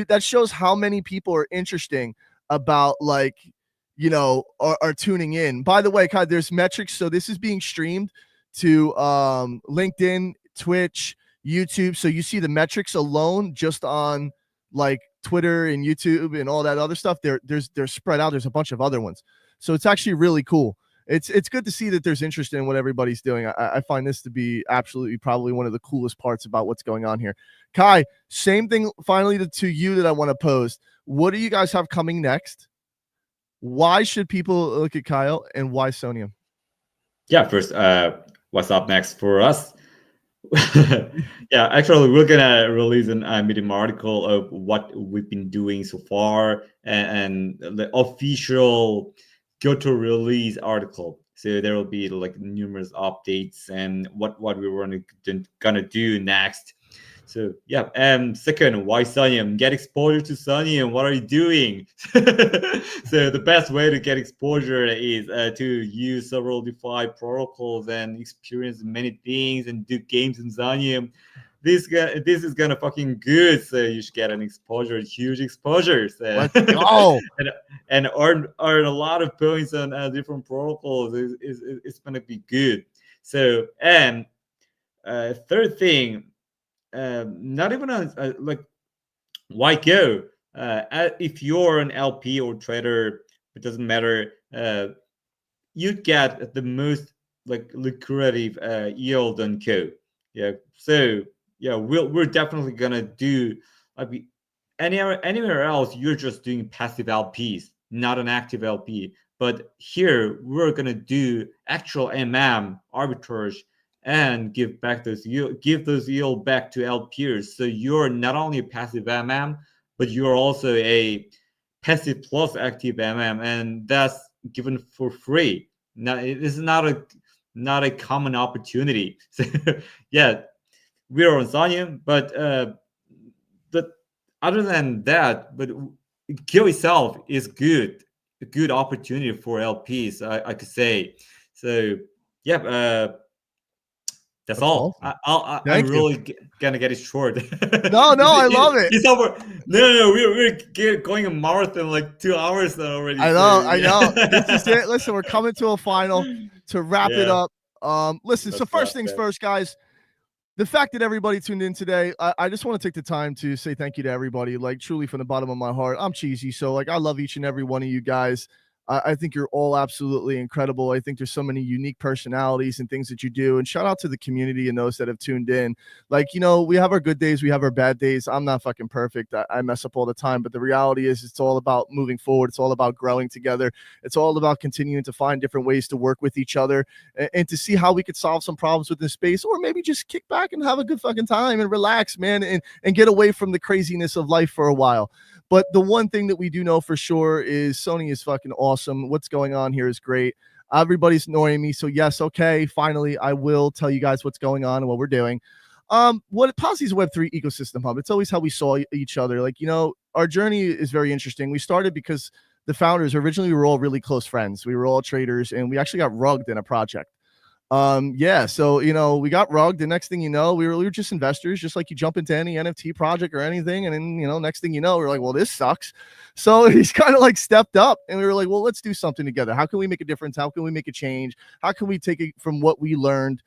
That shows how many people are interesting about are tuning in. By the way, Kai, there's metrics. So this is being streamed to LinkedIn, Twitch, YouTube. So you see the metrics alone just on like Twitter and YouTube and all that other stuff. They're spread out. There's a bunch of other ones. So it's actually really cool. It's good to see that there's interest in what everybody's doing. I find this to be absolutely probably one of the coolest parts about what's going on here. Kai, same thing finally to you that I want to pose. What do you guys have coming next? Why should people look at Kyle and why Soneium? Yeah, first, what's up next for us? Yeah, actually, we're gonna release a medium article of what we've been doing so far and the official go-to release article. So there will be like numerous updates and what we're gonna do next. So yeah, second, why Soneium? Get exposure to Soneium. What are you doing? So the best way to get exposure is to use several DeFi protocols and experience many things and do games in Soneium. This is gonna fucking good. So you should get an exposure, huge exposure. So let's go and earn a lot of points on different protocols. It's gonna be good. So and third thing. Not even like why go if you're an LP or trader, it doesn't matter. You get the most like lucrative yield on co. Yeah, so yeah, we're definitely gonna do like anywhere else you're just doing passive LPs, not an active LP, but here we're gonna do actual arbitrage and give those yield back to LPers. So you're not only a passive but you're also a passive plus active and that's given for free. Now it is not a common opportunity. So yeah, we're on Soneium, but other than that, but Kill itself is a good opportunity for LPs, I could say. So yeah. That's all. Awesome. I'm really gonna get it short. No, I love it. It's over. No, we're going a marathon like 2 hours already. I know. This is it. Listen, we're coming to a final to wrap it up. Listen. So first things first, guys. The fact that everybody tuned in today, I just want to take the time to say thank you to everybody. Like truly from the bottom of my heart. I'm cheesy, so like I love each and every one of you guys. I think you're all absolutely incredible. I think there's so many unique personalities and things that you do. And shout out to the community and those that have tuned in. Like, we have our good days. We have our bad days. I'm not fucking perfect. I mess up all the time. But the reality is it's all about moving forward. It's all about growing together. It's all about continuing to find different ways to work with each other and to see how we could solve some problems within space, or maybe just kick back and have a good fucking time and relax, man, and get away from the craziness of life for a while. But the one thing that we do know for sure is Sony is fucking awesome. What's going on here is great. Everybody's annoying me. So yes, okay, finally, I will tell you guys what's going on and what we're doing. What Posse's Web3 ecosystem hub, it's always how we saw each other. Like, our journey is very interesting. We started because the founders, originally we were all really close friends. We were all traders and we actually got rugged in a project. So we got rugged. The next thing you know, we were just investors, just like you jump into any NFT project or anything, and then next thing you know, we're like, well, this sucks. So he's kind of like stepped up and we were like, well, let's do something together. How can we make a difference? How can we make a change? How can we take it from what we learned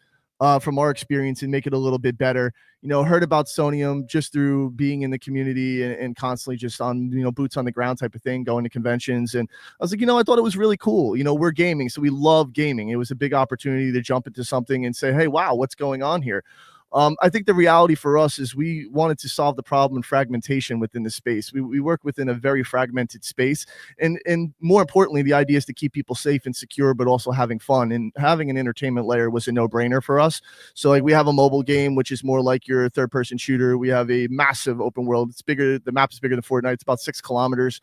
from our experience and make it a little bit better. Heard about Soneium just through being in the community and constantly just on, boots on the ground type of thing, going to conventions. And I was like, I thought it was really cool. We're gaming, so we love gaming. It was a big opportunity to jump into something and say, hey, wow, what's going on here? I think the reality for us is we wanted to solve the problem of fragmentation within the space. We work within a very fragmented space. And more importantly, the idea is to keep people safe and secure, but also having fun. And having an entertainment layer was a no-brainer for us. So like we have a mobile game, which is more like your third-person shooter. We have a massive open world. It's bigger. The map is bigger than Fortnite. It's about 6 kilometers.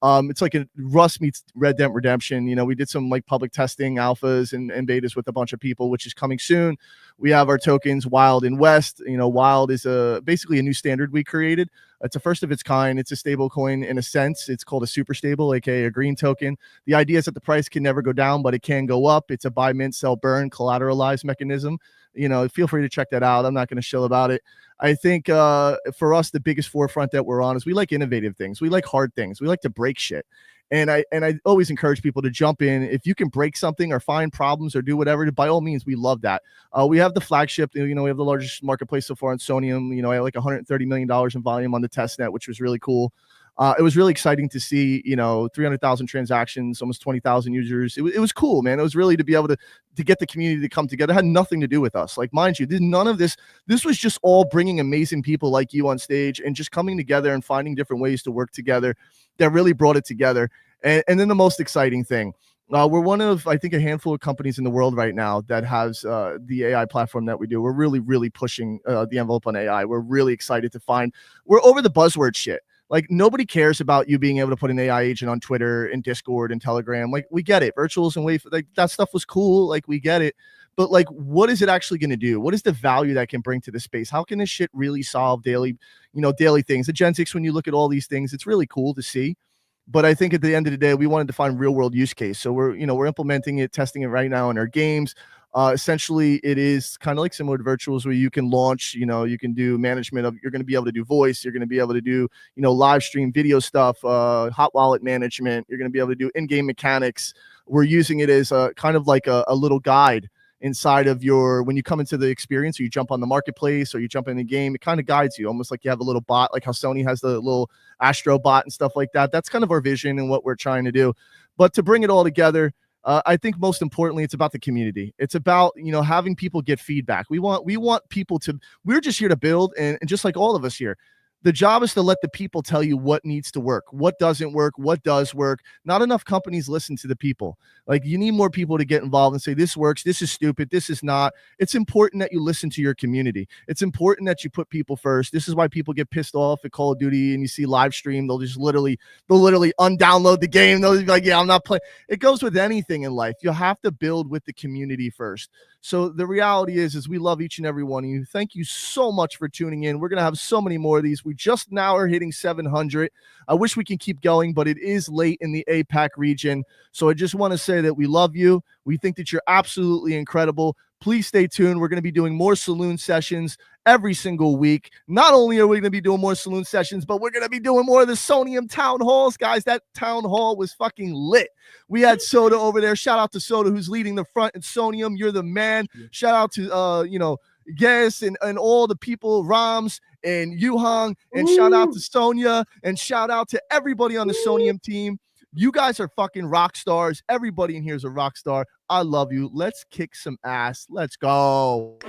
It's like a Rust meets Red Dead Redemption. We did some like public testing, alphas and betas with a bunch of people, which is coming soon. We have our tokens, Wild and West. Wild is basically a new standard we created. It's a first of its kind. It's a stable coin in a sense. It's called a super stable, aka a green token. The idea is that the price can never go down, but it can go up. It's a buy, mint, sell, burn, collateralized mechanism. Feel free to check that out. I'm not going to shill about it. I think for us, the biggest forefront that we're on is we like innovative things. We like hard things. We like to break shit. And I always encourage people to jump in. If you can break something or find problems or do whatever, by all means, we love that. We have the flagship, we have the largest marketplace so far on Soneium. I had like $130 million in volume on the test net, which was really cool. It was really exciting to see, 300,000 transactions, almost 20,000 users. It was cool, man. It was really to be able to get the community to come together. It had nothing to do with us. Like, mind you, none of this was just all bringing amazing people like you on stage and just coming together and finding different ways to work together that really brought it together. And then the most exciting thing, we're one of, I think, a handful of companies in the world right now that has the AI platform that we do. We're really, really pushing the envelope on AI. We're really excited to we're over the buzzword shit. Like, nobody cares about you being able to put an AI agent on Twitter and Discord and Telegram. Like, we get it. Virtuals and Wave, like, that stuff was cool. Like, we get it. But, like, what is it actually going to do? What is the value that can bring to the space? How can this shit really solve daily things? The Gen 6, when you look at all these things, it's really cool to see. But I think at the end of the day, we wanted to find real world use case. So we're implementing it, testing it right now in our games. Essentially, it is kind of like similar to virtuals where you can launch, you can do management of, you're going to be able to do voice. You're going to be able to do, live stream video stuff, hot wallet management. You're going to be able to do in-game mechanics. We're using it as a kind of like a little guide inside of when you come into the experience, or you jump on the marketplace or you jump in the game, it kind of guides you almost like you have a little bot, like how Sony has the little Astro bot and stuff like that. That's kind of our vision and what we're trying to do. But to bring it all together, I think most importantly, it's about the community. It's about, having people get feedback. We want people we're just here to build. And just like all of us here, the job is to let the people tell you what needs to work, what doesn't work, what does work. Not enough companies listen to the people. Like, you need more people to get involved and say, this works, this is stupid, this is not. It's important that you listen to your community. It's important that you put people first. This is why people get pissed off at Call of Duty and you see live stream. They'll literally undownload the game. They'll be like, yeah, I'm not playing. It goes with anything in life. You have to build with the community first. So the reality is we love each and every one of you. Thank you so much for tuning in. We're going to have so many more of these. We just now are hitting 700. I wish we can keep going, but it is late in the APAC region. So I just want to say that we love you. We think that you're absolutely incredible. Please stay tuned. We're going to be doing more Saloon sessions every single week. Not only are we going to be doing more Saloon sessions, but we're going to be doing more of the Soneium town halls, guys. That town hall was fucking lit. We had Soda over there. Shout out to Soda, who's leading the front in Soneium. You're the man. Shout out to, Guess and all the people, Rams and Yuhang, and shout out to Sonia, and shout out to everybody on the Soneium team. You guys are fucking rock stars. Everybody in here is a rock star. I love you. Let's kick some ass. Let's go.